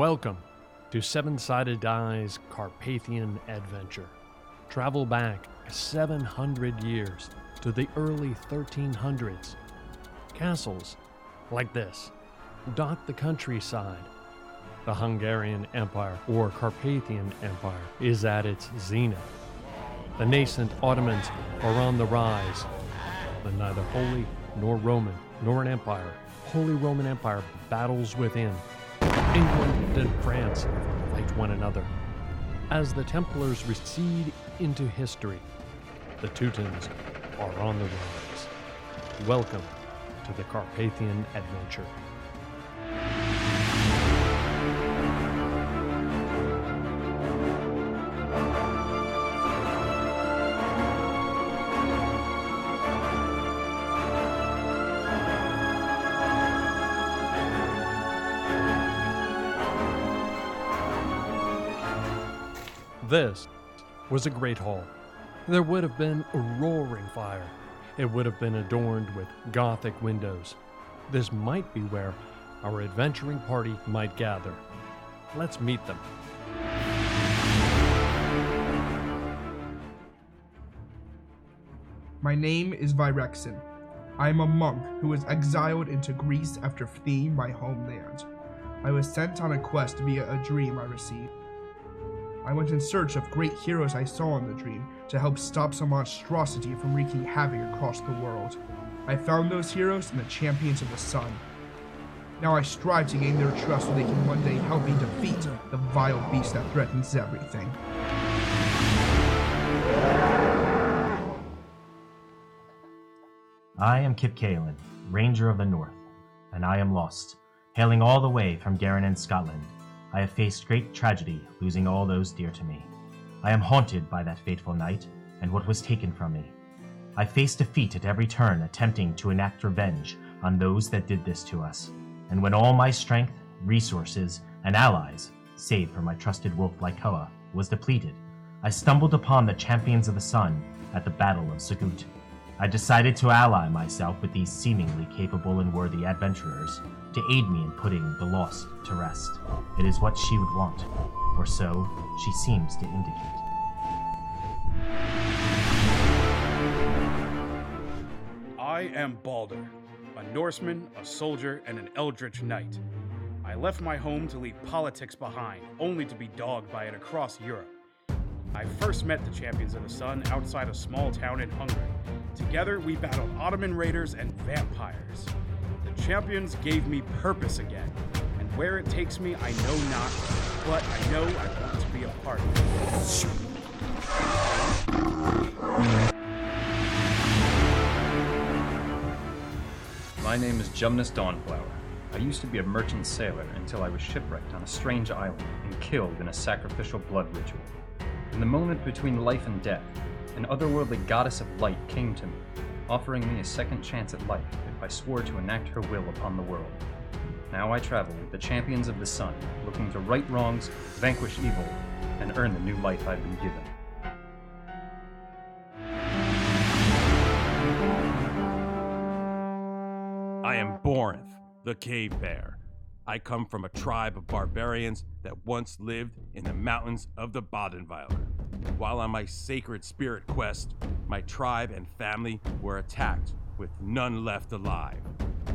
Welcome to Seven-Sided Die's Carpathian adventure. Travel back 700 years to the early 1300s. Castles like this dot the countryside. The Hungarian Empire, or Carpathian Empire, is at its zenith. The nascent Ottomans are on the rise, but neither Holy nor Roman nor an empire. Holy Roman Empire battles within. England and France fight one another. As the Templars recede into history, the Teutons are on the rise. Welcome to the Carpathian adventure. This was a great hall. There would have been a roaring fire. It would have been adorned with Gothic windows. This might be where our adventuring party might gather. Let's meet them. My name is Virexin. I am a monk who was exiled into Greece after fleeing my homeland. I was sent on a quest via a dream I received. I went in search of great heroes I saw in the dream to help stop some monstrosity from wreaking havoc across the world. I found those heroes in the champions of the sun. Now I strive to gain their trust so they can one day help me defeat the vile beast that threatens everything. I am Kip Kaelin, Ranger of the North, and I am lost. Hailing all the way from Garin in Scotland, I have faced great tragedy, losing all those dear to me. I am haunted by that fateful night, and what was taken from me. I face defeat at every turn, attempting to enact revenge on those that did this to us. And when all my strength, resources, and allies, save for my trusted wolf Lycoa, was depleted, I stumbled upon the champions of the sun at the Battle of Sagut. I decided to ally myself with these seemingly capable and worthy adventurers to aid me in putting the lost to rest. It is what she would want, or so she seems to indicate. I am Balder, a Norseman, a soldier, and an eldritch knight. I left my home to leave politics behind, only to be dogged by it across Europe. I first met the Champions of the Sun outside a small town in Hungary. Together, we battled Ottoman raiders and vampires. The Champions gave me purpose again, and where it takes me, I know not, but I know I want to be a part of it. My name is Jumnus Dawnflower. I used to be a merchant sailor until I was shipwrecked on a strange island and killed in a sacrificial blood ritual. In the moment between life and death, an otherworldly goddess of light came to me, offering me a second chance at life if I swore to enact her will upon the world. Now I travel with the champions of the sun, looking to right wrongs, vanquish evil, and earn the new life I've been given. I am Borinth, the Cave Bear. I come from a tribe of barbarians that once lived in the mountains of the Badenweiler. While on my sacred spirit quest, my tribe and family were attacked, with none left alive.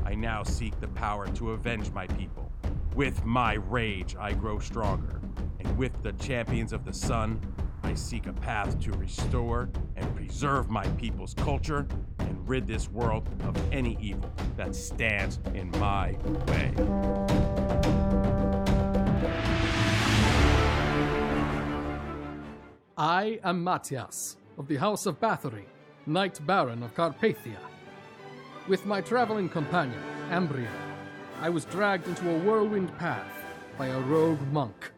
I now seek the power to avenge my people. With my rage, I grow stronger, and with the champions of the sun, I seek a path to restore and preserve my people's culture and rid this world of any evil that stands in my way. I am Matthias, of the House of Bathory, Knight Baron of Carpathia. With my traveling companion, Ambria, I was dragged into a whirlwind path by a rogue monk.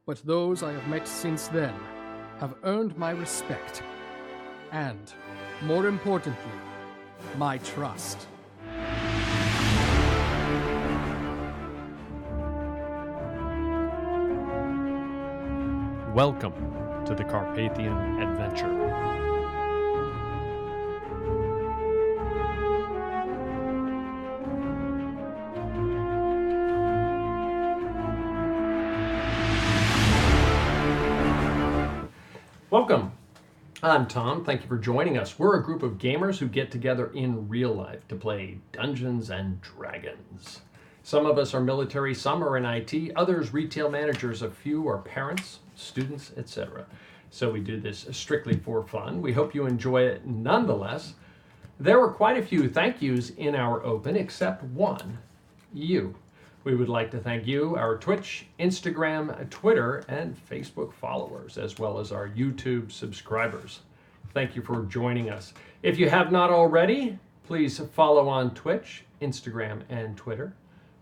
But those I have met since then have earned my respect, and, more importantly, my trust. Welcome to the Carpathian adventure. Welcome. I'm Tom. Thank you for joining us. We're a group of gamers who get together in real life to play Dungeons and Dragons. Some of us are military, some are in IT, others retail managers, a few are parents, students, etc. So we do this strictly for fun. We hope you enjoy it nonetheless. There were quite a few thank yous in our open, except one, you. We would like to thank you, our Twitch, Instagram, Twitter, and Facebook followers, as well as our YouTube subscribers. Thank you for joining us. If you have not already, please follow on Twitch, Instagram, and Twitter.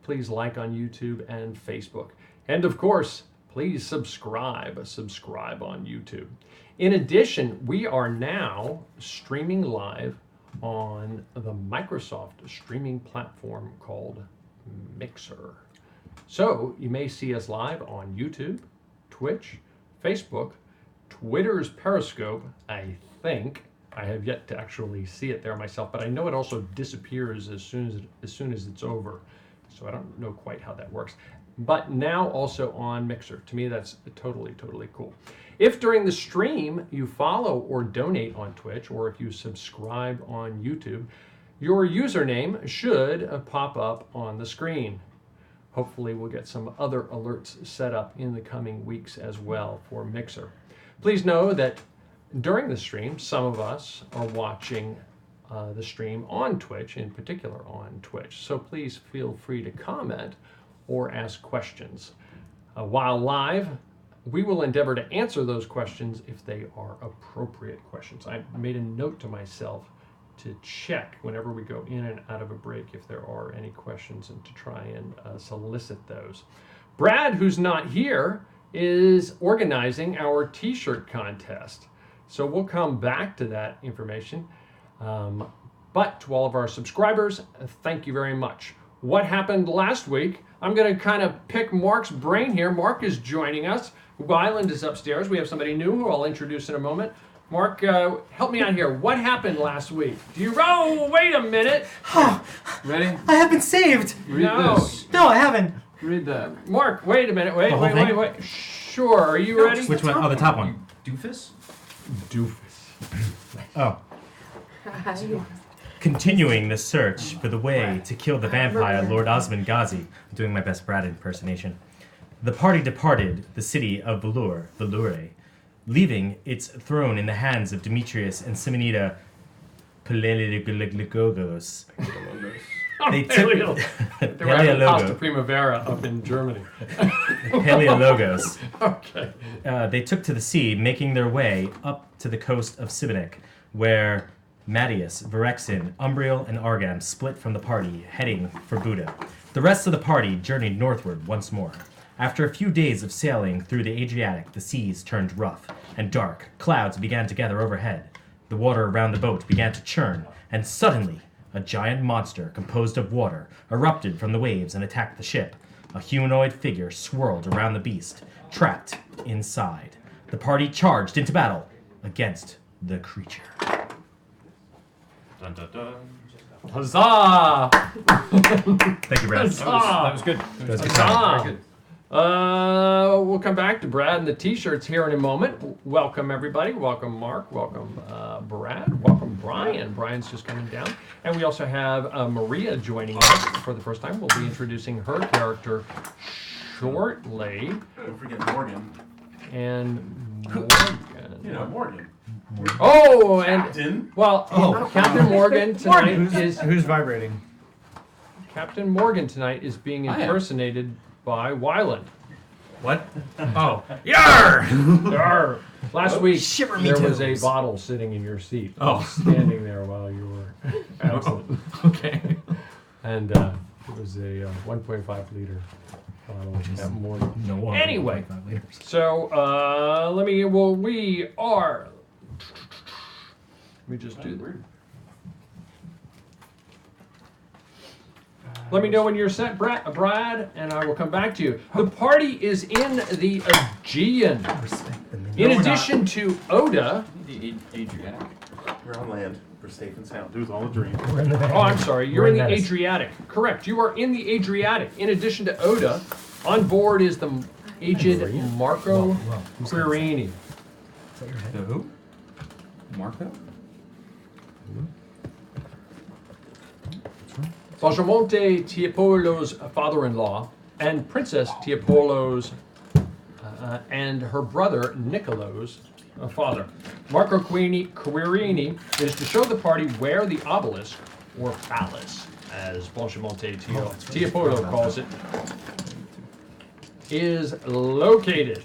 Please like on YouTube and Facebook. And of course, please subscribe on YouTube. In addition, we are now streaming live on the Microsoft streaming platform called Mixer. So you may see us live on YouTube, Twitch, Facebook, Twitter's Periscope, I think. I have yet to actually see it there myself, but I know it also disappears as soon as it's over. So I don't know quite how that works. But now also on Mixer. To me, that's totally cool. If during the stream you follow or donate on Twitch, or if you subscribe on YouTube, your username should pop up on the screen. Hopefully we'll get some other alerts set up in the coming weeks as well for Mixer. Please know that during the stream, some of us are watching the stream on Twitch, in particular on Twitch. So please feel free to comment or ask questions. While live, we will endeavor to answer those questions if they are appropriate questions. I made a note to myself to check whenever we go in and out of a break if there are any questions and to try and solicit those. Brad, who's not here, is organizing our t-shirt contest. So we'll come back to that information. But to all of our subscribers, thank you very much. What happened last week? I'm going to kind of pick Mark's brain here. Mark is joining us. Wyland is upstairs. We have somebody new who I'll introduce in a moment. Mark, help me out here. What happened last week? Do you... Oh, wait a minute. Ready? I have been saved. Read this. No, I haven't. Read that. Mark, wait a minute. Wait. Sure. Are you ready? Which one? Oh, the top one. Doofus? Oh. Continuing the search for the way to kill the vampire Lord Osmond Ghazi. I'm doing my best Brad impersonation. The party departed the city of Valure, leaving its throne in the hands of Demetrius and Simonida Paleologos. They took They were having Pasta Primavera up in Germany. Paleologos. Okay. They took to the sea, making their way up to the coast of Sibonec, where Mattius, Verexin, Umbriel, and Argam split from the party, heading for Buda. The rest of the party journeyed northward once more. After a few days of sailing through the Adriatic, the seas turned rough and dark. Clouds began to gather overhead. The water around the boat began to churn, and suddenly, a giant monster composed of water erupted from the waves and attacked the ship. A humanoid figure swirled around the beast, trapped inside. The party charged into battle against the creature. Dun, dun, dun. Huzzah! Thank you, Brad. That was good. Huzzah! Very good. We'll come back to Brad and the t-shirts here in a moment. Welcome everybody. Welcome Mark. Welcome Brad. Welcome Brian. Brian's just coming down. And we also have Maria joining us for the first time. We'll be introducing her character shortly. Don't forget Morgan. And Morgan. You know, Morgan. Oh, and Captain. Well, Captain Morgan tonight Who's vibrating? Captain Morgan tonight is being impersonated by Wyland. What? Oh. Yarr! Yarr! Last week, shiver me there was a toes. bottle sitting in your seat. Oh. Standing there while you were absent. Okay. And it was a 1.5 liter bottle. Which is that morning. No one. Anyway, 1.5 liters. so we are... Let me just do that. Let me know when you're set, Brad, and I will come back to you. The party is in the Aegean. In addition to Oda... The Adriatic. We're on land. We're safe and sound. It was all a dream. Oh, I'm sorry. You're in the Adriatic. Correct. You are in the Adriatic. In addition to Oda, on board is the aged Marco Quirini. The who? Marco? Bajamonte Tiepolo's father-in-law and Princess Tiepolo's and her brother Niccolo's father. Marco Quirini is to show the party where the obelisk, or palace, as Bajamonte Tiepolo calls it, is located.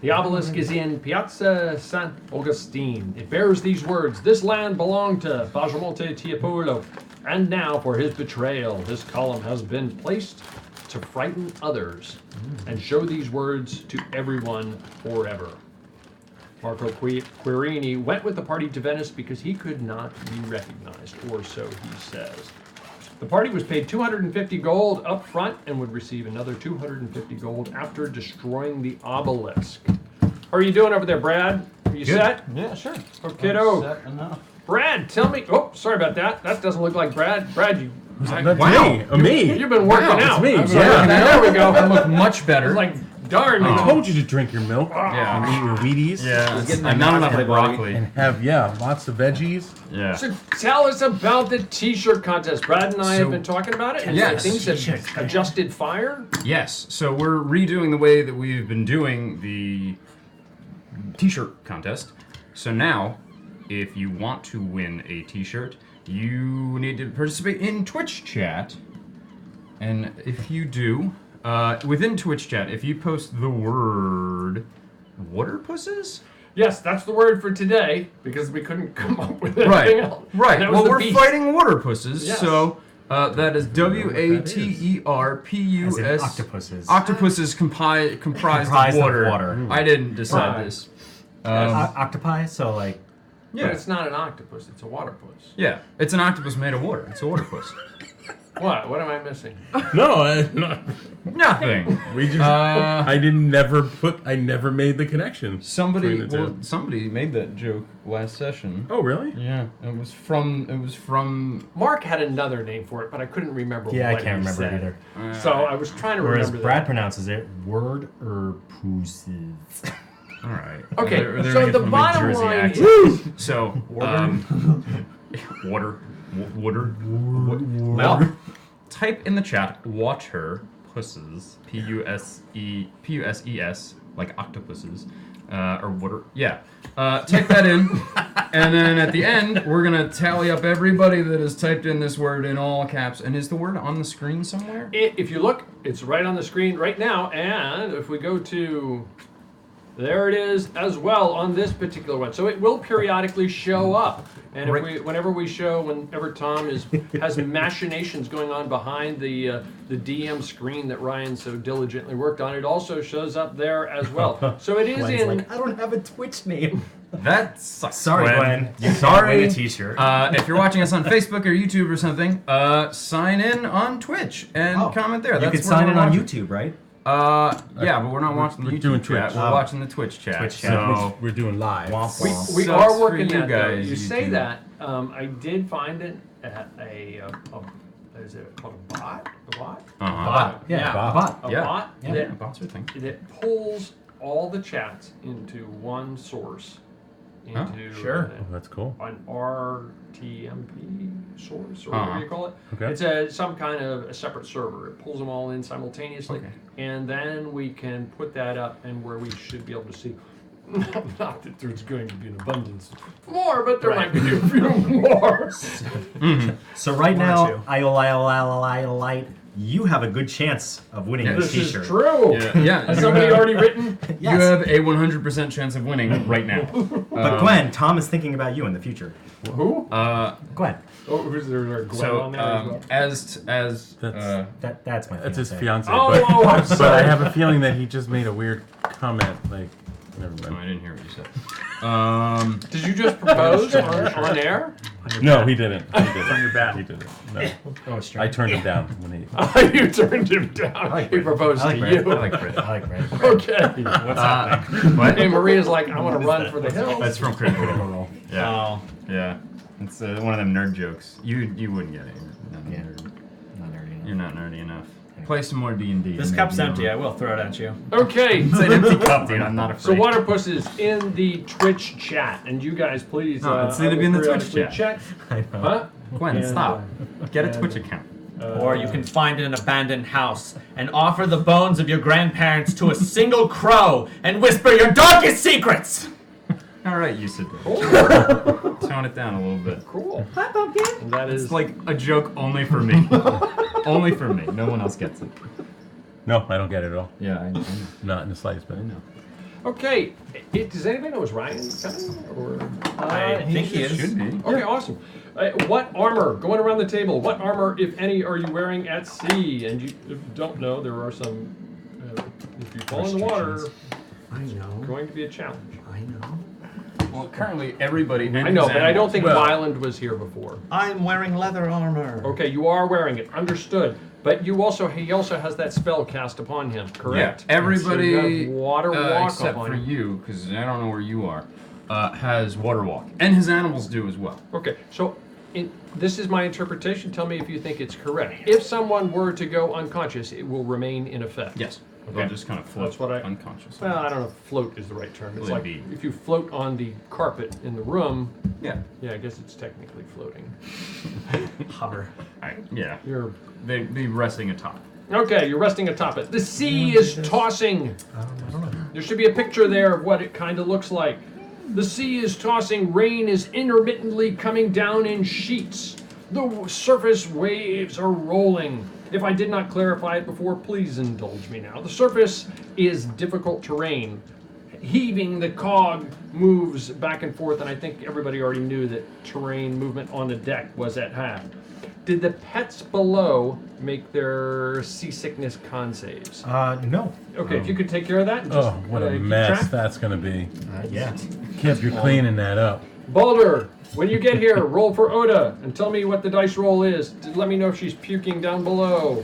The obelisk is in Piazza San Agustin. It bears these words: "This land belonged to Bajamonte Tiepolo, and now for his betrayal, this column has been placed to frighten others and show these words to everyone forever." Marco Quirini went with the party to Venice because he could not be recognized, or so he says. The party was paid 250 gold up front and would receive another 250 gold after destroying the obelisk. How are you doing over there, Brad? Are you set? Yeah, sure. Okey-doke. Set enough. Brad, tell me. Oh, sorry about that. That doesn't look like Brad. Brad, you. That's me. You've been working out. It's me. Yeah. There we go. I look much better. Like, darn. I told you to drink your milk Yeah. and eat your Wheaties. Yeah, I'm not enough of broccoli. And have, lots of veggies. Yeah. So tell us about the T-shirt contest. Brad and I have been talking about it, and Yes. things have adjusted fire. Yes, so we're redoing the way that we've been doing the T-shirt contest. So now, if you want to win a T-shirt, you need to participate in Twitch chat. And if you do, within Twitch chat, if you post the word Waterpuses? Yes, that's the word for today, because we couldn't come up with anything else. Right. That was Well, the we're beast. fighting Waterpuses, Yes. so that is WATERPUS. As in octopuses. Octopuses comprised of water. I didn't decide this. Octopi, so like... But it's not an octopus, it's a waterpuss. Yeah, it's an octopus made of water. It's a waterpuss. What? What am I missing? Nothing. We just. I never made the connection. Somebody between the two. somebody made that joke last session. Oh, really? Yeah. It was from Mark had another name for it, but I couldn't remember Yeah, what I can't he remember said. either. So I was trying to Whereas remember Brad that. pronounces it Waterpuses. All right. Okay, They're so gonna the get from a bottom Jersey line accent. is... So, water. Well, Type in the chat water pusses, P-U-S-E-S, like octopuses, or water. Yeah. Type that in, and then at the end we're gonna tally up everybody that has typed in this word in all caps. And is the word on the screen somewhere? if you look, it's right on the screen right now, and if we go to... There it is as well on this particular one. So it will periodically show up. And whenever Tom has machinations going on behind the DM screen that Ryan so diligently worked on, it also shows up there as well. So it is Glenn's in... like, I don't have a Twitch name. That sucks. Sorry, Glenn. You Sorry. can't win a T-shirt. If you're watching us on Facebook or YouTube or something, sign in on Twitch and comment there. You could sign in on YouTube, right? Yeah, but we're not watching the we're YouTube doing chat. Twitch. We're watching the Twitch chat. Twitch chat. So We're doing live. We Sucks are for working you that, though. guys, You say YouTube. that. I did find it at is it called a bot? A bot? Uh-huh. Yeah, Bob. A Yeah. bot Yeah, bots are a thing. that pulls all the chats into one source. Into Oh, that's cool. an RTMP source, or Uh-huh. whatever you call it. Okay. It's some kind of a separate server. It pulls them all in simultaneously, and then we can put that up and where we should be able to see. Not that there's going to be an abundance more, but there might be a few more. So right now, Iolite, you have a good chance of winning this This T-shirt. is true. Yeah. Has somebody already written? You have a 100% chance of winning right now. But Gwen, Tom is thinking about you in the future. Who? Gwen. Oh, who's there? Gwen So on there as well? as That's my That's his fiance. fiance. Oh, I'm but I sorry. have a feeling that he just made a weird comment. Like, never oh, I mind. didn't hear what you said. Did you just propose on air? No, he didn't. He didn't. On your back. He didn't. No. Oh, it's strange. I turned him down when he. You turned him down. He proposed to you. I like Brad. Okay. What's happening? What? Hey, Maria's like, I want to run for the hills. That's from Critical Role. Yeah. Oh. Yeah. It's one of them nerd jokes. You wouldn't get it. You're not Yeah. nerd. Not nerdy enough. You're not nerdy enough. Play some more D&D. This cup's empty. I will throw it at you. Okay. It's an empty cup, dude. I'm not So afraid. Waterpuss is in the Twitch chat, and you guys please. No, it's gonna be in the Twitch chat. Check. I know. Huh? Gwen, stop. Get a Twitch account. Or you can find an abandoned house and offer the bones of your grandparents to a single crow and whisper your darkest secrets. All right, you sit Cool. down. Tone it down a little bit. Cool. Hi, pumpkin. And that is It's like a joke only for me. Only for me. No one else gets it. No, I don't get it at all. Yeah, I know. Not in the slightest, but I know. Okay. Does anybody know is Ryan coming? Or I think he is. Should be. okay, awesome. What armor? Going around the table. What armor, if any, are you wearing at sea? And you if you don't know, there are some. If you fall in the water, I know. going to be a challenge. I know. Well, currently everybody. I know, but I don't think Wyland was here before. I'm wearing leather armor. Okay, you are wearing it. Understood. But he also has that spell cast upon him, correct? Yeah, everybody, So you have water walk except upon for him. you, because I don't know where you are, has water walk, and his animals do as well. Okay, so this is my interpretation. Tell me if you think it's correct. If someone were to go unconscious, it will remain in effect. Yes. Okay. They'll just kind of float That's what I- unconscious. Well, I don't know if float is the right term. It's Will it like be? if you float on the carpet in the room. Yeah. Yeah, I guess it's technically floating. Hover. Yeah. You're They'd be resting atop. okay. You're resting atop it. The sea is tossing. I don't know. There should be a picture there of what it kind of looks like. The sea is tossing. Rain is intermittently coming down in sheets. The surface waves are rolling. If I did not clarify it before, please indulge me now. The surface is difficult terrain. Heaving, the cog moves back and forth, and I think everybody already knew that terrain movement on the deck was at hand. Did the pets below make their seasickness con saves? No. Okay, if you could take care of that. And Oh, just, what a keep mess track. that's gonna be. Yeah. Kip, you're cleaning that up. Baldur, when you get here, roll for Oda and tell me what the dice roll is. Let me know if she's puking down below.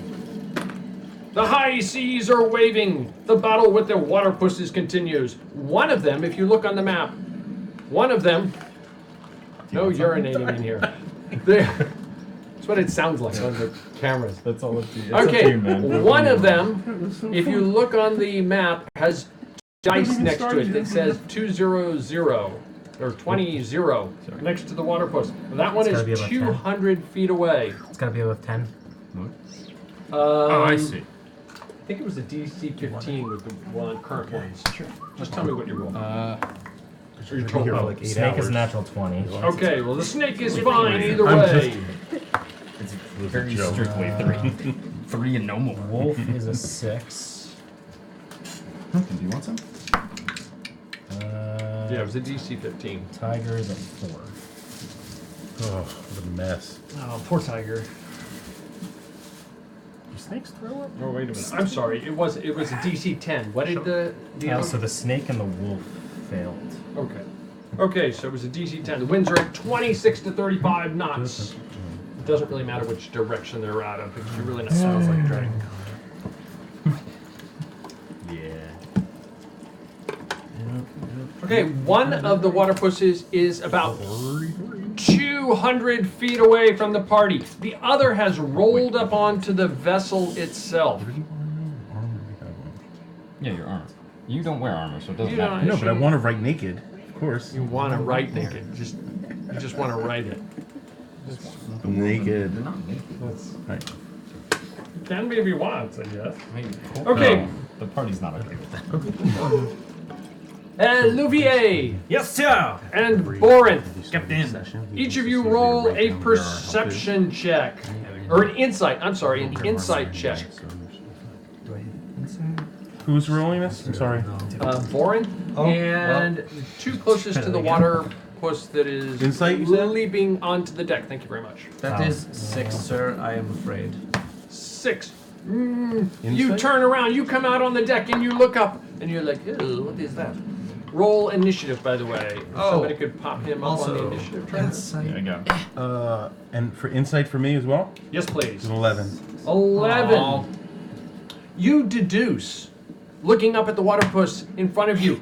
The high seas are waving. The battle with the Waterpuses continues. One of them, if you look on the map, one of them. No urinating in here. That's what it sounds like on the cameras. That's all it's Okay, one of them, if you look on the map, has dice next to it that says 200 or 20 next to the Waterpuss. That one It's gotta be is about 200 feet away. It's gotta be above 10. Oh, I see. I think it was a DC 15 with the current ones. Sure. Just tell me what you roll. Your total. Snake is a natural 20. Okay, well the snake is fine either way. It's very strictly 3. 3 and no more. Wolf is a 6. Do you want some? Yeah, it was a DC 15. Tiger is a 4. Oh, what a mess. Oh, poor tiger. Do snakes throw up? Oh, wait a minute. I'm sorry. It was a DC 10. What did the Oh, so the snake and the wolf failed. Okay. Okay, so it was a DC 10. The winds are at 26 to 35 knots. It doesn't really matter which direction they're out of because you're really not. Sounds like a dragon. Okay, one of the Waterpuses is about 200 feet away from the party. The other has rolled up onto the vessel itself. Yeah, your armor. You don't wear armor, so it doesn't You matter. don't- No, but I want to write naked, of course. You want to write naked. You just want to write it. Naked. They're not naked. Right. You can be if you want, I guess. I mean, Okay. no, the party's not okay with that. Louvier Yes, sir. and Borinth. Captain. Each of you roll a perception check. Or an insight. I'm sorry, an insight check. Who's rolling this? I'm sorry. Borinth and the two closest to the water puss that is Insight, you said? leaping onto the deck. Thank you very much. That is 6, sir. I am afraid. 6. You Insight? turn around, you come out on the deck, and you look up, and you're like, ew, what is that? Roll initiative, by the way. If somebody could pop him up on the initiative track. Yeah, I got it. And for insight for me as well? Yes, please. It's an 11. 11. Aw. You deduce, looking up at the Waterpuss in front of you,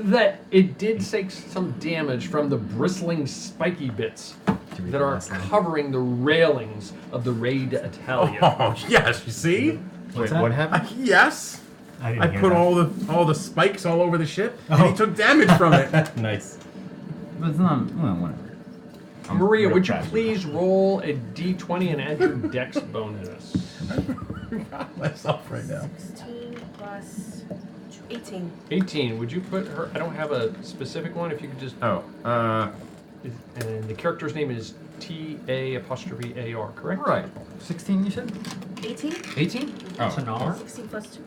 that it did take some damage from the bristling spiky bits that are covering the railings of the Raid Italia. Oh, yes, you see? What's Wait, that? what happened? Yes. I didn't I hear put that. all the spikes all over the ship, and Oh. he took damage from it. Nice. But it's not. Well, whatever. Maria, real would you tragic. please roll a d20 and add your dex bonus? Myself right now. 16 plus 18. 18. Would you put her? I don't have a specific one. If you could just. Oh, And the character's name is T-A'_A-R, correct? right. 16, you said? 18? 18? Oh. Tanar? 16 plus 2.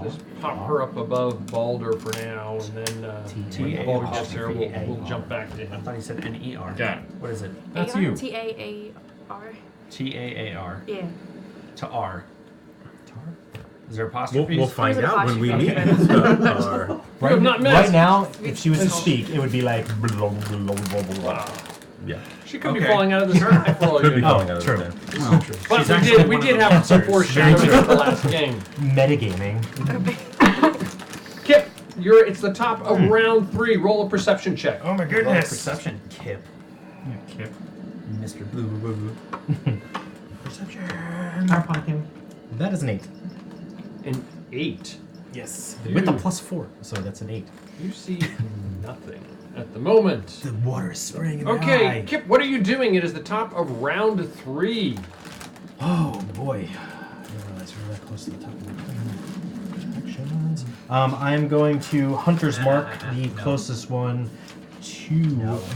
Just pop her up above Balder for now, and then T-A- Balder gets there. We'll jump back to I him. thought he said N-E-R. Got it. What is it? That's A-R? you. T-A-A-R. T-A-A-R. Yeah. To R. Is there apostrophes? We'll find There's an out when we meet. apostrophe. You have not missed. Right now, if she was to speak, it would be like. Yeah. She could be Okay. falling out of the sky for all Could you be know. falling out of true. the tent. But She's we actually did, we one did of the have some dancers. foreshadowing at the last game. Metagaming. Kip, it's the top of round 3. Roll a perception check. Oh my Roll goodness. perception. Kip. Yeah, Kip. Mr. Boo Boo Boo. Perception. Carpathian. That is an 8. An 8. Yes. Dude. With a +4, so that's an 8. You see nothing at the moment. The water is spraying in my Okay, eye. Kip, what are you doing? It is the top of round 3. Oh boy. I didn't realize we were that close to the top of the actions. I'm going to Hunter's Mark, the closest one to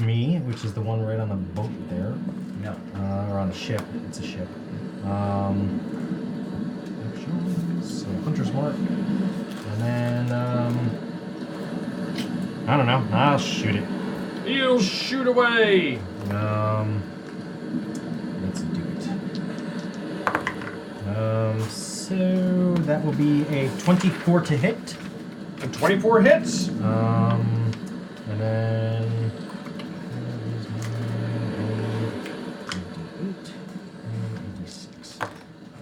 me, which is the one right on the boat there. No. Or on the ship. It's a ship. Actions. So Hunter's Mark. And then, I don't know. I'll shoot it. You shoot away. Let's do it. So that will be a 24 to hit. And 24 hits. And then.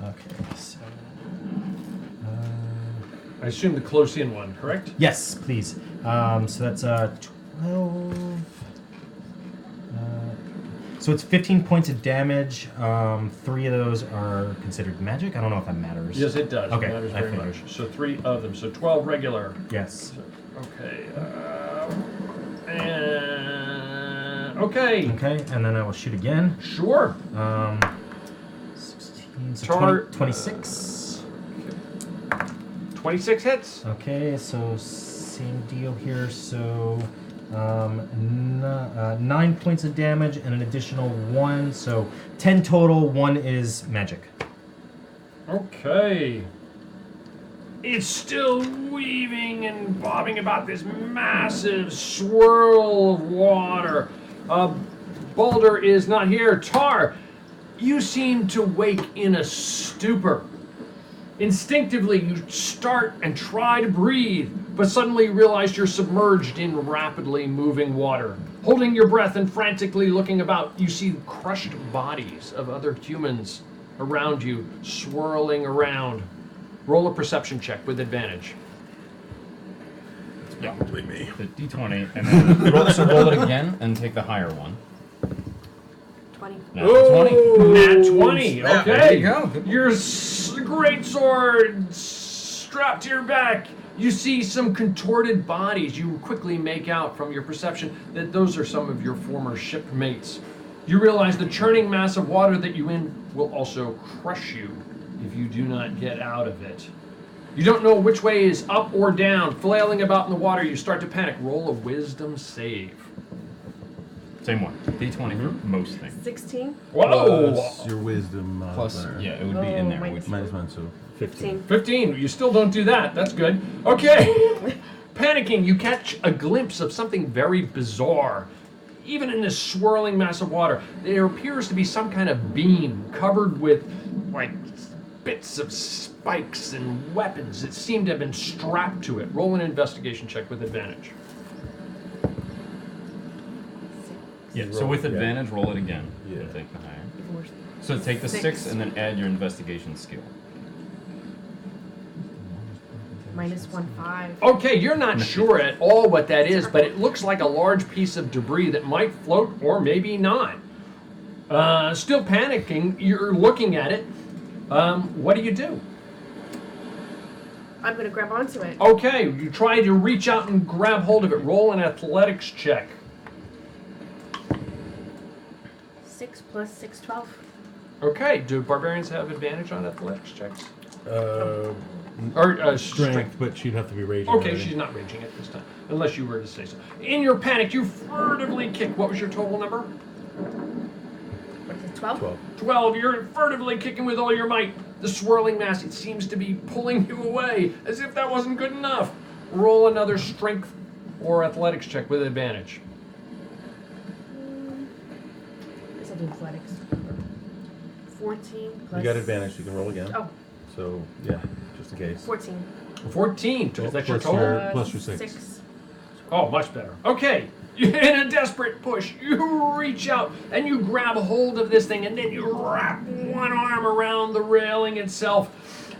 Okay, so. I assume the close in one, correct? Yes, please. So that's 12. So it's 15 points of damage. 3 of those are considered magic. I don't know if that matters. Yes, it does. Okay, It matters I very figured. much. So 3 of them. So 12 regular. Yes. Okay. Okay. Okay, and then I will shoot again. Sure. 16, so Tar- 26. 26 hits. Okay, so same deal here. So 9 points of damage and an additional 1. So 10 total. 1 is magic. Okay. It's still weaving and bobbing about this massive swirl of water. Balder is not here. Tar, you seem to wake in a stupor. Instinctively, you start and try to breathe, but suddenly you realize you're submerged in rapidly moving water. Holding your breath and frantically looking about, you see crushed bodies of other humans around you, swirling around. Roll a perception check with advantage. Yeah. Probably me. The d20, and then roll it again and take the higher one. 20. Now 20. Nat 20. snap. Okay. There you go. Good. Your great sword strapped to your back. You see some contorted bodies. You quickly make out from your perception that those are some of your former shipmates. You realize the churning mass of water that you in will also crush you if you do not get out of it. You don't know which way is up or down. Flailing about in the water, you start to panic. Roll a wisdom save. Same one. D20 for most things. 16. Whoa! Plus your wisdom. Plus, modifier. yeah, it would be in there. minus Which, Minus 1, so 15. 15. You still don't do that. That's good. Okay. Panicking, you catch a glimpse of something very bizarre. Even in this swirling mass of water, there appears to be some kind of beam covered with, like, bits of spikes and weapons that seem to have been strapped to it. Roll an investigation check with advantage. yeah, so with advantage, roll it again. Yeah. And take the higher. Even worse. So take the 6 and then add your investigation skill. Minus 1, 5. Okay, you're not sure at all what that is, but it looks like a large piece of debris that might float or maybe not. Still panicking, you're looking at it. What do you do? I'm gonna grab onto it. Okay, you try to reach out and grab hold of it. Roll an athletics check. 6 plus 6, 12. Okay, do barbarians have advantage on athletics checks? Strength, but she'd have to be raging. Okay, already. she's not raging at this time, unless you were to say so. In your panic, you furtively kick. What was your total number? What is it, 12? 12. You're furtively kicking with all your might. The swirling mass, it seems to be pulling you away, as if that wasn't good enough. Roll another strength or athletics check with advantage. I guess I'll do athletics. 14 plus... You got advantage, you can roll again. Oh. So, yeah, just in case. 14. 14. Is that your Plus total? plus your 6. 6. Oh, much better. Okay. In a desperate push, you reach out and you grab hold of this thing, and then you wrap one arm around the railing itself,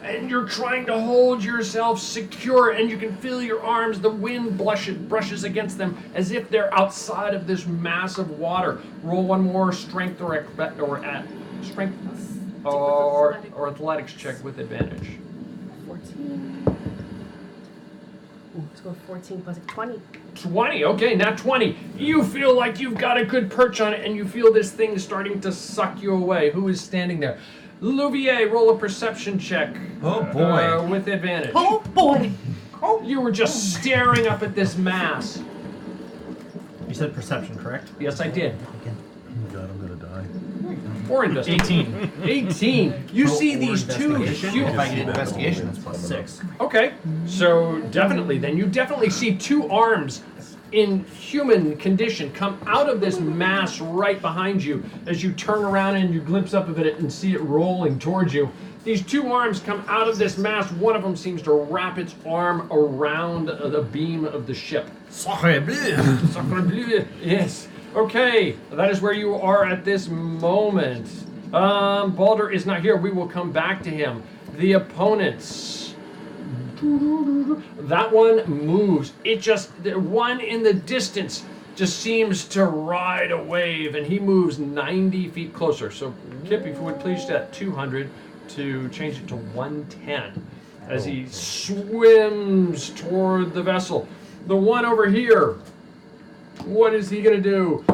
and you're trying to hold yourself secure, and you can feel your arms, the wind brushes against them as if they're outside of this mass of water. Roll one more strength or athletics check with advantage. 14. Ooh, let's go 14 plus 20. 20, okay, not 20. You feel like you've got a good perch on it, and you feel this thing starting to suck you away. Who is standing there? Louvier, roll a perception check. Oh boy. With advantage. Oh boy! You were just staring up at this mass. You said perception, correct? Yes, I did. Oh God, I'm gonna die. Or investigation. 18. You see these two If I get investigation, that's plus 6. Okay, so definitely then. You definitely see two arms in human condition come out of this mass right behind you as you turn around and you glimpse up of it and see it rolling towards you. These two arms come out of this mass. One of them seems to wrap its arm around the beam of the ship. Sacre bleu. Sacre bleu. Yes. Okay, that is where you are at this moment. Baldur is not here. We will come back to him. The opponents. That one moves. The one in the distance just seems to ride a wave, and he moves 90 feet closer. So, Kip, if you would please set 200 to change it to 110 as he swims toward the vessel. The one over here, what is he going to do?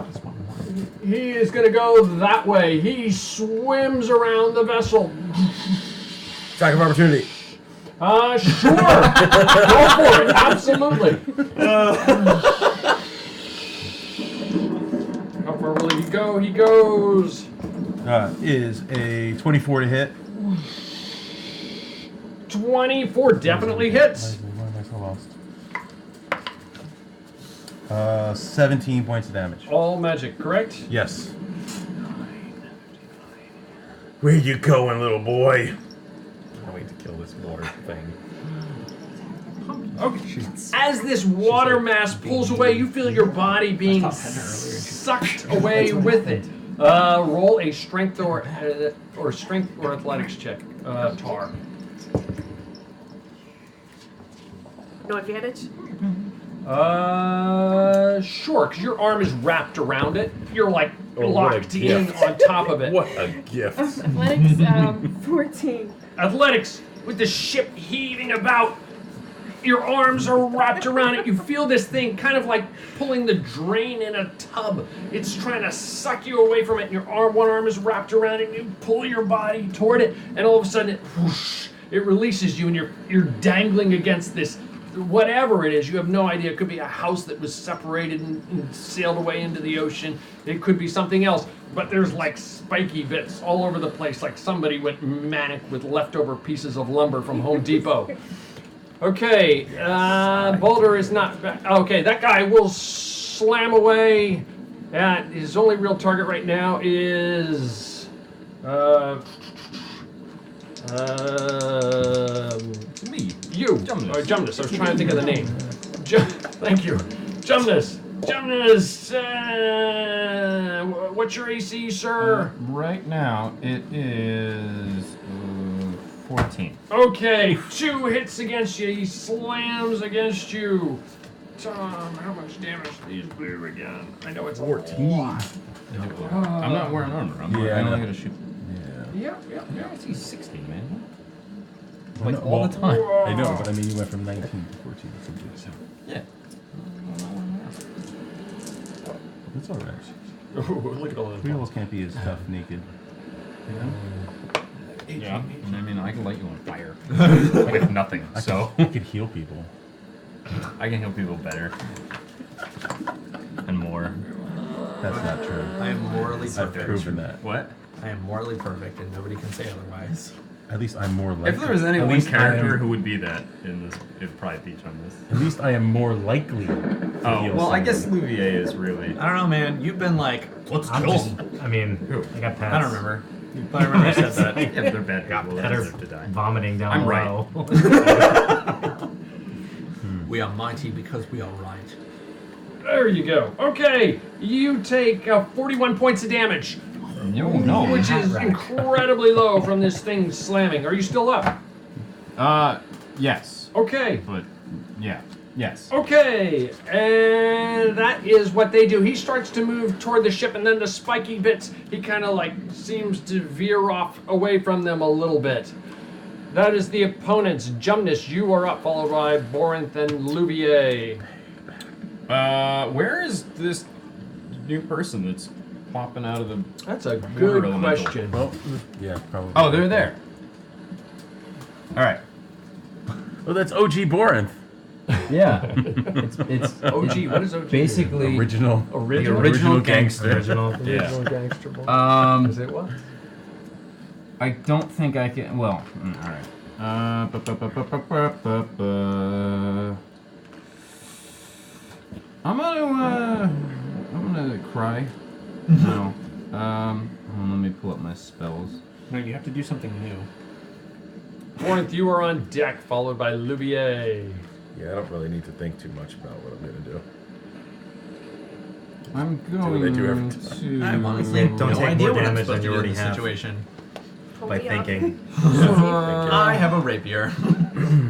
He is going to go that way. He swims around the vessel. Attack of opportunity. Sure. Go for it. Absolutely. How far will he go? He goes. Is a 24 to hit. 24 definitely hits. Why am I so lost? 17 points of damage. All magic, correct? Yes. Where you going, little boy? I wait to kill this water thing. Okay. As this water mass pulls away, you feel your body being sucked away with it. Roll a strength or athletics check, Tar. No advantage? Sure, because your arm is wrapped around it. You're like Oh, what a locked in gift. on top of it. What a gift. Athletics, 14. Athletics, with the ship heaving about, your arms are wrapped around it. You feel this thing kind of like pulling the drain in a tub. It's trying to suck you away from it, and one arm is wrapped around it, and you pull your body toward it, and all of a sudden it releases you, and you're dangling against this whatever it is. You have no idea. It could be a house that was separated and sailed away into the ocean. It could be something else. But there's like spiky bits all over the place, like somebody went manic with leftover pieces of lumber from Home Depot. Okay, Boulder is not back. Okay, that guy will slam away. His only real target right now is me. You. Jumnus. I was trying to think of the name. Thank you. Jumnus. What's your AC, sir? Right now, it is 14. Okay, 2 hits against you. He slams against you. Tom, how much damage do these do again? I know it's 14. A lot. I'm not wearing armor. I'm Yeah, only I know. going to shoot. Yeah. I see 60, man. Like no, all well, the time. I know, but I mean, you went from 19 to 14 or something. So. Yeah. It's alright. Look at all that. We almost can't be as tough naked. You know? Yeah. And I mean, I can light you on fire with nothing. So I could heal people. I can heal people better and more. That's not true. I am morally I've perfect. proven that. What? I am morally perfect, and nobody can say otherwise. At least I'm more likely. If there was any at one least character I am, who would be that in this, it'd probably Peach on this. At least I am more likely. To Oh, heal well, I guess somebody. Louvier is really. I don't know, man. You've been like, let's I'm kill just, him. I mean, Who? I got pets. I don't remember. But I remember you said that. Yeah, but they're bad people. They Pet are deserve to die. vomiting down I'm below. We are mighty because we are right. There you go. Okay, you take 41 points of damage, No. which is incredibly low from this thing slamming. Are you still up? Yes. Okay. But, yeah. Yes. Okay, and that is what they do. He starts to move toward the ship, and then the spiky bits, he kind of like seems to veer off away from them a little bit. That is the opponents. Jumnus, you are up, followed by Borinth and Louvier. Where is this new person that's popping out of the... That's a Water good elemental. question. Well, yeah, probably. Oh, they're there. Alright. Oh, that's OG Borinth. Yeah. it's OG, what is OG? basically... Original. The original gangster. Original. Yeah. gangster boy. Is it what? I don't think I can... Well, alright. I'm gonna cry. No. Hold on, let me pull up my spells. No, you have to do something new. Borinth, you are on deck, followed by Louvier. Yeah, I don't really need to think too much about what I'm gonna do. I'm what they do every going time. to... I have honestly Don't no take idea more what I'm damage supposed than you to do in already this have. situation. By thinking. I have a rapier.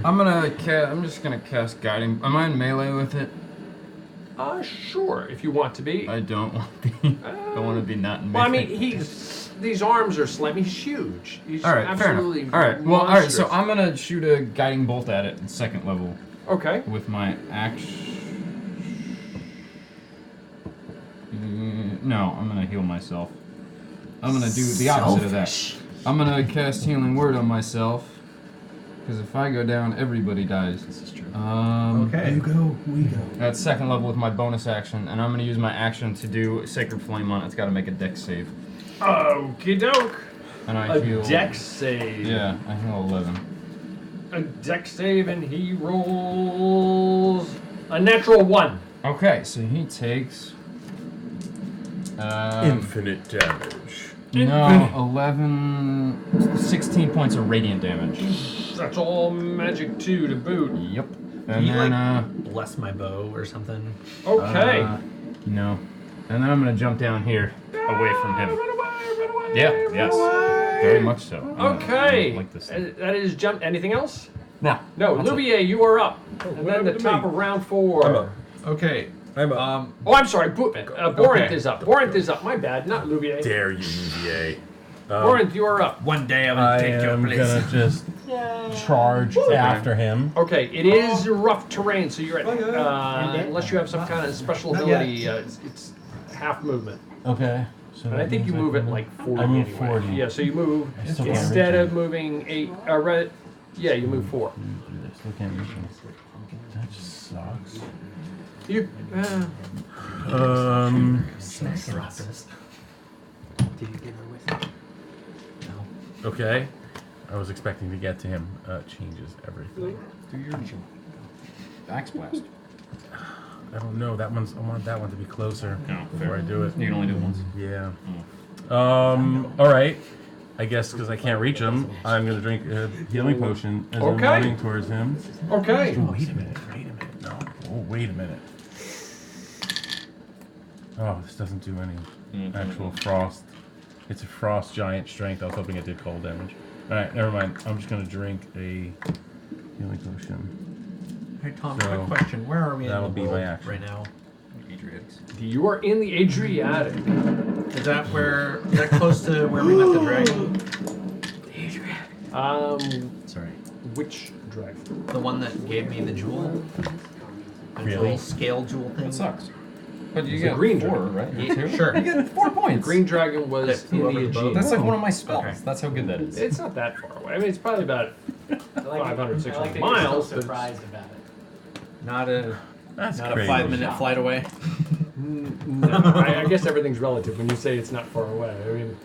I'm just gonna cast guiding. Am I in melee with it? Sure, if you want to be. I don't want to be. Don't want to be not in melee. Well, I mean, these arms are slamming. He's huge. He's All right, fair absolutely enough. All right, well, all right. So monstrous. I'm gonna shoot a guiding bolt at it, second level, Okay. with my action. No, I'm gonna heal myself. I'm gonna do the opposite of that. I'm gonna cast Healing Word on myself, because if I go down, everybody dies. This is true. Okay. You go, we go. That's second level with my bonus action, and I'm gonna use my action to do Sacred Flame on it. It's got to make a dex save. Okie doke. And I A heal. dex save. Yeah, I heal 11. A dex save, and he rolls a natural 1. Okay, so he takes. Infinite damage. No, 11. 16 points of radiant damage. That's all magic 2 to boot. Yep. Can And you then, bless my bow or something? Okay. No. And then I'm gonna jump down here, away from him. Run away. Yeah, yes. Very much so. Okay. Like this. That is jump. Anything else? No. No, That's it. Louvier, you are up. and what then the happened to top me? of round 4. Okay. I'm up. Oh, I'm sorry. Borinth Okay. is up. Borinth is up. My bad. Not Louvier. Dare you, UVA. Borinth, you are up. One day I'm I gonna take your am place. gonna just charge after him. Okay, it is rough terrain, so you're at, unless you have some kind of special ability, it's half movement. Okay. So And that I think you means move I at can like 40 I move anyway. 40. Yeah, so you move, I still can't instead reach of moving 8, yeah, you move 4. I still can't reach him. That just sucks. You, Did you give her with you? No. Okay. I was expecting to get to him. Changes everything. Do your axe blast. I don't know. That one's. I want that one to be closer before I do it. You can only do it once. Yeah. All right. I guess because I can't reach him, I'm gonna drink a healing potion as I'm Okay. running towards him. okay. Oh, wait a minute. Wait a minute. No. Oh, wait a minute. Oh, this doesn't do any actual frost. It's a frost giant strength. I was hoping it did cold damage. All right, never mind. I'm just gonna drink a healing potion. Hey Tom, So, quick question. Where are we in that'll the be my world action. right now? Adriatic. You are in the Adriatic. Is that close to where we met the dragon? Um, Sorry. Which dragon? The one that gave me the jewel. The Really? jewel scale jewel thing. That sucks. But you It's get a green 4, dragon. right? Yeah, Two? sure. You get 4 points. Green dragon was in the Aegean. That's like one of my spells. Okay. That's how good that is. It's not that far away. I mean, it's probably about 500, 600 I like that miles. You're but so surprised about it. Not a That's not crazy. a 5-minute flight away. No, I guess everything's relative when you say it's not far away. I mean,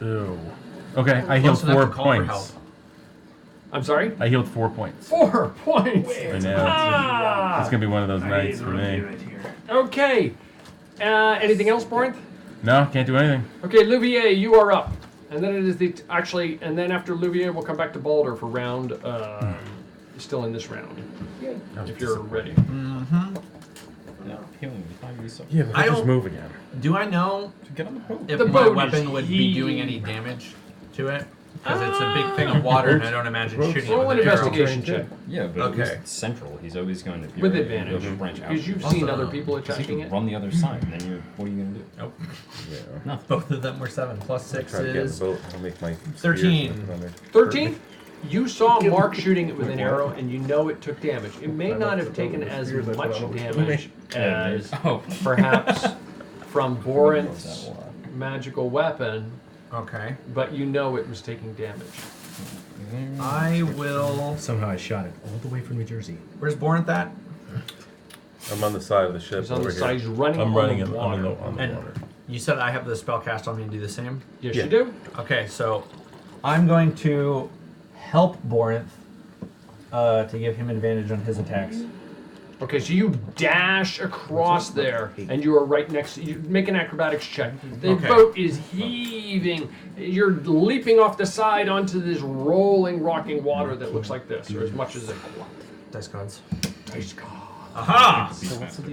Ew. Okay, I healed Close enough 4 to call for help. points. I'm sorry? I healed 4 points. 4 points! I know. Ah! It's gonna be one of those nights for me. Okay. Anything else, Borinth? No, can't do anything. Okay, Louvier, you are up. And then it is the and then after Louvier, we'll come back to Balder for round. Still in this round, if you're ready. Mm-hmm. No, healing is not gonna be so. Yeah, but I just don't- move again. Do I know Get on the boat. if The my boat is weapon would be doing any damage to it? Because it's a big thing of water, and I don't imagine shooting it Roll with an an arrow. investigation check Yeah, but Okay. at least central, he's always going to be with able advantage to branch out. because you've Also, seen other people Because he attacking could it. run the other side, and then what are you going to do? Nope. Yeah. Nothing. Both of them were 7 plus 6 Try to get in is the boat. I'll make my 13. 13. You saw Mark shooting it with an arrow, and you know it took damage. It may not have taken as much damage as perhaps from Borinth's magical weapon, okay. but you know it was taking damage. I will. Somehow I shot it all the way from New Jersey. Where's Borinth at? I'm on the side of the ship. He's on over the side. here. He's running I'm on running the in, water. on the And- water. You said I have the spell cast on me to do the same? Yes, Yeah. you do. Okay, so I'm going to help Borinth to give him advantage on his attacks. Okay, so you dash across there, and you are right next to you. Make an acrobatics check. The Okay. boat is heaving. You're leaping off the side onto this rolling, rocking water that looks like this, or as much as it. Dice gods. Dice God. Aha!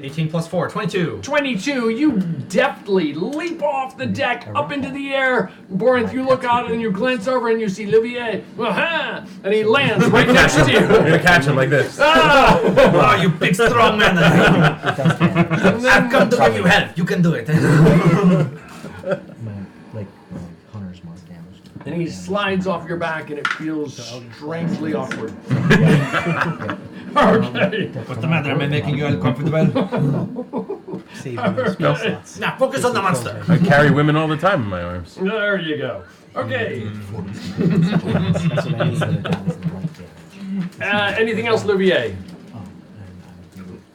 18 plus 4, 22. 22, you deftly leap off the deck up into the air. Borinth, you look out and you glance over and you see Louvier. Aha! And he lands right next to you. I'm gonna catch him like this. Ah! Oh, you big strong man. I've come to give you help. You can do it. Hunter's mark damage. And he slides off your back and it feels strangely awkward. Okay. What's the matter? Am I making you uncomfortable? Saving those spell slots. Now focus on the monster. I carry women all the time in my arms. There you go. Okay. Anything else, Louvier?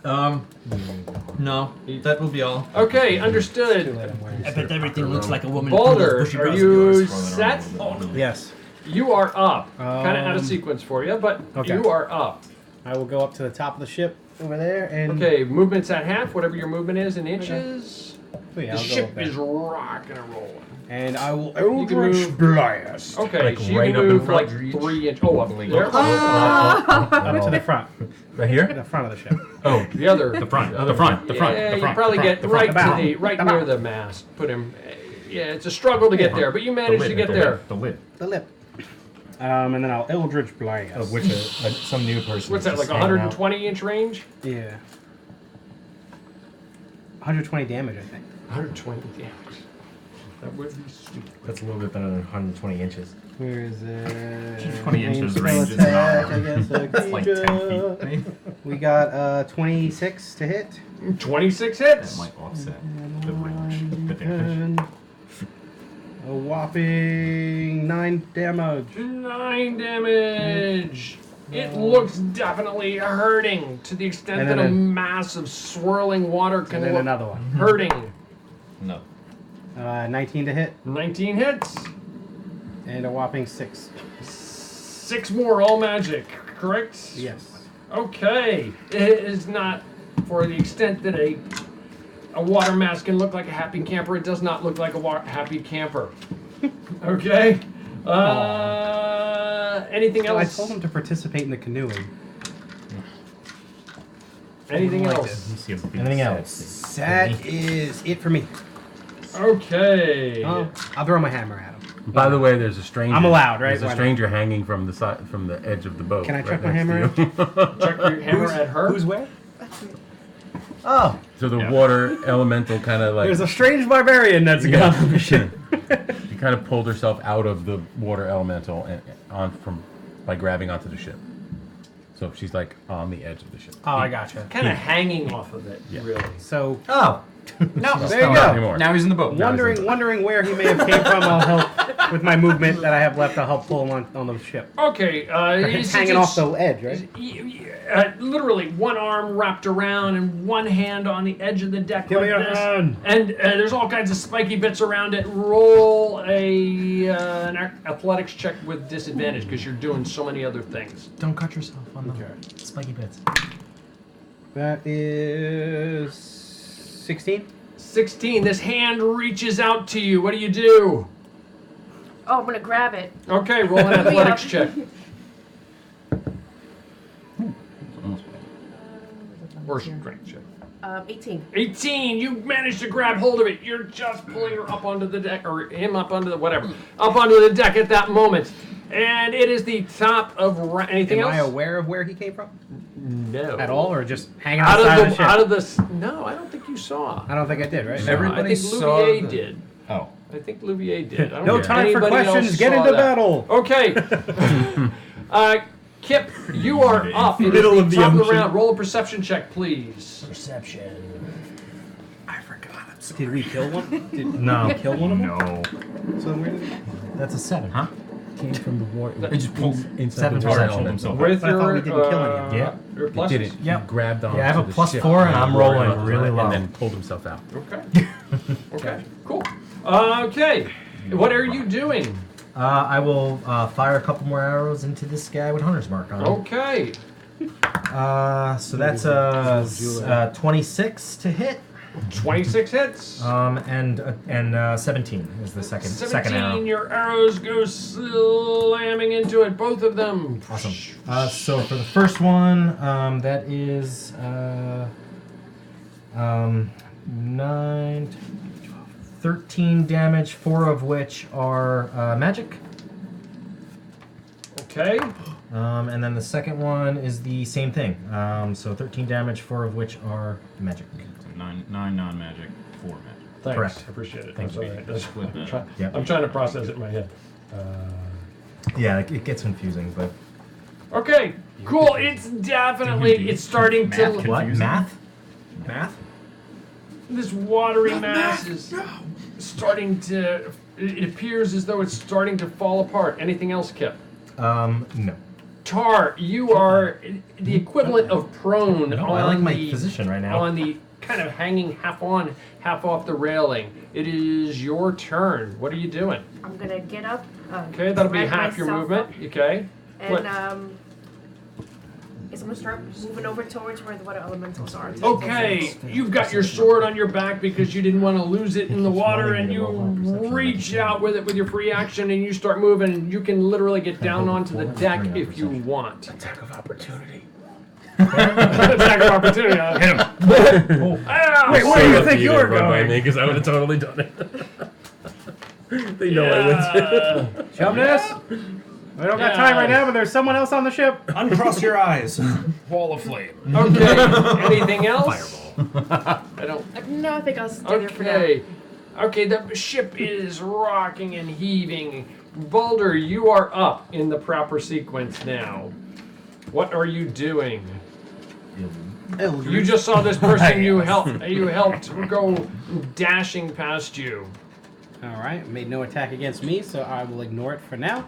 No, that will be all. Okay, understood. I bet everything looks like a woman. Balder, are you set? Yes. You are up. Kind of out of sequence for you, but Okay. you are up. I will go up to the top of the ship over there and. Okay, movement's at half, whatever your movement is in inches. So yeah, The I'll go ship up there. is rocking and rolling. And I will You can move. blast. Okay, Like so you right can up in move front like of reach? 3 inches. Oh, up there. Up to the front. Right here? The front of the ship. Oh, The other. The front, the front, the front, Yeah, the you front. probably the front, get the right front, to the right near the mast. Put him. Yeah, it's a struggle to get there, but you managed to get there. The lid. The lip. And then I'll Eldritch Blast. Of which some new person. What's is that, like just hanging out. 120 inch range? Yeah. 120 damage, I think. 120 damage. That would be stupid. That's a little bit better than 120 inches. Where is it? 20 inches Spell range is attack, not- I guess. That's like 10 feet. We got 26 to hit. 26 That hits. might offset the range, the damage. And a whopping 9 damage. 9 damage. It looks definitely hurting to the extent And that then a a- mass of swirling water can And then look another one. hurting. No. 19 to hit. 19 hits. And a whopping 6. 6 more, all magic, correct? Yes. Okay. It is not for the extent that a water mass can look like a happy camper. It does not look like a happy camper. Okay. Anything Well, I else? told him to participate in the canoeing. Anything like else? Anything else? That is it for me. Okay. I'll throw my hammer at him. by the way, there's a stranger. I'm allowed, right? There's Why a not? stranger hanging from the side, from the edge of the boat. Can I chuck my next hammer to you. Chuck your hammer at her. Who's where? Oh, So the water elemental kind of like there's a strange barbarian that's got she kind of pulled herself out of the water elemental and on from by grabbing onto the ship. So she's like on the edge of the ship. Oh, I gotcha. Kind of hanging off of it, really. So. Oh. No, Not there you go. anymore. Now he's in the boat. Wondering where he may have came from. I'll help with my movement that I have left. I'll help pull him on the ship. Okay, He's hanging off the edge, right? Literally one arm wrapped around and one hand on the edge of the deck Give like me a this. hand. And there's all kinds of spiky bits around it. Roll an athletics check with disadvantage because you're doing so many other things. Don't cut yourself on the spiky bits. That is 16. 16. This hand reaches out to you. What do you do? Oh, I'm gonna grab it. Okay, roll an athletics check. Or strength check. 18. 18. You managed to grab hold of it. You're just pulling her up onto the deck, or him up onto the whatever, up onto the deck at that moment. And it is the top of anything else? Am I aware of where he came from? No. At all, or just hanging outside of the ship? Out of the. No, I don't think you saw. I don't think I did. Right? No, Everybody I think saw Louvier the- did. Oh. I think Louvier did. I don't No think time for anybody questions. else Get saw into that. battle. Okay. Kip, you are up. It Middle is of the top of the ocean. round. Roll a perception check, please. Perception. I forgot. Did we kill one? Did No. we kill one of them? No. So where did That's a 7. Huh? Came from the war. It just pulls inside 7 the perception perception. himself. With I thought your, we didn't kill any of them. Yeah. Your He pluses? didn't. Yep. He grabbed on. Yeah, I have a the plus ship 4 and I'm rolling rolled really low. and then pulled himself out. Okay. Okay. Cool. Okay. What are you doing? I will fire a couple more arrows into this guy with Hunter's Mark on. Okay. So that's 26 to hit. 26 hits. And 17 is the second 17, arrow. your arrows go slamming into it, both of them. Awesome. So for the first one, that is 9, 13 damage, 4 of which are magic. Okay. And then the second one is the same thing. So 13 damage, 4 of which are magic. So 9 non-magic, 4 magic. Thanks. Correct. I appreciate it. Thank That's you. all right. That's- Split that up. Yep. I'm trying to process it in my head. Yeah, it gets confusing, but Okay, cool. It's definitely, it's starting to. what? Confusing? Math? Math? This watery mass is starting to. It appears as though it's starting to fall apart. Anything else, Kip? No. Tar, you are the equivalent of prone No, on I like my the position right now. on the kind of hanging half on, half off the railing. It is your turn. What are you doing? I'm gonna get up. Okay, that'll be drag half your myself movement. up, Okay. What? And is I'm gonna start moving over towards where the water elementals are. Okay, you've got your sword on your back because you didn't want to lose it in the water, and you reach out with it with your free action, and you start moving. And you can literally get down onto the deck if you want. Attack of opportunity. Attack of opportunity. Hit him. Ow! Wait, where do you think you're going? Because I would have totally done it. They know I went to. Chumness? We don't got time right now, but there's someone else on the ship. Uncross your eyes. Wall of flame. Okay. Anything else? Fireball. I don't. No, I think I'll stay there for now. Okay. Okay, the ship is rocking and heaving. Baldur, you are up in the proper sequence now. What are you doing? You just saw this person you helped go dashing past you. All right, made no attack against me, so I will ignore it for now.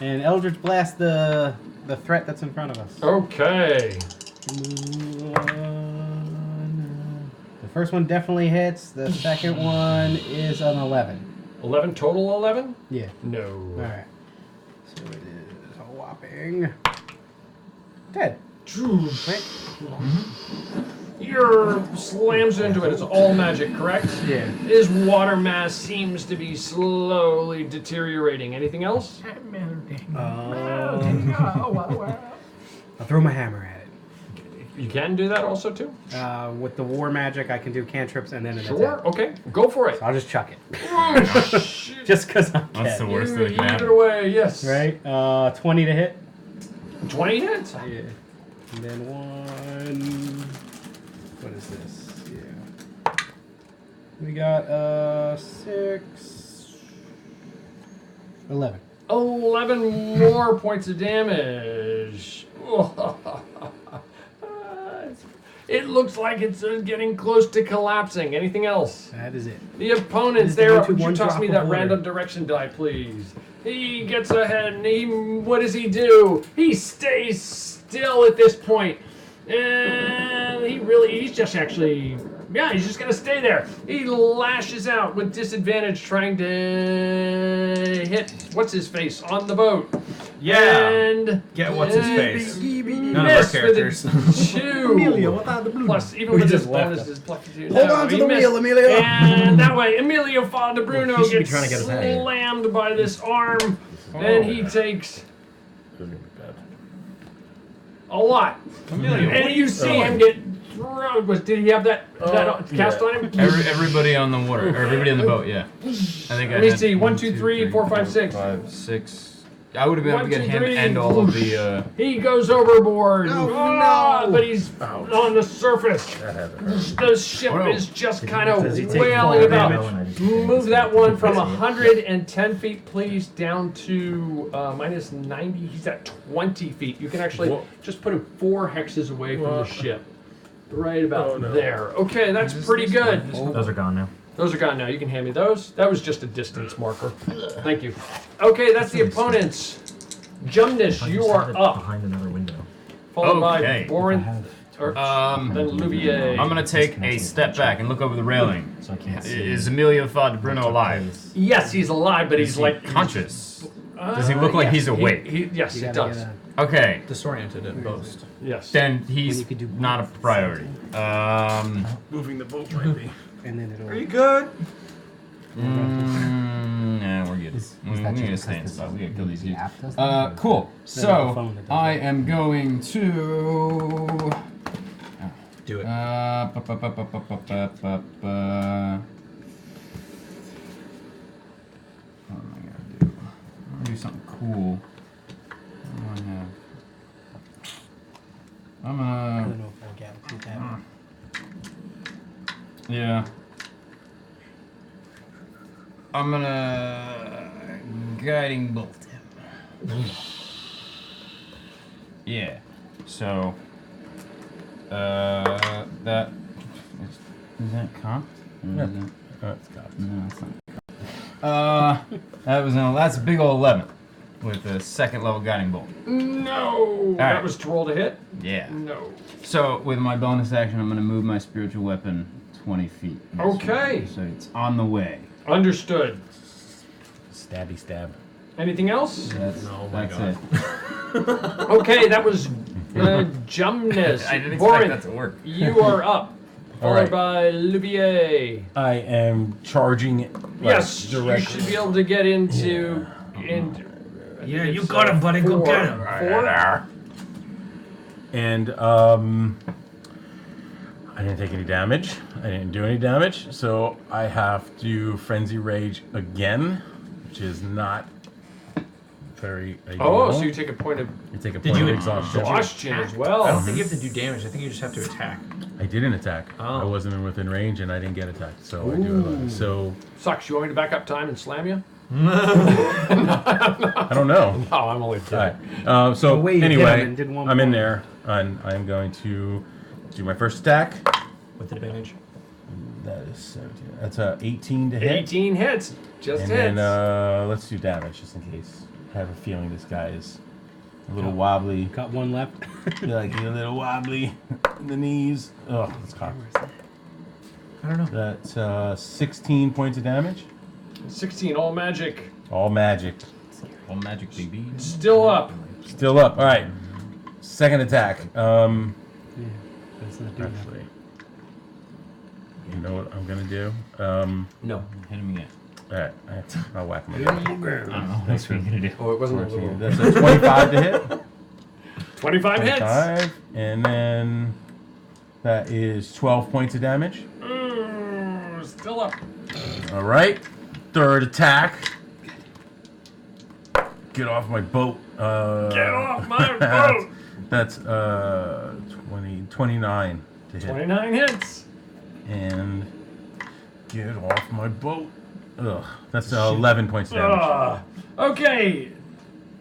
And Eldritch Blast the threat that's in front of us. Okay. The first one definitely hits. The second one is an 11. 11 total 11? Yeah. No. All right. So it is a whopping 10. Right? Your slams into it. It's all magic, correct? Yeah. His water mass seems to be slowly deteriorating. Anything else? I'll throw my hammer at it. You can do that also too? With the war magic, I can do cantrips and then an Sure. attack. Okay. Go for it. So I'll just chuck it. Oh, shit. Just because I'm That's the dead. worst You that can eat it happen. away. Yes. Right? 20 to hit. 20 hits. Yeah. And then one. What is this? Yeah. We got 6. 11. 11 more points of damage. It looks like it's getting close to collapsing. Anything else? That is it. The opponents Just there. down to Would you one toss drop me of that water. random direction die, please? He gets ahead, and what does he do? He stays still at this point. And he's just gonna stay there. He lashes out with disadvantage, trying to hit what's his face on the boat. Yeah. And Get what's his face. None of our miss with characters. a 2. Emilio, without the blue. Plus, even We with his just left bonus, him. his plus 2. Hold on to he the missed. wheel, Emilio. And that way, Emilio Fonda Bruno He should be gets trying to get us out of here. slammed by this arm, and he takes a lot. Emilio, what And are you you see throwing? him get thrown. Did he have that cast on him? Everybody on the water, or everybody on the boat, yeah. I think Let me see. 1, 2, 3, 4, 5, 6. 5, 6. I would have been able to 1, get 2, him 3. and all of the. He goes overboard. No. But he's on the surface. The ship is just kind of Does he take wailing full about. damage? Move that one from 110 feet, please, down to minus 90. He's at 20 feet. You can actually just put him 4 hexes away from the ship. Right about there. Okay, that's pretty good. Those are gone now. Those are gone now. You can hand me those. That was just a distance marker. Thank you. Okay, that's the opponents. Jumnish, you are up. Behind another window. Followed by Okay. Borin, then Louvier. I'm gonna take a step back and look over the railing. So I can't see. Is Emilio Fod Bruno alive? Yes, he's alive, but he's Is he like conscious? Does he look like yes, he's awake? Yes, he does. Okay, Disoriented at most. Yes. then he's not a priority. Moving the boat might be. And then it'll. Are you good? Nah, we're good. We that need to just stay in because spot. We gotta kill these the dudes. app does that? Cool. the So phone that does I it. am going to. Do it. What am I gonna do? I'm gonna do something cool. What do I have? I'm I gonna. don't know if I'll get that. Yeah. I'm gonna guiding bolt him. Yeah. So that is that cocked? Yeah. It's cocked. No, it's not. That's a big old 11 with a second level guiding bolt. No! That right. was to roll to hit? Yeah. No. So with my bonus action, I'm gonna move my spiritual weapon 20 feet. this Okay. way. So it's on the way. Understood. Stabby stab. Anything else? That's, Oh my that's God. it. Okay, that was Jumness. I didn't expect Borin, that to work. you are up. Followed right. by Louvier. I am charging. Yes, you directly. should be able to get into. Yeah, you got him, buddy. Go get him. 4. And I didn't take any damage. I didn't do any damage, so I have to frenzy rage again, which is not very. Oh, ideal. so you take a point of You take a Did point you of exhaustion. exhaustion as I well. don't think you have to do damage. I think you just have to attack. I didn't attack. Oh. I wasn't within range, and I didn't get attacked. So I do. So Sucks. You want me to back up time and slam you? I don't know. No, I'm only kidding. All right. So way you hit him anyway, and did one I'm in point. there, and I'm going to do my first attack. With advantage. That is 17. That's a 18 to hit. 18 hits. Just And hits. then let's do damage just in case. I have a feeling this guy is a little wobbly. Got one left. Like a little wobbly in the knees. Oh, it's cocked. I don't know. That's 16 points of damage. 16, all magic. All magic. All magic, baby. Still up. Still up. All right. Second attack. That's not doing that. Actually, you know what I'm gonna do? No. Hit him again. All right. I'll whack him again. I don't know. That's what you're gonna do. Oh, it wasn't a little. That's a 25 to hit. 25 hits. 25, and then that is 12 points of damage. Still up. All right. Third attack. Get off my boat. Get off my boat. That's 29 to hit. 29 hits. And get off my boat. Ugh. That's 11 points of damage. Okay.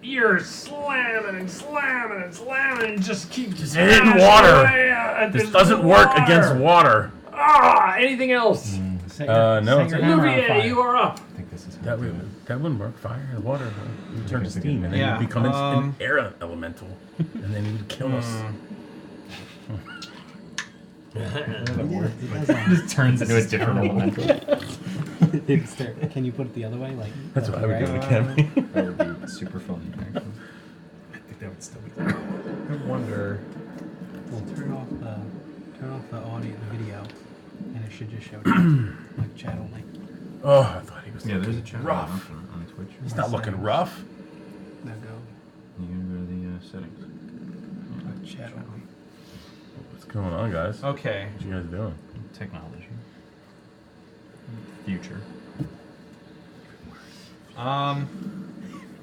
You're slamming and slamming and slamming and just keep Just hitting water. This doesn't work against water. Ah, anything else? No. Olivier, you are up. I think this is That wouldn't work. Fire and water. You turn to steam, and then Yeah, you become an air elemental, and then you would kill us. It just turns into a different elemental. Can you put it the other way? Like That's what I would do to That would be super fun, actually. I think that would still be. I wonder. Well, turn off the audio, the video, and it should just show like chat only. Oh, I thought he was. Yeah, there's a looking chat rough. on Twitch. He's not looking rough. Now go. You can go to the settings. Chat only. What's going on, guys? Okay. What you guys doing? Technology. Future.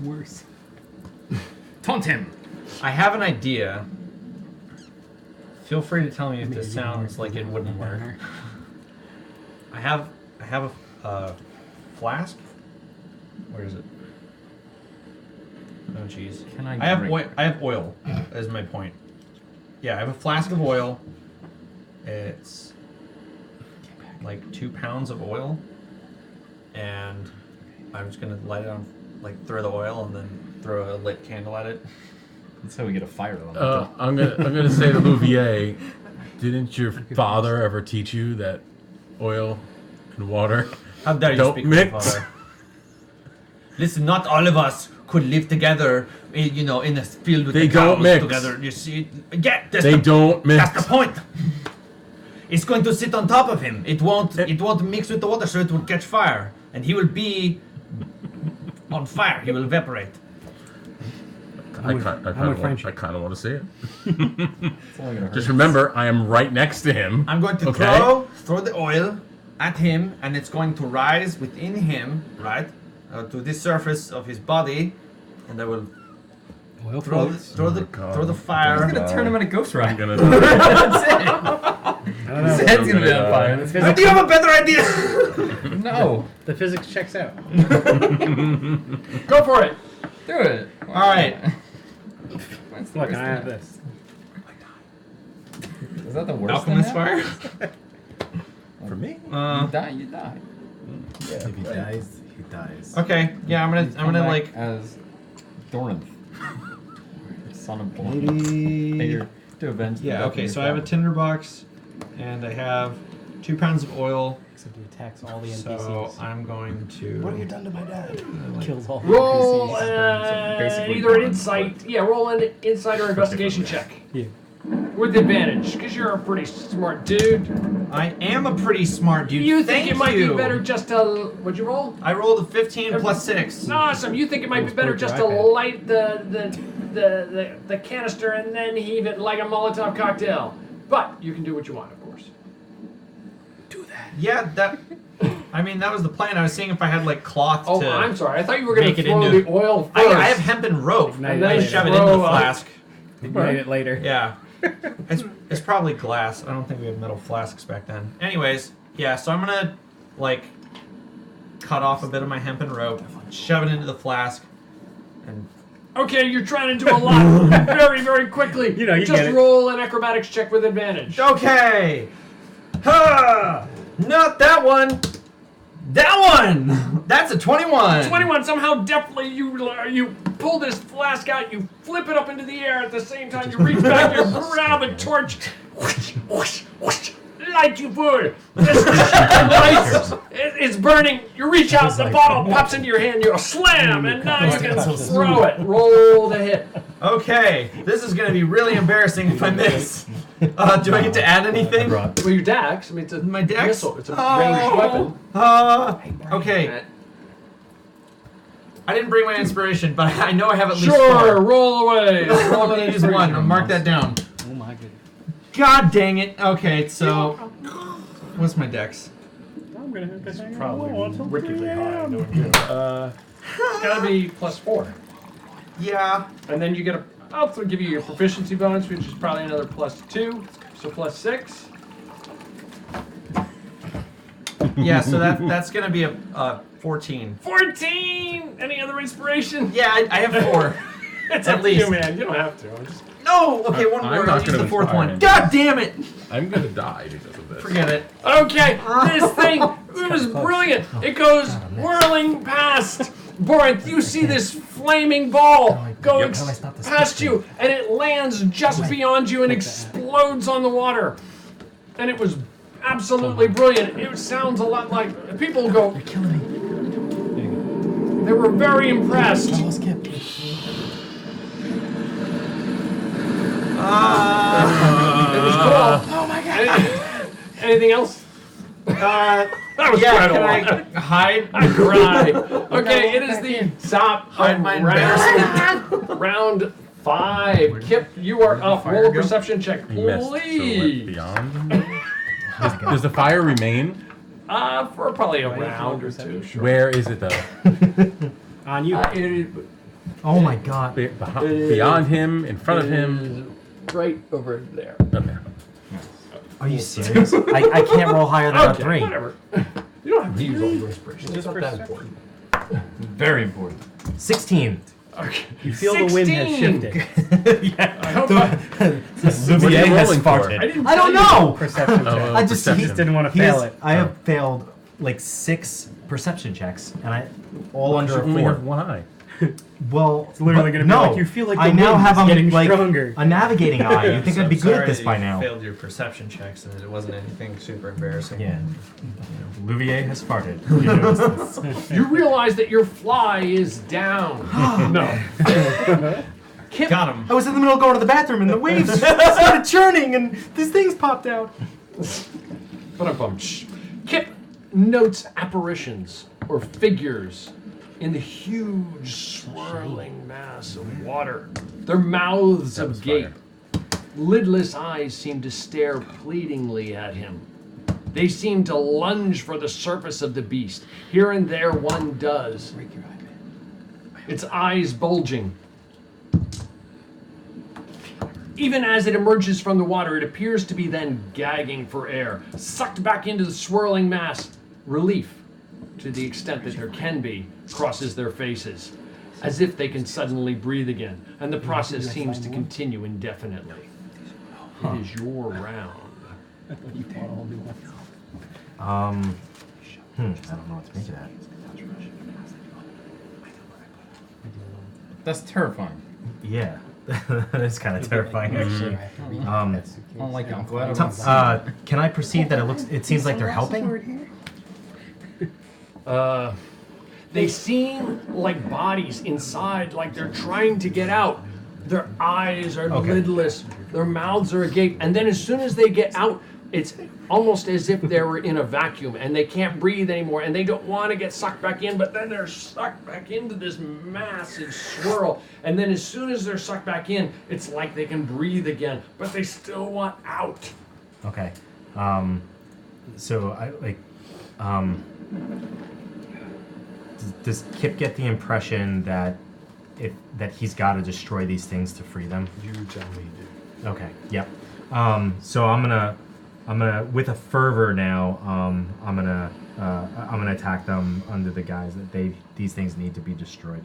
Worse. Taunt him. I have an idea. Feel free to tell me if this sounds like it wouldn't work. I have a flask. Where is it? Oh jeez. I have oil. Is my point. Yeah, I have a flask of oil. It's like 2 pounds of oil, and I'm just gonna light it on, like throw the oil and then throw a lit candle at it. That's how we get a fire elemental. I'm gonna say to Louvier, didn't your father ever teach you that oil and water How dare you don't speak to my mix? father? Listen, not all of us could live together, in a field with They the don't cows mix. together. You see, yeah, They don't mix. That's the point. It's going to sit on top of him. It won't mix with the water, so it will catch fire, and he will be on fire. He will evaporate. I kind of want to see it. It's only gonna hurt. Just remember, I am right next to him. I'm going to throw the oil at him, and it's going to rise within him, right, to the surface of his body, and I will throw the fire. He's gonna turn him into Ghost Rider. That's it. His head's gonna be on fire. Do you have a better idea? No. The physics checks out. Go for it. Do it. All right. Look, I have this. Is that the worst? Alchemist thing fire. For me? You die. Yeah. If he dies, he dies. Okay. Yeah, I'm gonna like as Doranth, son of Maybe. Born. To avenge. Yeah. Okay. So I have a tinderbox, and I have 2 pounds of oil. Except he attacks all the NPCs. So I'm going to. What have you done to my dad? Kills all the Roll NPCs. basically either an Doranth. insight. Yeah, roll an insight or investigation check. Yeah. With advantage, because you're a pretty smart dude. I am a pretty smart dude. You think Thank it might you. be better just to. What'd you roll? I rolled a 15 plus 6. Awesome. You think it might be better just to light the canister and then heave it like a Molotov cocktail. But you can do what you want, of course. Yeah, that. I mean, that was the plan. I was seeing if I had like cloth. Oh, to I'm sorry. I thought you were going make to it throw into- the oil first. I have hempen rope. Ignite I it shove it later. into the Throw up. flask. Ignite it later. Yeah. It's probably glass. I don't think we had metal flasks back then. Anyways, yeah, so I'm gonna like cut off a bit of my hempen rope, shove it into the flask, and Okay, you're trying to do a lot very, very quickly. You know, you just get it. roll an acrobatics check with advantage. okay. Ha! Not that one. That one. That's a 21. 21. Somehow, deftly, you pull this flask out, you flip it up into the air at the same time. You reach back, you grab a torch, whoosh, whoosh, whoosh, light you would. It's burning. You reach out, the bottle pops into your hand. You slam, and now you can throw it. Roll the hit. Okay, this is gonna be really embarrassing if I miss. Do I get to add anything? Well, your dax. I mean, it's a My dex? missile. It's a ranged weapon. Okay. I didn't bring my inspiration, but I know I have at least Sure, 4. roll away. I'm gonna use 1. I'll mark that down. Oh my goodness. God dang it. Okay, so what's my dex? I'm gonna have to hang Probably on. wickedly high. No good. It's gotta be +4. Yeah. And then you get I'll give you your proficiency bonus, which is probably another +2, so +6. Yeah, so that's gonna be a 14. 14! Any other inspiration? Yeah, I have 4. It's At up to least. you, man. You don't have to. I'm just... No! Okay, one I'm more. not I'll use gonna the 4th inspire one. him. God damn it! I'm gonna die because of this. Forget it. Okay, this thing, it was brilliant. It goes whirling past. Borinth, you see this flaming ball going past you, and it lands just beyond you and explodes on the water. And it was absolutely brilliant. It sounds a lot like people go. You're killing me. They were very impressed. It was cool. Oh my god. Anything else? That was Yeah, quite a can lot. I hide? I cried. Okay, it is the top Hide my round 5. Kip, you are up. Roll a perception check, He missed, so please. beyond. Does the fire remain? For probably a round or two. Where is it though? On you. Oh my god. Beyond him, in front of him. Right over there. Okay. Are you serious? I can't roll higher than a 3. Whatever. You don't have to use all your inspiration. It's not that important. Very important. 16. Okay. You feel the wind has shifted. I hope What are you rolling for? I don't know. Perception check. I just perception. Didn't want to He fail has- it. I have failed like 6 perception checks, and I all under You a only 4. have one eye. Well, It's literally but gonna be no, like, you feel like the I now wind have is getting like stronger. a navigating eye. You think I'd be good at this by now? Failed your perception checks and it wasn't anything super embarrassing. Yeah. Louvier has farted. You noticed this. you realize that your fly is down. No. Kip, Got him. I was in the middle of going to the bathroom, and the waves started churning, and these things popped out. Kip notes apparitions or figures in the huge swirling mass of water. Their mouths agape. Lidless eyes seem to stare pleadingly at him. They seem to lunge for the surface of the beast. Here and there one does. Its eyes bulging. Even as it emerges from the water, it appears to be then gagging for air, sucked back into the swirling mass. Relief, to the extent that there can be, crosses their faces, as if they can suddenly breathe again, and the process seems to continue indefinitely. It is your round. I don't know what to make of that. That's terrifying. Yeah, that is kind of terrifying, actually. I don't like it. I'm glad Can I perceive that it seems like they're helping? They seem like bodies inside, like they're trying to get out. Their eyes are lidless, their mouths are agape, and then as soon as they get out, it's almost as if they were in a vacuum and they can't breathe anymore and they don't want to get sucked back in, but then they're sucked back into this massive swirl. And then as soon as they're sucked back in, it's like they can breathe again, but they still want out. Okay. So I like. Does Kip get the impression that that he's got to destroy these things to free them? You tell me, dude. Okay. Yep. So I'm gonna with a fervor now. I'm gonna attack them under the guise that these things need to be destroyed.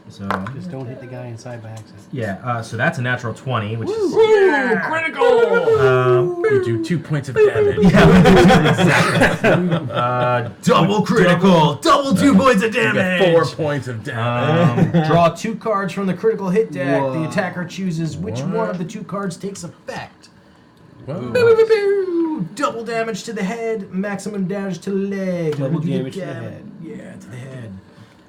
So Just don't hit the guy inside by accident. yeah. So that's a natural 20, which is Woo! Critical! You do 2 points of damage. double critical, double 2 points of You damage. get 4 points of damage. Draw 2 cards from the critical hit deck. The attacker chooses which one of the 2 cards takes effect. Whoa. Double damage to the head, maximum damage to the leg. Double Let me do damage to the head. Yeah, to the head.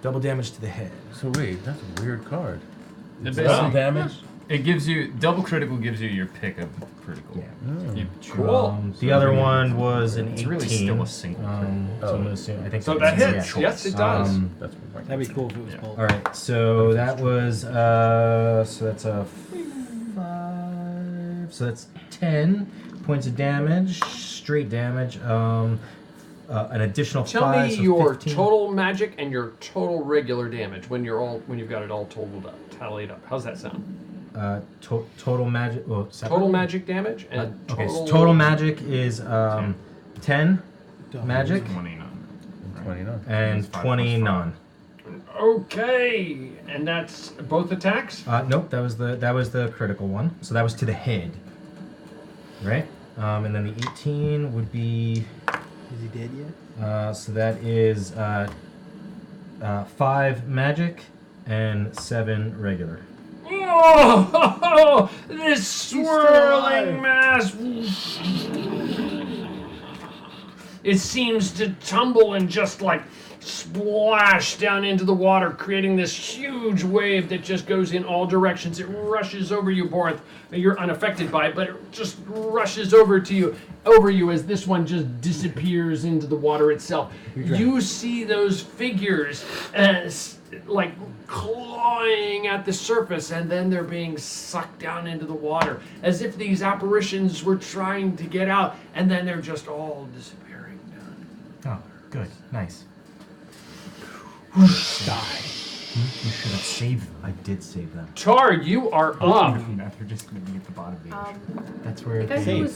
Double damage to the head. So wait, that's a weird card. It Double damage? It gives you double critical. Gives you your pick of critical. Yeah. You Cool. The other one was an 18. It's really still a single. So I'm gonna assume, I think So so. that Yeah. hits. Yes, it does. That's That'd be cool if it was both. All right, so that was so that's a 5. So that's 10 points of damage, straight damage. An additional Tell 5. me so your 15. total magic and your total regular damage when you've got it all totaled up, tallied up. How's that sound? total magic. Well, Total magic damage and okay. So total magic is 10 magic. 29. And 20 non. Okay, and that's both attacks. Nope, that was the critical one. So that was to the head, right? And then the 18 would be. Is he dead yet? So that is 5 magic and 7 regular. Oh, this swirling mass. It seems to tumble and just like splash down into the water, creating this huge wave that just goes in all directions. It rushes over you, Borinth. You're unaffected by it, but it just rushes over you as this one just disappears into the water itself. You see those figures as like clawing at the surface, and then they're being sucked down into the water, as if these apparitions were trying to get out, and then they're just all disappearing down. Oh, good, nice. Die. You should have saved them. I did save them. Tar, you are up. They're just going to be at the bottom of the ocean. That's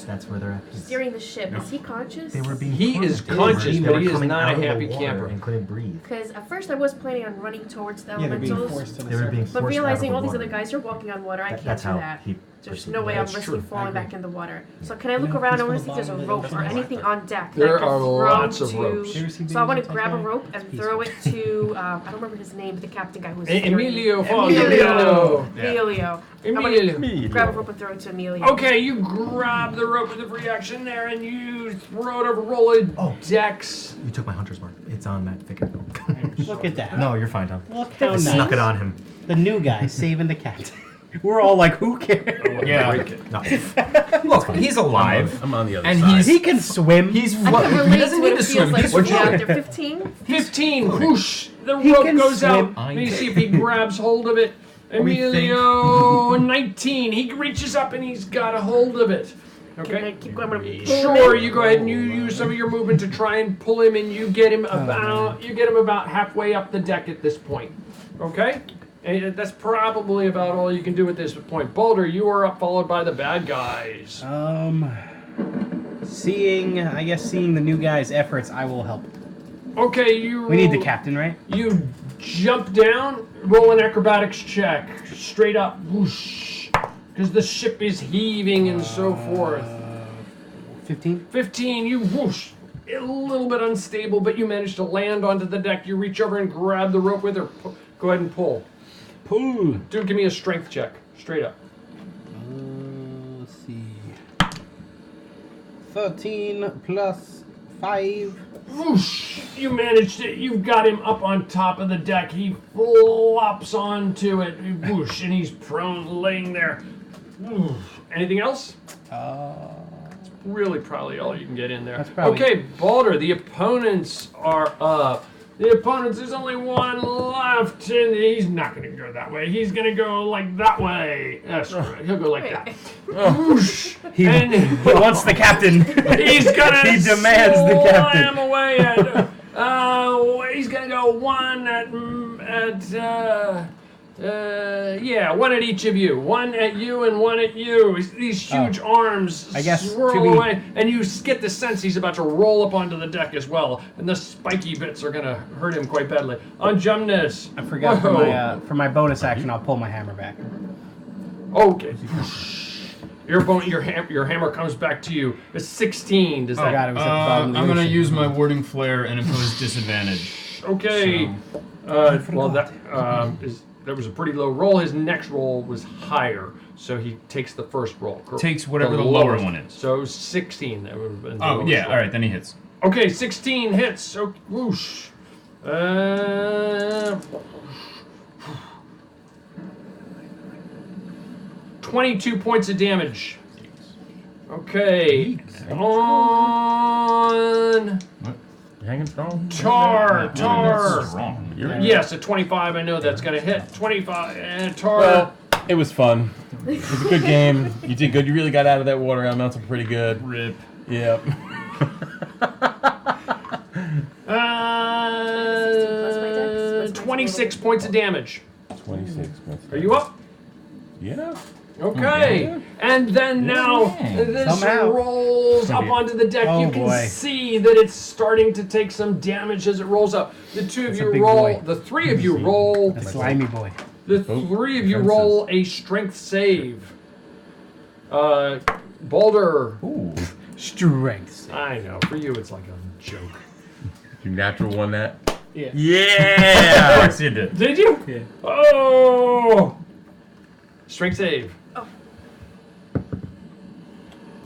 That's where they're at. steering the ship. Is he conscious? They were being. He is conscious, but he is not a happy camper. And couldn't breathe. Because at first I was planning on running towards the Yeah, they're being elementals. forced to the They were being But forced realizing out all of the these other water. guys are walking on water, I can't That's do how that. he There's perceived no it. way I'm That's risking true. falling back in the water. So can I look You know, around? I he's want to see gonna if there's a bomb rope the or other anything on deck. that There I can are throw lots of to- ropes. So I want to grab a rope and throw it to, I don't remember his name, but the captain guy who was Emilio steering. Emilio. Emilio. Emilio. Grab a rope and throw it to Emilio. Okay, you grab the rope with the free action there, and you throw it over roll dex. You took my hunter's mark. It's on that thicket. Look at that. No, you're fine, Tom. Look how I nice. snuck it on him. The new guy saving the cat. We're all like, who cares? Yeah. No. Look, he's alive. I'm on the other And side. He can swim. He's I can relate doesn't to need what to it swim. feels like He's to be out floating. there. 15? 15. Whoosh. The He rope can goes swim. out. Let me see if he grabs hold of it. Emilio, 19. He reaches up and he's got a hold of it. Can I Okay. keep going? I'm gonna pull Sure, him in. you go ahead and you use some of your movement to try and pull him, and you get him about halfway up the deck at this point. Okay? And that's probably about all you can do at this point. Boulder, you are up, followed by the bad guys. Seeing the new guy's efforts, I will help. Okay, We need the captain, right? You jump down, roll an acrobatics check, straight up, whoosh, because the ship is heaving and so forth. 15? 15, you whoosh, a little bit unstable, but you manage to land onto the deck. You reach over and grab the rope with her. Go ahead and pull. Pull. Dude, give me a strength check, straight up. Let's see. 13 plus 5. Whoosh! You managed it. You've got him up on top of the deck. He flops onto it. Whoosh! And he's prone, laying there. Whoosh. Anything else? It's really probably all you can get in there. That's probably- Okay, Baldur, the opponents are up. The opponents, there's only one left, and he's not going to go that way. He's going to go like that way. Screw it. He'll go like that. Whoosh! He wants the captain. He's gonna He demands the captain. slam away at. He's gonna go one at one at each of you. One at you and one at you. These huge arms I guess swirl to be- away, and you get the sense he's about to roll up onto the deck as well. And the spiky bits are gonna hurt him quite badly. On Jumnus. I forgot for my bonus action, I'll pull my hammer back. Okay. Your hammer comes back to you. It's 16. Does that? God, it was at the bottom of the I'm going to ocean. use my warding flare and impose disadvantage. Okay. Well, that was a pretty low roll. His next roll was higher, so he takes the first roll. Takes whatever the lower lowest. one is. So 16. That would have been. The Oh, lowest yeah. roll. All right, then he hits. Okay, 16 hits. So whoosh. 22 points of damage. Okay. On You hanging strong? Tar. Strong. Yes, a 25. I know that's gonna hit. 25 and Tar. Well, it was fun. It was a good game. You did good. You really got out of that water. I mounted pretty good. Rip. Yep. 26 points of damage. 26 minutes. Are you up? Yeah. Okay, Yeah. and then now this Somehow. rolls up onto the deck. Oh, You can boy. see that it's starting to take some damage as it rolls up. The two of That's a you big roll. boy. The three of you roll. A slimy boy. The three of you roll a strength save. Boulder. Ooh. Strength. I know. For you, it's like a joke. You natural one that? Yeah. Yeah! Of course you did. Did you? Yeah. Oh! Strength save.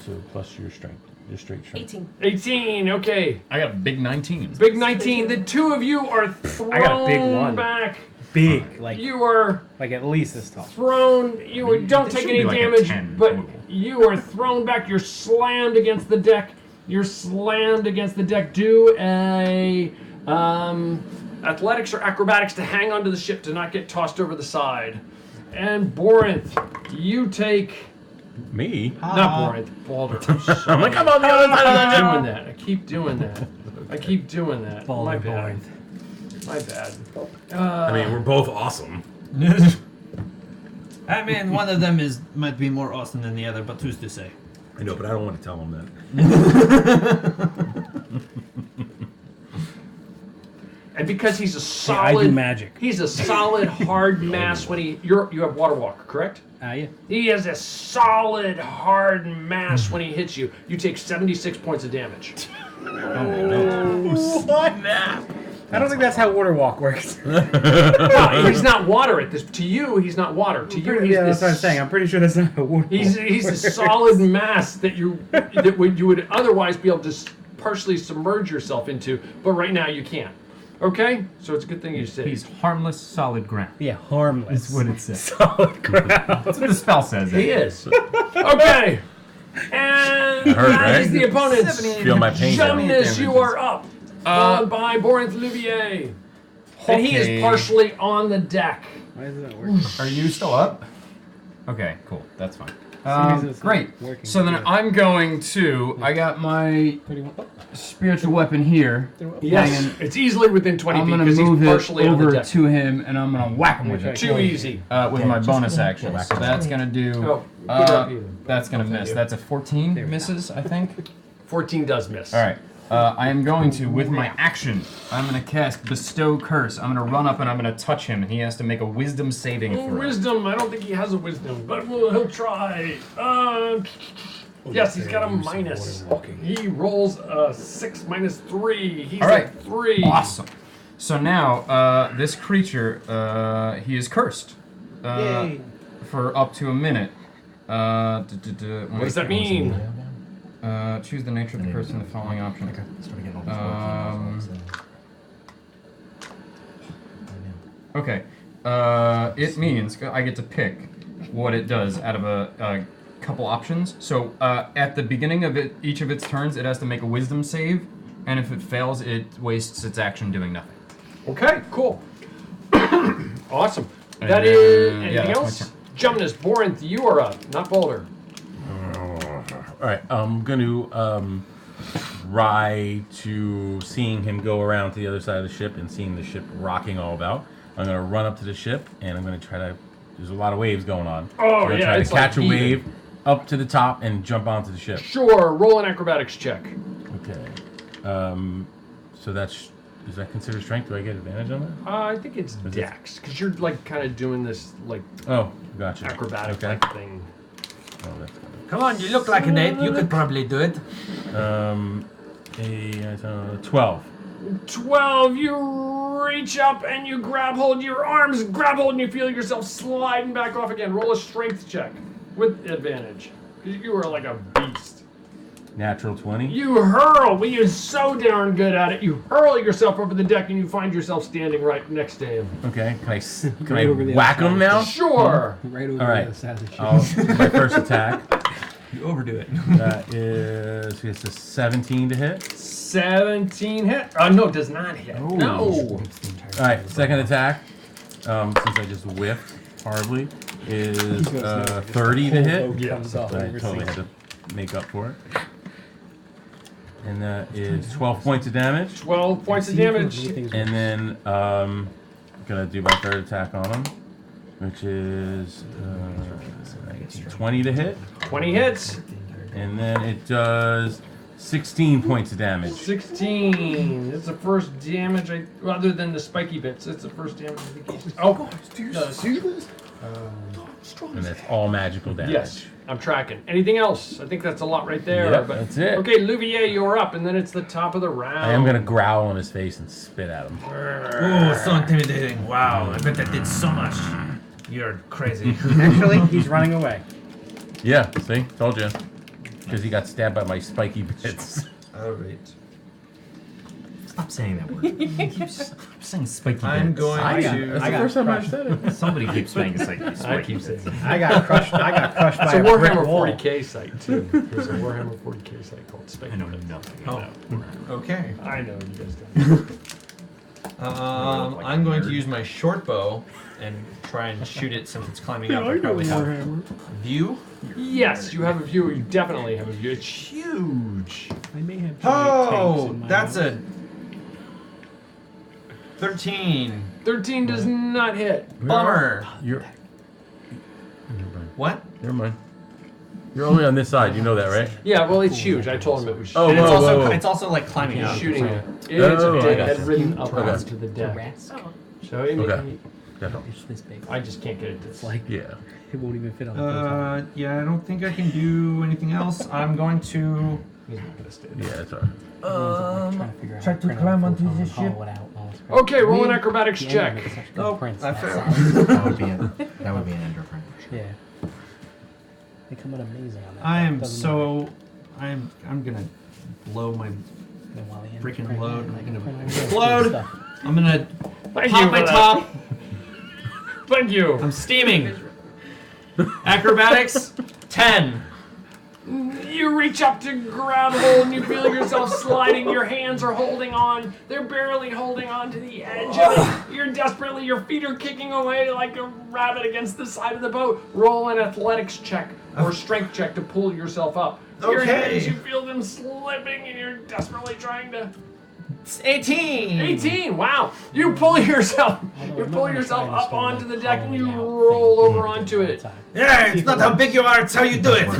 So plus your strength. Your straight strength. 18. 18. Okay. I got a big 19. Big 19. The two of you are thrown I got a big one. back. Big. Like You are at least this tall. thrown. You don't It take should any be like a damage, 10 but total. you are thrown back. You're slammed against the deck. You're slammed against the deck. Do a athletics or acrobatics to hang onto the ship to not get tossed over the side. And Borinth, you take. Me? Not Borinth, Baldur. I'm like, I'm on the other side of the I keep doing that. I keep doing that. My bad. My bad. I mean, we're both awesome. I mean, one of them might be more awesome than the other, but who's to say? I know, but I don't want to tell him that. And because he's a Hey, I solid, do magic. he's a solid hard mass. When you have water walk, correct? Yeah. He has a solid hard mass when he hits you. You take 76 points of damage. I don't think that's how water walk works. No, he's not water at this. To you, he's not water. To you, he's Yeah, that's this. what I'm saying. I'm pretty sure that's not how water He's walk a works. solid mass that you would otherwise be able to partially submerge yourself into, but right now you can't. Okay, so it's a good thing you said. He's harmless, solid ground. Yeah, harmless. That's what it says. Solid ground. That's what the spell says. He is. Okay. And that is the opponents. Feel my pain. Jumnus, you are up. Followed by Borinth Luvier. And he is partially on the deck. Why is that working? Are you still up? Okay, cool. That's fine. It's Great. not working. So then I'm going to. I got my spiritual weapon here. Yes, hanging. it's easily within 20 I'm feet gonna because he's move it partially on the over deck. to him, and I'm gonna whack him with it. Too easy. With my bonus action. So that's gonna do. Oh, good up you. That's gonna miss. That's a 14 misses, I think. 14 does miss. All right. I am going to, with my action, I'm going to cast Bestow Curse. I'm going to run up and I'm going to touch him, and he has to make a Wisdom saving throw. Wisdom, I don't think he has a wisdom, but he'll try. Yes, he's got a minus. He rolls a 6 minus 3. He's All right. at 3. Awesome. So now, this creature, he is cursed for up to a minute. What does that mean? Choose the nature of the curse in the following option. Okay. It means I get to pick what it does out of a couple options. So at the beginning of each of its turns, it has to make a Wisdom save, and if it fails, it wastes its action doing nothing. Okay, cool. Awesome. And That then- is. yeah, Anything that's my else? Jumnus, Borinth, you are up, not Boulder. All right, I'm going to try to seeing him go around to the other side of the ship and seeing the ship rocking all about. I'm going to run up to the ship and I'm going to try to. There's a lot of waves going on. Oh, I'm gonna yeah, try to it's like catch a heaving. wave up to the top and jump onto the ship. Sure, roll an acrobatics check. Okay. So that's. Is that considered strength? Do I get advantage on that? I think it's Dex, because you're like kind of doing this like Oh, gotcha. acrobatic Okay. like thing. Oh, that's Come on, you look like an ape. You could probably do it. 12. 12, you reach up and you grab hold, your arms grab hold and you feel yourself sliding back off again. Roll a strength check with advantage. Because you are like a beast. Natural 20. You hurl, but you're so darn good at it. You hurl yourself over the deck and you find yourself standing right next to him. Okay, can I Right over the whack other him side. now? Sure. Right over All the right. other side of the ship. My first attack. You overdo it. That is it's a 17 to hit. 17 hit. No, it does not hit. Oh. No. All right, second attack. Since I just whiffed horribly, is 30 to hit. Yeah. I totally had to make up for it. And that is 12 points of damage. 12 points of damage. And then I'm gonna do my third attack on him. which is 20 to hit. 20 hits. And then it does 16 points of damage. 16. It's the first damage, other than the spiky bits. It's the first damage I think he's... Oh, And that's all magical damage. yes, I'm tracking. Anything else? I think that's a lot right there. Yep, but that's it. Okay, Louvier, you're up, and then it's the top of the round. I am going to growl on his face and spit at him. Oh, so intimidating. Wow, I bet that did so much. You're crazy. Actually, he's running away. Yeah, see? Told you. Because he got stabbed by my spiky bits. Alright. Stop saying that word. Stop saying spiky I'm bits. going to. That's the first time I've said it. Somebody keeps saying spiky I keep saying bits. I got crushed by It's a a brick Warhammer wall. 40k site, too. There's a Warhammer 40k site called Spiky. I know nothing. Oh, okay. I know, you guys don't. I'm going to use my short bow and try and shoot it since it's climbing up. I probably have view. Yes, you have a view. You definitely have a view. It's huge. I may have Oh, that's a 13. 13 does not hit. Bummer. You're... What? Never mind. You're only on this side. You know that, right? Yeah, well, it's huge. I told him it was huge. Oh, And it's whoa, also whoa, whoa. it's also like climbing He's up. shooting it. Oh, It's a I dead gotcha. head ridden up Okay. onto the deck. So it, Okay. Yeah. It's this big. I just can't get it. It's like Yeah. it won't even fit on the profile. Yeah, I don't think I can do anything else. I'm going to. He's not gonna stay Yeah, there. it's alright. Try to climb onto this ship. Okay, roll an acrobatics check. Oh, I failed. That would be an ender print. Yeah. They come out amazing on that. I am Doesn't so. I'm gonna blow my matter. Then while the freaking print load. it, I I'm can gonna print it. explode. Stuff. I'm gonna Thank pop you my for that. top. Thank you. I'm steaming. Acrobatics 10. You reach up to grab hold and you feel yourself sliding. Your hands are holding on. They're barely holding on to the edge of it. You're desperately, your feet are kicking away like a rabbit against the side of the boat. Roll an athletics check or strength check to pull yourself up. Your Okay. hands, you feel them slipping and you're desperately trying to... It's 18. 18, wow. You pull yourself up onto the deck and you roll over onto it. Yeah, it's not how big you are, it's how you do it. I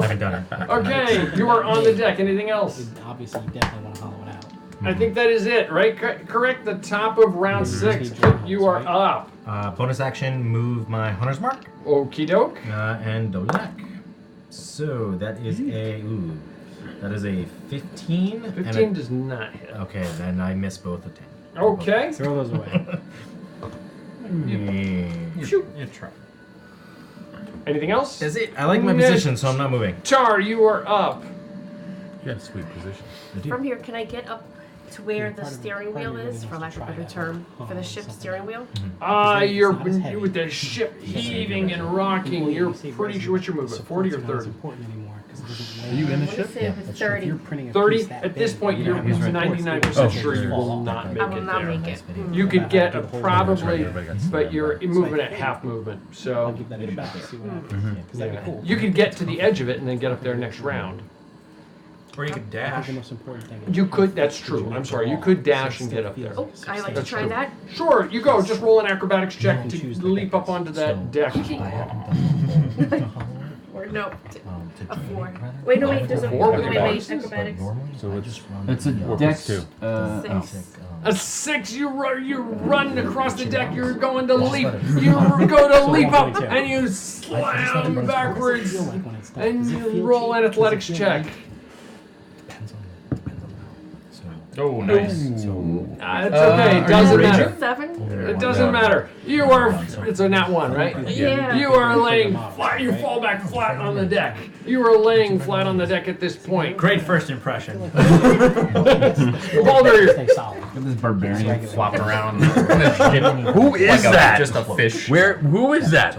haven't done it. Okay, you are on the deck. Anything else? Obviously, you definitely want to hollow it out. I think that is it, right? Correct. The top of round 6. You are up. Bonus action, move my hunter's mark. Okie doke. And double attack. So that is a 15. 15 does not hit. Okay, then I miss both of 10. Okay. Throw those away. Shoot. You try. Anything else? Is it? I like my position, so I'm not moving. Char, you are up. You got a sweet position. From here, can I get up to where the steering wheel is, for lack of a better term, for the ship's steering wheel? You're with the ship heaving and rocking. You're pretty sure. What's your movement? 40 or 30? Are you in the ship? Say it was 30. 30. At this point, you're 99% sure you will not make I will it not there. make it. You could get a probably, but you're moving at half movement. So you could get to the edge of it and then get up there next round. Or you could dash. You could. That's true. I'm sorry. You could dash and get up there. Oh, I like to That's try true. that. Sure, you go. Just roll an acrobatics check to leap up onto that deck. Or no, a 4. Wait, no, wait, there's a 4 4. with Wait, acrobatics. acrobatics. So It's a dex. 6. A 6. You run across the deck. You're going to leap. You go to leap up and you slam backwards and you roll an athletics check. Oh, nice. It's okay. It doesn't matter. 7. It doesn't matter. You are. It's a nat 1, right? Yeah. You are laying flat. You fall back flat on the deck. You are laying flat on the deck at this point. Great first impression. Baldur, Stay solid. Look at this barbarian flopping around. Who is that? Just a fish. Who is that?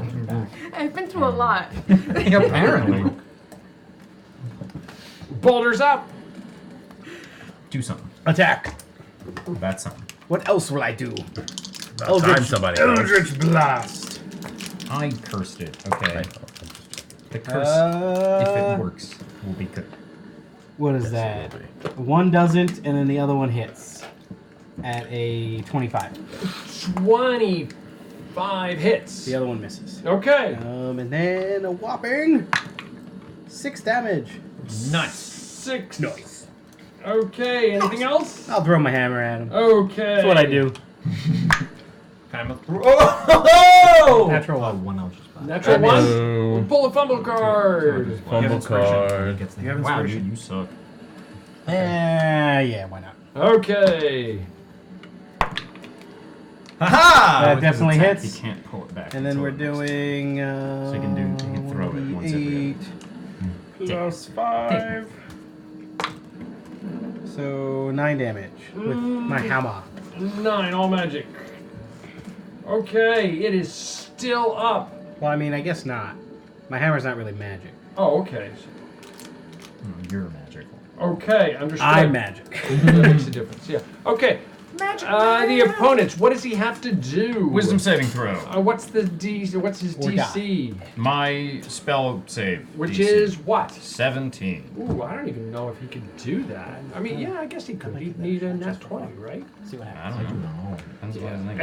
I've been through a lot. Apparently. Baldur's up. Do something. Attack. That's something. What else will I do? About time somebody else. Eldritch Blast. I cursed it. Okay. The curse, if it works, will be good. What is that? One doesn't, and then the other one hits at a 25. 25. 5 hits. The other one misses. Okay. And then a whopping 6 damage. Nice. 6. Nice. Okay, anything else? I'll throw my hammer at him. Okay. That's what I do. Oh! Natural Oh, one. one I'll just buy. Natural one. Pull a fumble card. Fumble card. Wow, dude, you suck. Yeah, why not? Okay. Haha! That definitely hits. He can't pull it back. And then we're doing. So he can throw it once every 8 plus 5. So 9 damage with my hammer. 9, all magic. Okay, it is still up. Well, I mean, I guess not. My hammer's not really magic. Oh, okay. You're magical. Okay, understood. I'm magic. That makes a difference, yeah. Okay. The opponents, what does he have to do? Wisdom saving throw. What's his DC? My spell save. Which DC. is what? 17. Ooh, I don't even know if he could do that. I mean, yeah, I guess he could. He'd need a nat 20, right? See what I don't know. Depends what his name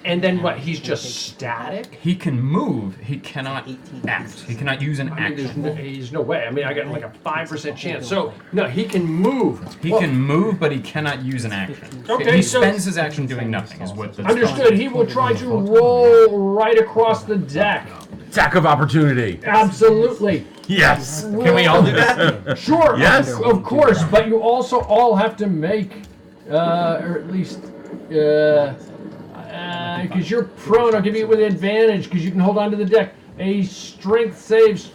And then what? He's just static? He can move. He cannot act. He cannot use an action. There's no way. I mean, I got like a 5% chance. So, no, he can move. He can move, but he cannot use an action. Okay, he so spends his action doing nothing. Is what the understood. He will try to roll right across the deck. Attack of opportunity. Absolutely. Yes. Can we all do that? Sure. Yes. Of course, but you also all have to make, or at least, because you're prone, I'll give you it with advantage because you can hold on to the deck. A strength save.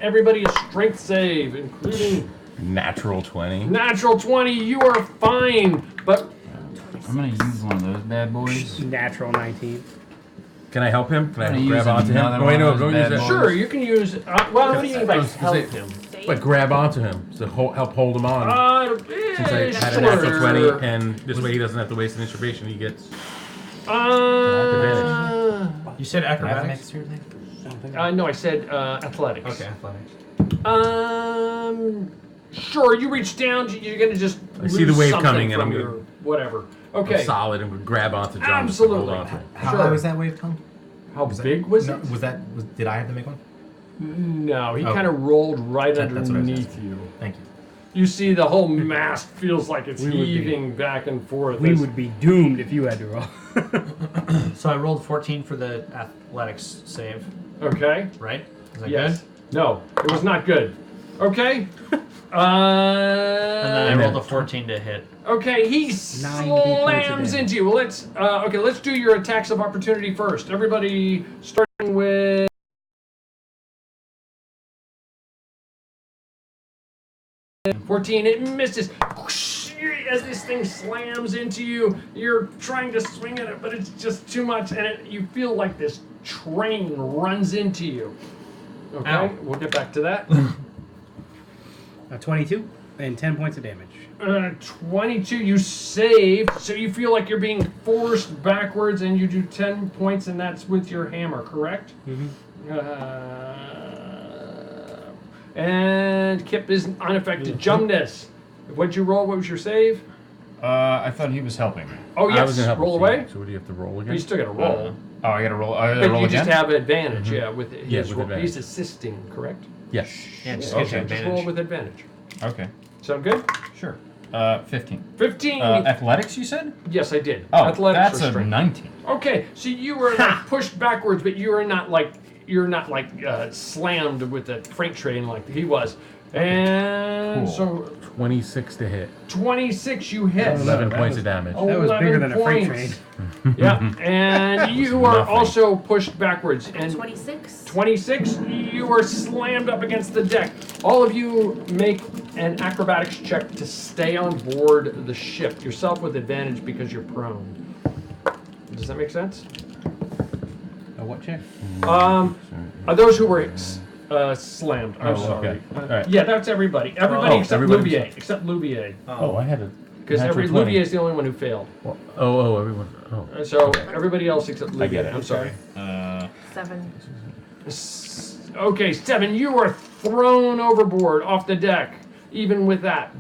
Everybody a strength save, including Natural 20. natural 20. You are fine, but I'm gonna use one of those bad boys. Natural 19. Can I help him? Can I I'm gonna grab use onto him? another Oh, wait, one no, of those don't use bad that. boys. sure, you can use. Well, what do you mean by I was gonna help say- him? Like grab onto him to help hold him on. Since I had a natural Sure. 20, and this way he doesn't have to waste an inspiration. He gets You said acrobatics? Makes your thing? No, I said athletics. Okay, athletics. Sure. You reach down. You're gonna just. I see the lose wave something coming, and from I'm your gonna- whatever. I'm Okay. solid and would grab onto John. Absolutely. And hold on to him. How Sure. high was that wave tongue? How big was No, it? did I have to make one? No, he Oh. kind of rolled right That's what I was underneath asking. you. Thank you. You see the whole mast feels like it's We would be- heaving back and forth. We would be doomed if you had to roll. So I rolled 14 for the athletics save, Okay. right? Is that Yes. good? No, it was not good. Okay. And then I rolled a 14 to hit. Okay, he 90 points of slams damage. into you. Well, let's do your attacks of opportunity first. Everybody, starting with 14. It misses. As this thing slams into you, you're trying to swing at it, but it's just too much, and you feel like this train runs into you. Okay, Ow. we'll get back to that. 22 and 10 points of damage. 22, you save, so you feel like you're being forced backwards, and you do 10 points, and that's with your hammer, correct? Mm-hmm. And Kip is unaffected. Jumness, what'd you roll? What was your save? I thought he was helping me. Oh, I was yes, gonna help roll him. away. So what do you have to roll But again? you still got to roll. Oh, I gotta roll. I gotta But roll you again. just have advantage, yeah, with his Yes, with roll. advantage. He's assisting, correct? Yes. Yeah, just Okay, get your just roll advantage. with advantage. Okay. Sound good? Sure. 15. 15. Athletics, you said? Yes, I did. Oh, Athletics that's or a strength. 19. Okay, so you were like pushed backwards, but you're not like slammed with a freight train like he was. And Cool. so 26 to hit. 26 you hit. 11 points of damage. That was bigger than a freight 11 train. Yeah, and you are Nothing. also pushed backwards. And 26. 26, you are slammed up against the deck. All of you make an acrobatics check to stay on board the ship. Yourself with advantage because you're prone. Does that make sense? A what check? Are those who were slammed? I'm Oh, sorry. okay. All right. Yeah, that's everybody. Everybody Oh, except everybody Louvier. Except Louvier. Oh, I had a Because natural 20. Louvier is the only one who failed. Well, oh, everyone. Oh. So everybody else except Louvier. I get it. I'm sorry. 7. Okay, 7. You are thrown overboard off the deck. Even with that,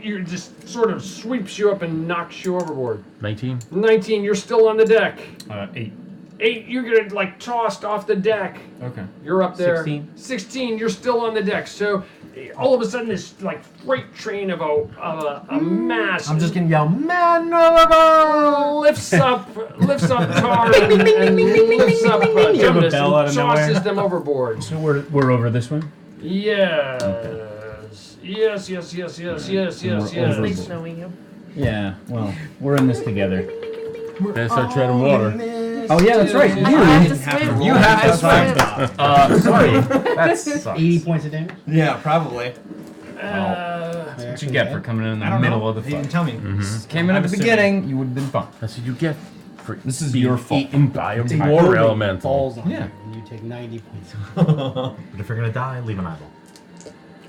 you just sort of sweeps you up and knocks you overboard. 19. 19. You're still on the deck. 8. 8, you're gonna like tossed off the deck. Okay. You're up there. 16. 16, you're still on the deck. So all of a sudden, this like freight train of a mass. I'm just gonna yell, man, lifts up Tar and lifts up Jonas and tosses them overboard. So we're over this one? Yes. Yes. It's nice knowing you. Yeah, well, we're in this together. Gotta start treading water. Oh yeah, that's right. I have to swim. You have to swim. Sorry. That sucks. 80 points of damage? Yeah, probably. That's what you get for coming in the middle of the You fight. didn't tell me. Came in at the beginning, you would have been fine. That's what you get for This is your fault. eaten by a Take water building elemental. falls on Yeah. you, and you take 90 points. But if you're gonna die, leave an eyeball.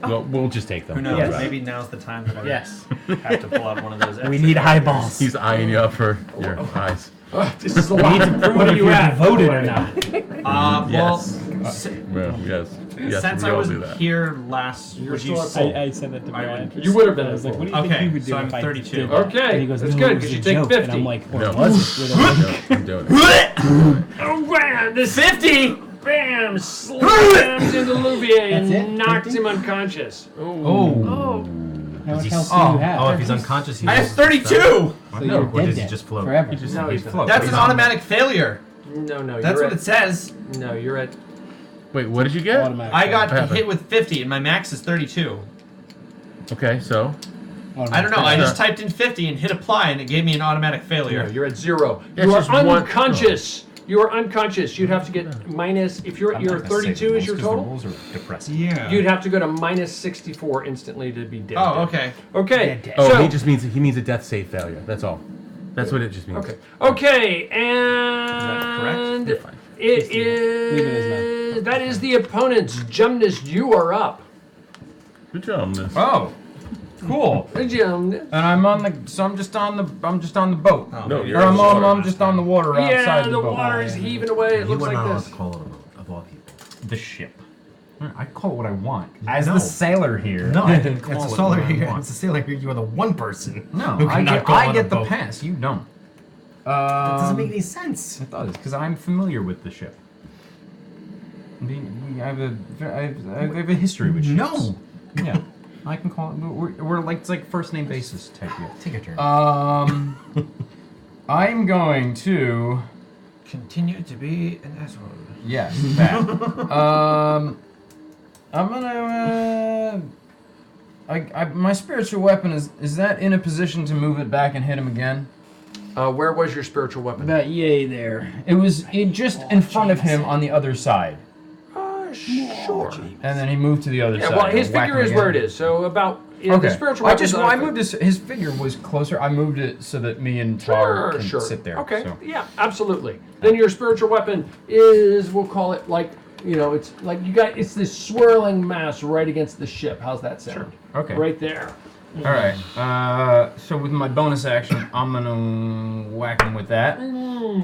Well, we'll just take them. Who knows? Right. Maybe now's the time that I Yes. have to pull out one of those. We extra need cards. eyeballs. He's eyeing you up for your eyes. This is a lot. What are you at? Voted or not? Well, Yes. Well, yes. Yes, since we I all was do that. here last, You're would you still at say? full. I said that to Brian. You would have been. I was like, what do you Okay, think he would do so I'm if I 32. did that? Okay, And he goes, that's no, good, it was 'cause a you take joke. 50. And I'm like, No. what was it? No, I'm doing it. Oh, wow, this 50! Bam! Slams into Louvier That's it? and knocks 50? him unconscious. Oh. How much He's- health do you have? Oh, if he's unconscious, he I have just- 32! So No, you're or does dead he dead just float? forever. No, he's not. That's an automatic failure. No, That's you're what at, it says. No, you're at. Wait, what did you get? Automatic. I got What happened? hit with 50 and my max is 32. Okay, so I don't know. I just typed in 50 and hit apply and it gave me an automatic failure. No, you're at 0. Yeah, You are it's just one- unconscious. You are unconscious. You'd have to get minus. If you're I'm your not gonna say 32 the is your rules 'cause total. The rules are depressing. Yeah. You'd have to go to minus 64 instantly to be dead. Oh, okay. Okay. oh, so, he just means a death save failure. That's all. That's what it just means. Okay. Okay, and correct? You're fine. it Leave it is that is the opponent's Gymnast. You are up. Good job, miss. Oh, cool. Gymnast. And I'm just on the boat. No, Or you're I'm just on the water outside Yeah, the the boat. water is heaving away. It You looks were like not allowed this. to call it a boat, of all people. The ship. I call it what I want. As No. the sailor here. No, I didn't call It's a it sailor what I here. want. It's a sailor here. You are the one person. No, who I cannot get, call I it a get the boat. pass. You don't. That doesn't make any sense. It does, because I'm familiar with the ship. I have a history with ships. No. Yeah. I can call it. We're like, it's like first name basis type deal. Take a turn. I'm going to. Continue to be an asshole. Yes, that. I'm gonna. My spiritual weapon is that in a position to move it back and hit him again? Where was your spiritual weapon? About yay there. It was just in front of him on the other side, Sure. and then he moved to the other Yeah, side. well, his and whacked figure him is again. where it is. So about the Okay. spiritual I weapon. just I moved his figure was closer. I moved it so that me and Tar can sit there. Okay. So. Yeah, absolutely. Then your spiritual weapon is, we'll call it like, it's like you got, it's this swirling mass right against the ship. How's that sound? Sure. Okay. Right there. All right. So with my bonus action, I'm gonna whack him with that.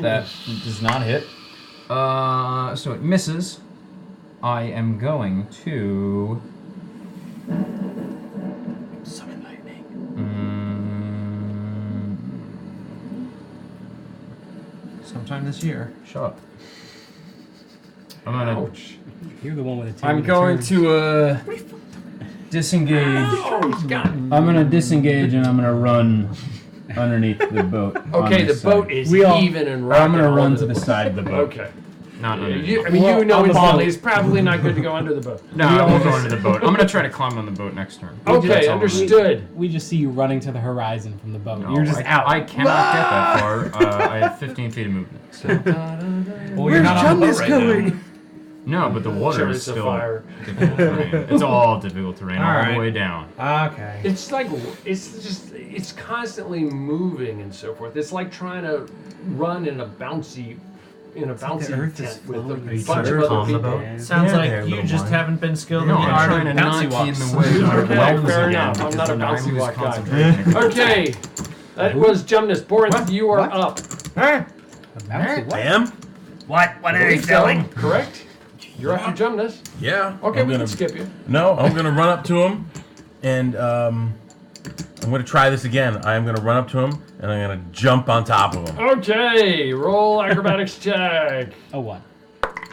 That does not hit. So it misses. I am going to Summon lightning. Sometime this year. Shut up. I'm gonna. Ouch. You're the one with the two. I'm going to disengage. Oh, God. I'm gonna disengage and I'm gonna run underneath the boat. on Okay, the this boat side. is heaving and rocking. I'm gonna run all to over the side of the boat. Okay. Not underneath. You instantly it's probably not good to go under the boat. No, I won't go under the boat. I'm gonna try to climb on the boat next turn. Okay, That's all I'm understood. We just see you running to the horizon from the boat. doing. You're just out. I cannot get that far. I have 15 feet of movement. So. Well, you're not on the boat right now. No, but the water Chariots is of still fire. difficult terrain. It's all difficult terrain, all Alright. the way down. Okay. It's like it's constantly moving and so forth. It's like trying to run in a bouncy earth is tent with a flowing. Are you bunch sure of it's other on the people. boat? Sounds Yeah, like there, you little just one. haven't been skilled No, in the I'm art trying of to bouncy not key in walks. the way. Okay, fair enough. I'm not a bouncy walk guy. Okay, that was Gymnast. Boris, you are up. A bouncy I am? What? What are you Believe so, doing? correct? You're after Gymnast. Yeah. Okay, I'm we gonna can skip you. No, I'm gonna run up to him, and I'm I'm going to try this again. I am going to run up to him, and I'm going to jump on top of him. Okay, roll acrobatics check. A 1.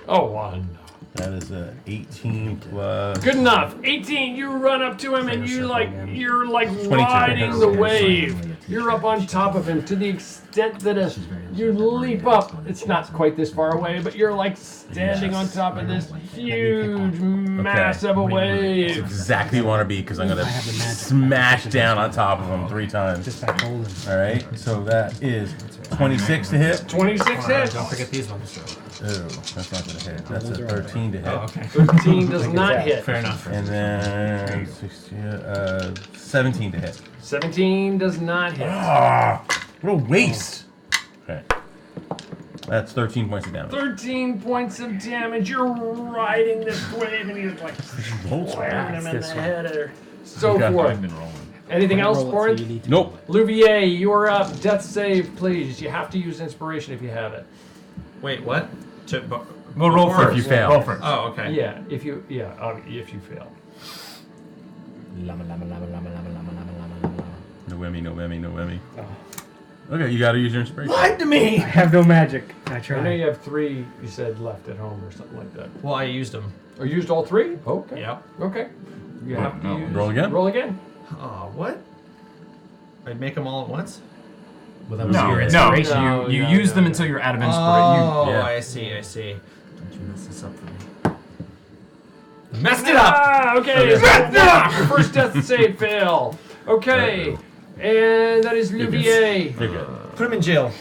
Oh, 1. That is a 18 plus... Good enough. 18, you run up to him and you're like 22. riding the wave. You're up on top of him to the extent that you leap up. It's not quite this far away, but you're like standing on top of this huge mass of a wave. That's exactly what I want to be, because I'm going to smash down on top of him 3 times. All right, so that is 26 to hit. 26 hits. Don't forget these ones. Oh, that's not going to hit. That's a 13 to hit. Oh, okay. 13 does not hit. Fair enough. And then 17 to hit. 17 does not hit. Ah, what a waste. Okay. That's 13 points of damage. 13 points of damage. You're riding this wave and he's like slamming him in the head or so forth. Anything else, Borin? Nope. Louvier, you are up. Death save, please. You have to use inspiration if you have it. Wait, what? We'll roll first. If you fail. Roll first. Oh, okay. Yeah, if you fail. No whammy. Okay, you gotta use your inspiration. Lied to me! I have no magic. I I tried. know you have 3, you said, left at home or something like that. Well, I used them. Or used all 3? Okay. Yeah. Okay. You have to use... Roll again? Roll again. Oh, what? I'd make them all at once? Well, that was your inspiration. You use them until you're out of inspiration. Oh, I see. Don't you mess this up for me. Messed it up! Ah, okay. Messed it up! Your first death save fail. Okay. And that is Louvier. Put him in jail.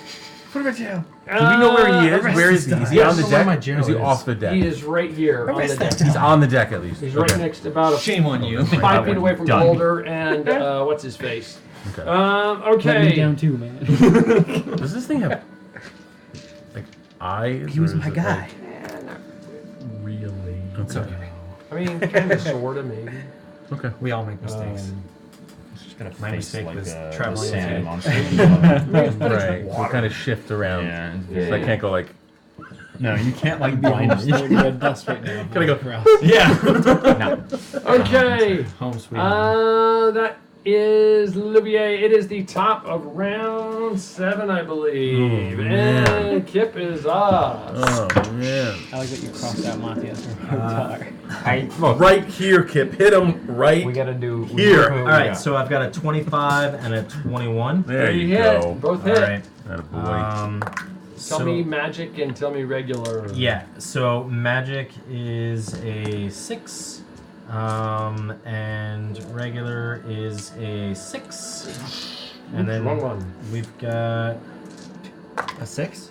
Put him in jail. Do we know where he is? Where is he? Is he on the deck? Or is he is. off the deck? He is right here on the deck. He's on the deck at least. He's right next, about Shame on you. 5 feet away from Done. Boulder and what's his face. Okay. Let me down too, man. Does this thing have like eyes? He was or my is it, guy. Really? Okay. I mean, kind of, sort of, maybe. Okay. We all make mistakes. My mistake was traveling sand into- Right. So kind of shift around. Yeah. So I can't go like. No, you can't like blind me. Red dust right now. Can I go? Yeah. No. Okay. Home sweet. That is Louvier. It is the top of round 7, I believe. Oh, man. And Kip is up. Oh man. I like that you crossed out Matthias. Look, right here, Kip. Hit him right. We gotta do here. All right, so I've got a 25 and a 21. There you hit. go. Both hit. All right. Tell me magic and tell me regular. Yeah, so magic is a 6. And regular is a 6. And then wrong one. We've got A 6?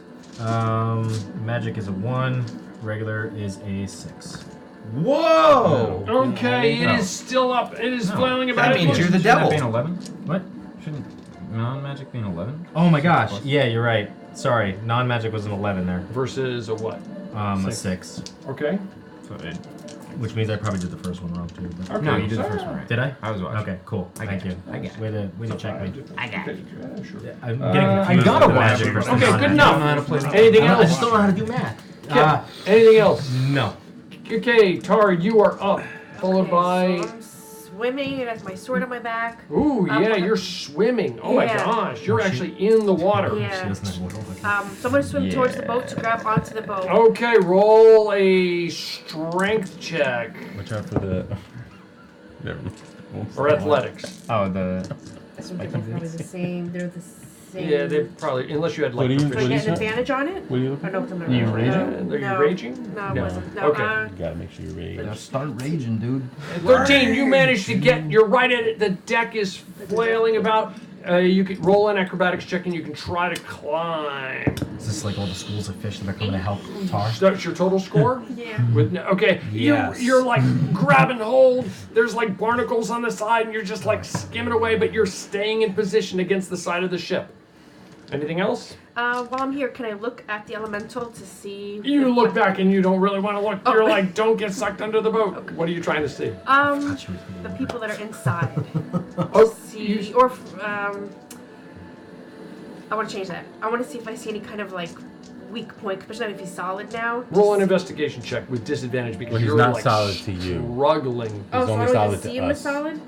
magic is a 1, regular is a 6 Whoa! Okay, it is still up. It is flailing about. That means you're the devil. Shouldn't that be an 11? What? Shouldn't non-magic be an 11? Oh my gosh, yeah, you're right. Sorry, non-magic was an 11 there. Versus a what? A 6. Okay. Which means I probably did the first one wrong too. But... Okay. No, you did the first one right. Did I? I was watching. Okay, cool. Thank you. I got Way to check me. I got it. I'm getting confused. I got a with the watch. magic versus Okay, good non-magic. enough. I don't know how to play the Anything I else? just don't know how to do math. Kip, anything else? No. Okay, Tar, you are up. Followed by. So I'm swimming. I got my sword on my back. Ooh, I'm yeah, gonna- you're swimming. Oh my Yeah. gosh, you're actually in the water. Yeah. She doesn't have water. So I'm gonna swim towards the boat to grab onto the boat. Okay, roll a strength check Watch out for the. Never. or athletics. Oh, the. I think they're probably the same. They're the same. Yeah, they probably, unless you had like What do you- Do I proficiency. get an advantage on it? What are you I looking don't know if I'm You gonna- raging? Are you raging? No, it No. wasn't. No, Okay. You gotta make sure you're ready. Now start raging, dude. 13, you managed to get, you're right at it, the deck is flailing about. You can roll an acrobatics check and you can try to climb. Is this like all the schools of fish that are coming to help Tar? That's your total score? Yeah. With okay, Yes. you're like grabbing hold. There's like barnacles on the side, and you're just like skimming away, but you're staying in position against the side of the ship. Anything else? While I'm here, can I look at the elemental to see? You look back and you don't really want to look. Oh. You're like, don't get sucked under the boat. What are you trying to see? The people that are inside. Oh, See, or I want to change that. I want to see if I see any kind of like weak point, especially if he's solid now. roll an investigation check with disadvantage because Well, he's you're not like solid to you. struggling. Oh, so only I solid would to see him as us. solid?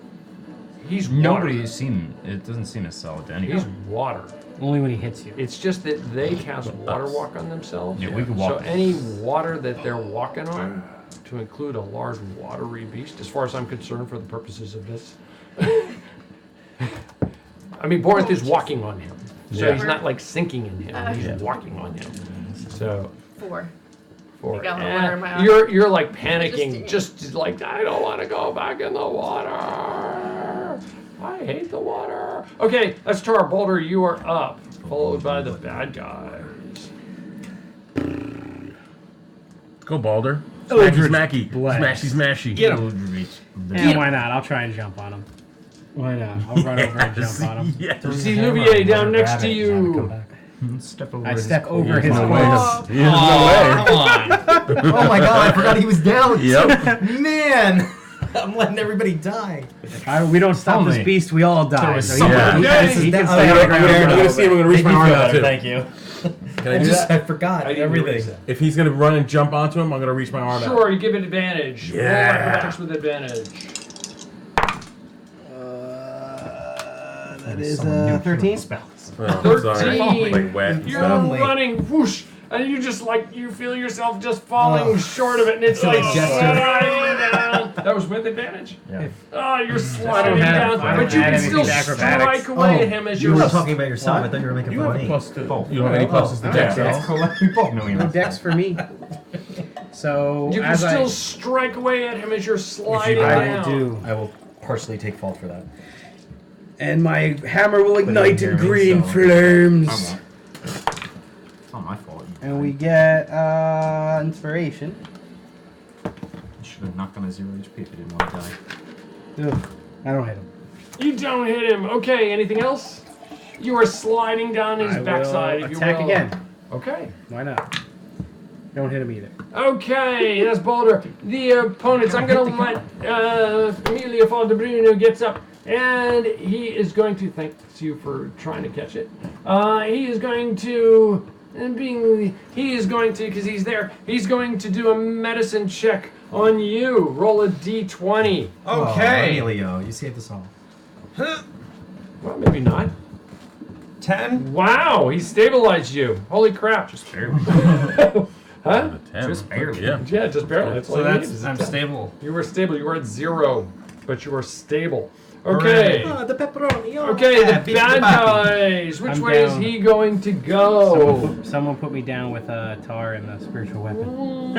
He's Nobody water. has seen it. Doesn't seem as solid to anyone. He's water. Only when he hits you. It's just that they cast water walk on themselves. Yeah, we could walk. So any water that they're walking on, to include a large watery beast, as far as I'm concerned, for the purposes of this. I mean, Borinth is walking on him, so he's not like sinking in him. He's walking on him. So 4. for I got the water in my eye. you're like panicking, just like I don't want to go back in the water. I hate the water. Okay, that's Tar. Boulder, you are up, followed by the bad guys. Go, Balder. Eldritch Smacky, smacky. Blast. Smashy, smashy. Get him. And why not? I'll try and jump on him. Why not? I'll run over and jump on him. Yes. You see Louvier down next to you. Step over I his step over his no corpse. way. No way. Come on. Oh my god, I forgot he was down. Yep. Man. I'm letting everybody die. We don't stop Only. this beast, we all die. So Yeah. he can Oh, stay on the ground. I'm gonna see if I'm gonna reach my arm out too. Thank you. Can I do that? I forgot everything. If he's gonna run and jump onto him, I'm gonna reach my arm out. Sure, you give it advantage. Yeah. Roll acrobatics with advantage. That is 13. Oh, sorry. 13. Like wet. You're stuff. running, whoosh, and you just like you feel yourself just falling short of it, and it's Silly like gesture. sliding down. That was with advantage. Yeah. Oh, you're sliding have- down, I but don't you have can still anything to acrobatics. strike away at him as You you're were talking about yourself. I thought you were making You fun have of a me. plus to. You don't have any pluses to dex, That's though. correct. We both know you. No dex for me. So You can as still I strike away at him as you're sliding I down. will do, I will partially take fault for that. and my hammer will ignite in Jeremy, green so- flames. It's not my fault. And we get inspiration. You should have knocked on a 0 HP if you didn't want to die. Ugh, I don't hit him. You don't hit him. Okay, anything else? You are sliding down his I will backside, if you will. attack again. Okay. Why not? Don't hit him either. Okay, that's Boulder. The opponents, I'm going to let Amelia Faldebruno gets up, and he is going to, thanks you for trying to catch it, he is going to, because he's there, he's going to do a medicine check on you. Roll a d20. Okay. Emilio, you saved us all. Well, maybe not. 10. Wow, he stabilized you. Holy crap. Just barely. Huh? Just barely. Yeah. Yeah, just barely. That's all So you need that's is a I'm 10. stable. You were stable. You were at 0, but you were stable. Okay. The pepperoni. Oh, Okay, yeah, the bad guys. Which I'm way down. is he going to go? Someone put me down with a tar and a spiritual weapon. Ooh.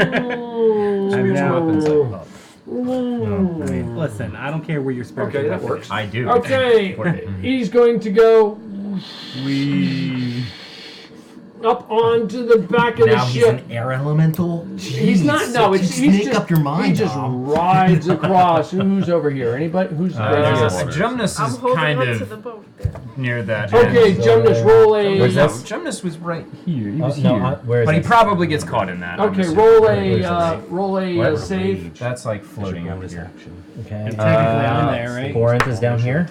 down. Weapons up. Ooh. I mean, listen, I don't care where your spiritual Okay, that weapon works. I do. Okay, he's going to go We. up onto the back of Now the he's ship. an air elemental. He's not. No, Jeez, it's he's snake just, up your mind. He just Dom. rides across. Who's over here? Anybody? Who's right here? Jumnus I'm is holding kind on to of the boat there. near that. Okay, end. Jumnus, roll a. No, Jumnus was right here. He was No, here. where is But he that? probably gets caught in that. I'm Okay, assuming. roll a save. That's like floating over here. Okay. Technically, I'm there, right? Borinth is down here.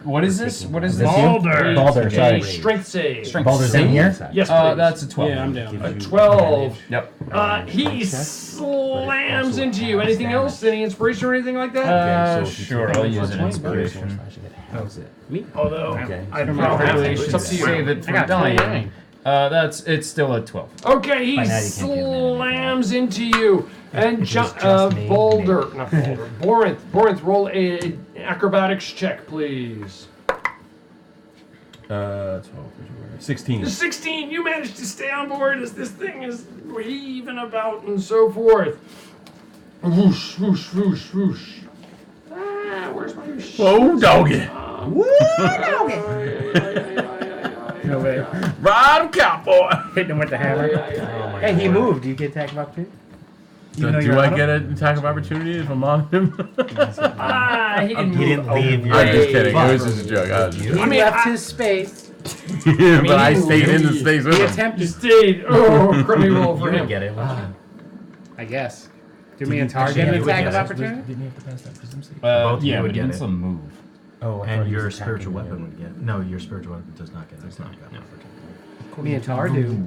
What is this? What is Is this this? you? Balder. Balder, sorry. A strength save. Strength Balder's down save? here? Yes, please. That's a 12. Yeah, I'm down. A 12. Yep. He slams into you. Anything else? Any inspiration or anything like that? Sure, I'll use an inspiration. Me? Although, I don't know. Probably. Probably It's should up to you. save it I for got dying. 29. It's still a 12. Okay, he By now you can't give him anything. slams into you. And just me, Boulder, not Boulder, Borinth, roll a acrobatics check, please. 12. 16. 16, you managed to stay on board as this thing is heaving about and so forth. Whoosh, whoosh, whoosh, whoosh. Where's my sheet? Whoa, doggy. Ride him, cowboy. Hitting him with the hammer. Hey, he moved. Do you get attack of opportunity? Even though Do you're I on get him? an attack of opportunity if I'm on him? He didn't He didn't leave your. I'm just kidding. It was just a joke. I was just He joking. left his space. But I stayed in the space with He him. attempted. stayed. Oh, crummy roll You for would him. get it. I guess. Do me and Tar get an you would attack get of it. opportunity? Didn't you have to pass that wisdom save? Both Yeah, you but would it get needs it. a move. Oh, I thought And he your was attacking spiritual you. weapon would get it. No, your spiritual weapon does not get it. It's not got Me and Tar do.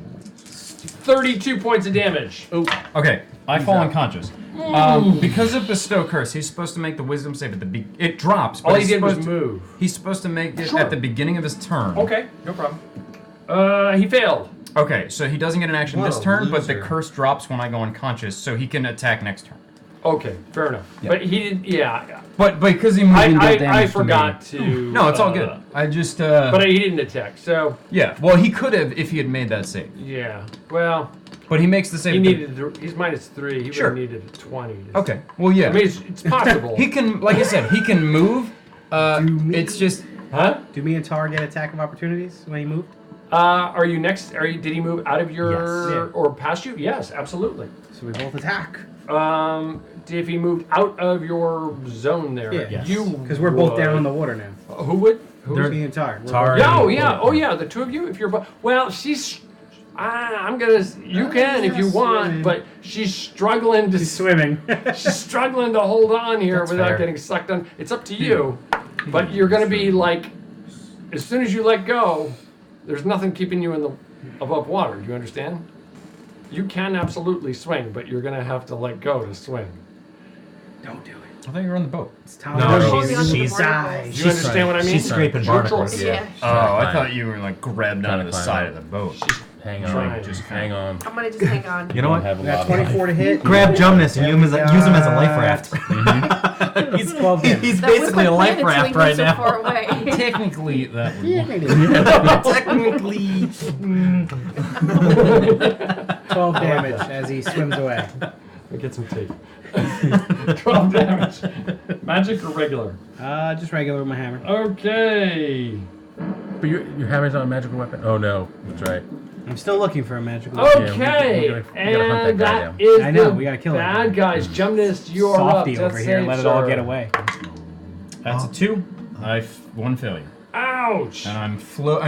32 points of damage. Oh, okay. I fall unconscious. Because of Bestow Curse, he's supposed to make the Wisdom save at the it drops. But All he did was move. He's supposed to make it Sure. at the beginning of his turn. Okay, no problem. He failed. Okay, so he doesn't get an action What this a turn, but the loser. curse drops when I go unconscious, so he can attack next turn. Okay, fair enough. Yeah. But he didn't. Yeah. But because he moved and dealt damage I to forgot me. to. No, it's all good. I just. But he didn't attack, so. Yeah, well, he could have if he had made that save. Yeah. Well. But he makes the save. He at the- needed. He's -3. He Sure. would have needed a 20. Okay. Well, yeah. I mean, it's possible. He can, like I said, he can move. It's just. Huh? Do me and Tar get attack of opportunities when he moved? Are you next? Did he move out of your Yes. or past you? Yes, absolutely. So we both attack. If he moved out of your zone there, Yeah. you Because we're both down would. in the water now. Who would? Who's Me and Tar. We're Tar both- and- Oh yeah, oh yeah, the two of you. If you're well, she's. I'm gonna. You can if you want, swimming. but she's struggling to. She's swimming. She's struggling to hold on here That's without fair. getting sucked on. It's up to you, but you're gonna be like, as soon as you let go, there's nothing keeping you in the above water. Do you understand? You can absolutely swing, but you're gonna have to let go to swing. Don't do it. I thought you were on the boat. It's time. No, she's- she's barnacles. You understand what I mean? She's scraping barnacles. Yeah. Oh, I thought you were like grabbed Trying onto to the climb side up. of the boat. Hang Trying. on. Just hang on. I'm gonna just hang on. You know what? Have a We lot got of 24 to hit. Grab Jumnus and use him as a life raft. Mm-hmm. he's 12 damage. he's That was basically my a life plan until he raft right moved so now. far away. Technically, that would Technically. 12 damage as he swims away. Let me get some tape. 12 damage. Magic or regular? Just regular with my hammer. Okay. But your hammer's not a magical weapon? Oh, no. That's right. I'm still looking for a magical Okay, we gotta hunt that and guy that down. is I know, the we gotta kill bad him. guys. Gymnast, you are Softy up. over here. Let it all get away. That's a 2. One failure. Ouch. And I'm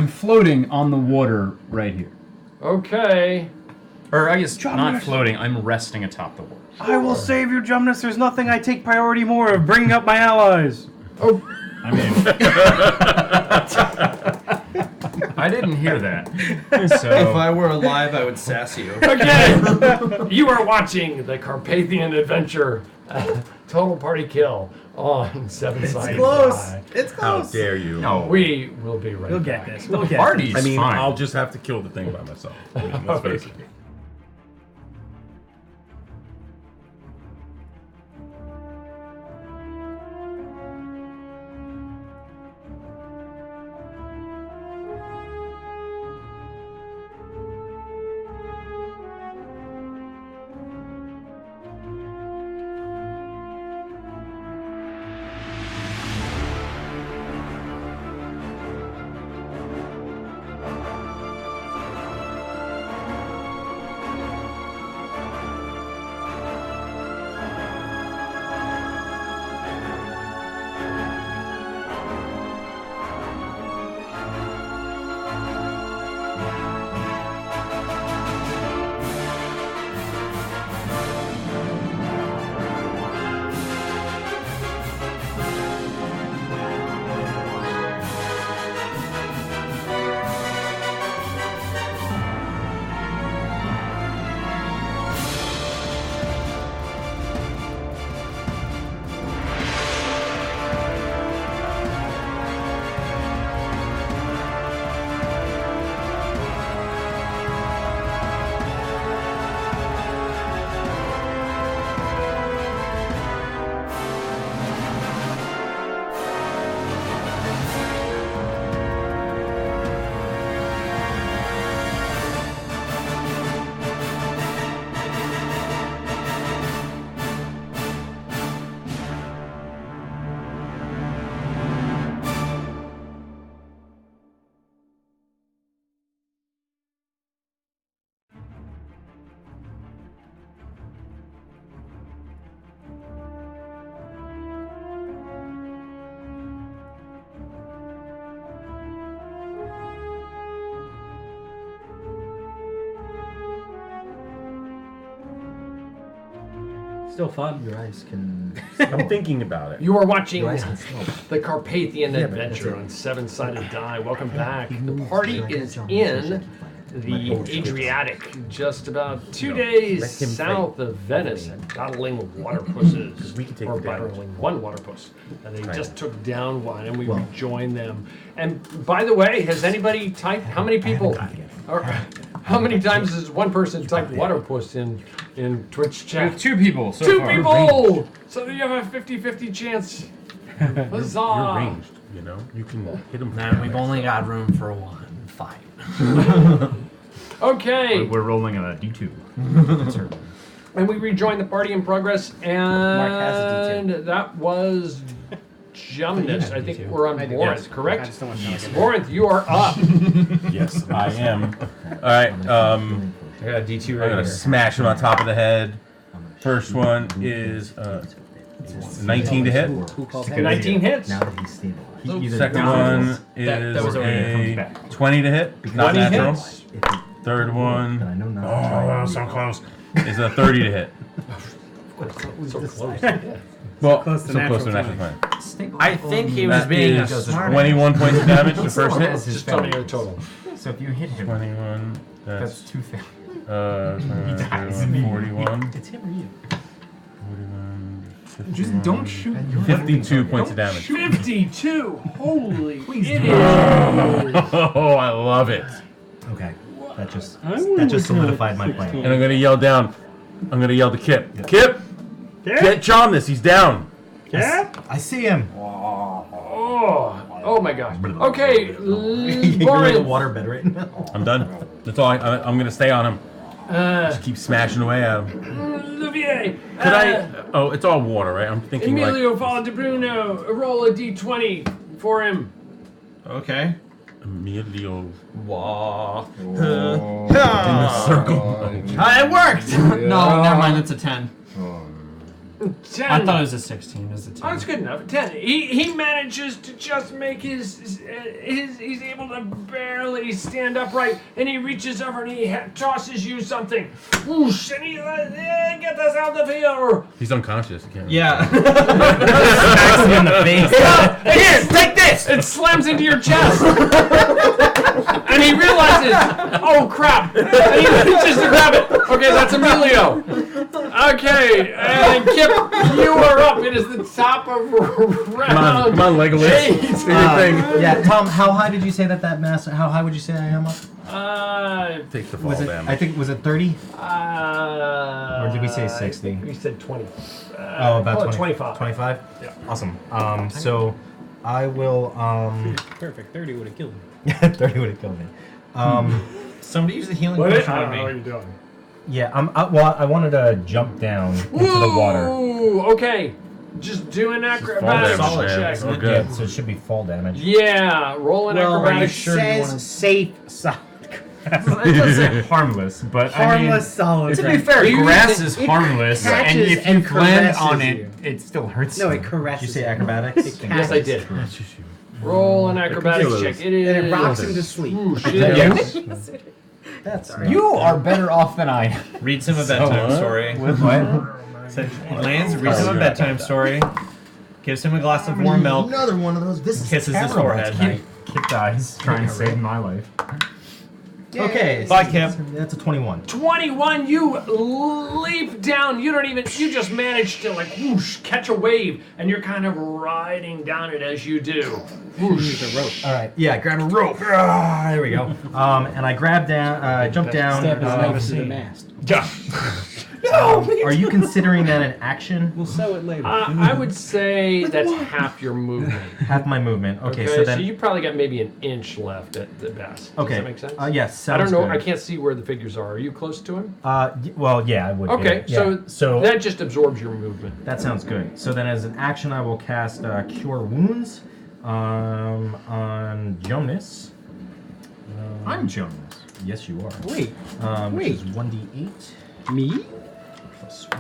floating on the water right here. Okay. Or I guess not Jumnus. floating. I'm resting atop the water. I will save your Jumnus. There's nothing I take priority more of bringing up my allies. Oh. I mean, I didn't hear that. So If I were alive, I would sass you. Okay. You are watching the Carpathian Adventure. Total party kill on 7-sided die. It's How close. dare you? no, We will be right We'll back. get this. the We'll get party's I mean, fine. I'll just have to kill the thing by myself. I mean, let's face it. Still fun. Your eyes can. I'm thinking about it. You are watching Your eyes can smoke. the Carpathian Yeah, but that's Adventure it. on 7-sided die. Welcome back. The party is in the Adriatic, just about 2 days south of Venice, battling Waterpuses. We can take or the damage. battling one Waterpus. And they just took down one, and we rejoined them. And by the way, has anybody typed, how many people, or how many times has one person typed Waterpus in Twitch chat? 2 people so Two far. people! So you have a 50-50 chance. Huzzah! You're ranged, you know? You can hit him. Man, we've only got room for one fight. Okay. We're rolling on a D2. And we rejoined the party in progress, and that was Jumnus. I think we're on Borinth, correct? Borinth, you are up. Yes, I am. All right. I got a D2 I'm right gonna here. smash him on top of the head. First one is 19 to hit. 19 hits. Second one is a 20 to hit. Not 20 natural. hits. Third one, oh, so close, is a 30 to hit. So close. Well, close so to close to natural natural 20. I think he was That being a is smart 21 points of damage the first hit. Just tell me your total. So if you hit him, 21, that's 2 fails. 21, 41. It's him or you. 41, Just don't shoot. 52 points of damage. 52! Holy idiot! Oh, I love it. Okay. That just solidified my plan. And I'm gonna yell down. I'm gonna yell to Kip. Kip! Get John this, he's down. I see him. Oh my gosh. Okay, You're in the water bed right now. I'm done. That's all. I'm gonna stay on him. Just keep smashing away at him. Olivier! Could I? Oh, it's all water, right? I'm thinking Emilio Fala de Bruno, roll a d20 for him. Okay. Emilio. Wah. In the circle. It worked! No, never mind, that's a 10. 10. I thought it was a 16. It was a 10. Oh, that's good enough. 10. He manages to just make his he's able to barely stand upright, and he reaches over and he tosses you something. Whoosh, and he get this out the field. He's unconscious. He can't. Yeah. Smacks him in the face. Here, take this! It slams into your chest. And he realizes, oh crap! And he reaches to grab it. Okay, that's Emilio. Okay, and Kip, you are up. It is the top of round. Come on, Legolas. Do your thing. Yeah, Tom, how high did you say that mass? How high would you say I am up? Take the fall Was it? damage. I think was it 30? Or did we say 60? We said 20. About 20. 25. 25? Yeah. Awesome. So I will. Perfect. 30 would have killed me. Yeah, 30 would have killed me. Somebody use the healing What? potion I on don't know what me. you're doing. Yeah, well, I wanted to jump down into the water. Ooh, okay. Just do an acrobatics damage, man. check. Oh, good. Yeah, so it should be fall damage. Yeah, roll an acrobatics. says safe, solid. It does say harmless, but Harmless, solid. To be fair, You grass use is it harmless, and catches if you and land caresses on it, you. it still hurts. No, it Did caresses. you say him. acrobatics? Yes, I did. Roll an acrobatics check. It is. And it rocks him to sleep. Ooh, shit. That's You are better off than I am. Read some a bedtime story. With what? Lance, read him a bedtime story. Gives him a glass of warm milk. Another one of those. This is Kisses his terrible forehead. tonight. Kip dies trying to save my life. Okay. Bye, Kip. That's a 21. 21, you leap down. You just manage to like whoosh, catch a wave, and you're kind of riding down it as you do. Whoosh. The rope. All right. Yeah, grab a rope. Ah, there we go. And I grab down, jump down. Step his nose to the mast. Are you considering that an action? We'll sew it later. I would say that's half your movement. Half my movement. Okay, Okay, so then. you probably got maybe an inch left at the best. Does Okay. that make sense? Yes. I don't sounds know. good. I can't see where the figures are. Are you close to him? Well, yeah, I would. Okay, be. Yeah. so that just absorbs your movement. That sounds good. So then, as an action, I will cast Cure Wounds on Jonas. I'm Jonas. Yes, you are. Wait. Which is 1d8. Me?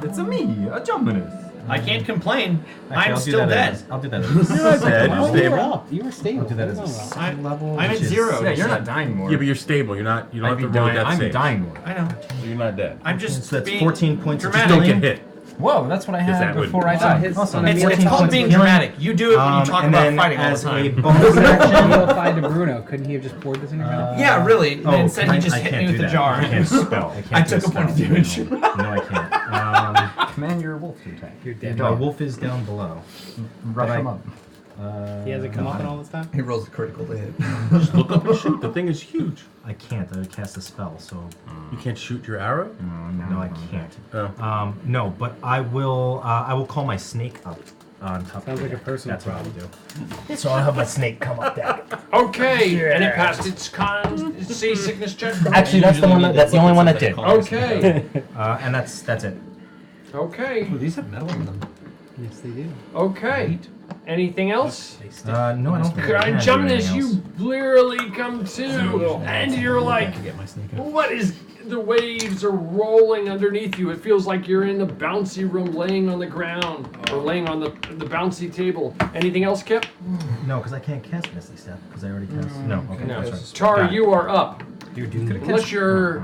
It's a me, a Jonas. I can't complain. Actually, I'm I'll do still that dead. I'll do that. You're not dead. You're Oh, you were stable. up. You were stable. I'll do that as a What are you talking second level. I'm which at is- 0. Yeah, you're not dying more. Yeah, but you're stable. You're not. You don't I'd have be to roll dying. that I'm save. dying more. I know. So you're not dead. I'm just So that's being 14 points of Just dramatic. don't get hit. Whoa, that's what I had before I died. Awesome. It's called being dramatic. You do it when you talk about fighting all the time. bonus action, You'll find to Bruno. Couldn't he have just poured this in your mouth? Yeah, really. And instead, he just hit me with the jar. I can't spell. I took a point of damage. No, I can't. Command your wolf to attack. You're dead. My wolf is down below. Rush him up. He hasn't come up in all this time? He rolls a critical to hit. Just look up and shoot. The thing is huge. I can't. I would cast a spell, so. You can't shoot your arrow? No, I can't. Oh. No, but I will. I will call my snake up on top. Sounds of like a it. personal That's what I problem. would do. So I'll have my snake come up there. Okay, and it passed its seasickness check. Actually, that's the one. That's the only one that did. Okay. And that's it. Okay. Ooh, these have metal in them. Yes, they do. Okay. Anything else? No, I don't think I can do Jonas, anything you literally come to, and you're like, what is... The waves are rolling underneath you. It feels like you're in the bouncy room laying on the ground, or laying on the bouncy table. Anything else, Kip? No, because I can't cast Misty Step, because I already cast... No, okay. No. That's right. Tar, Got it. you are up. Unless you're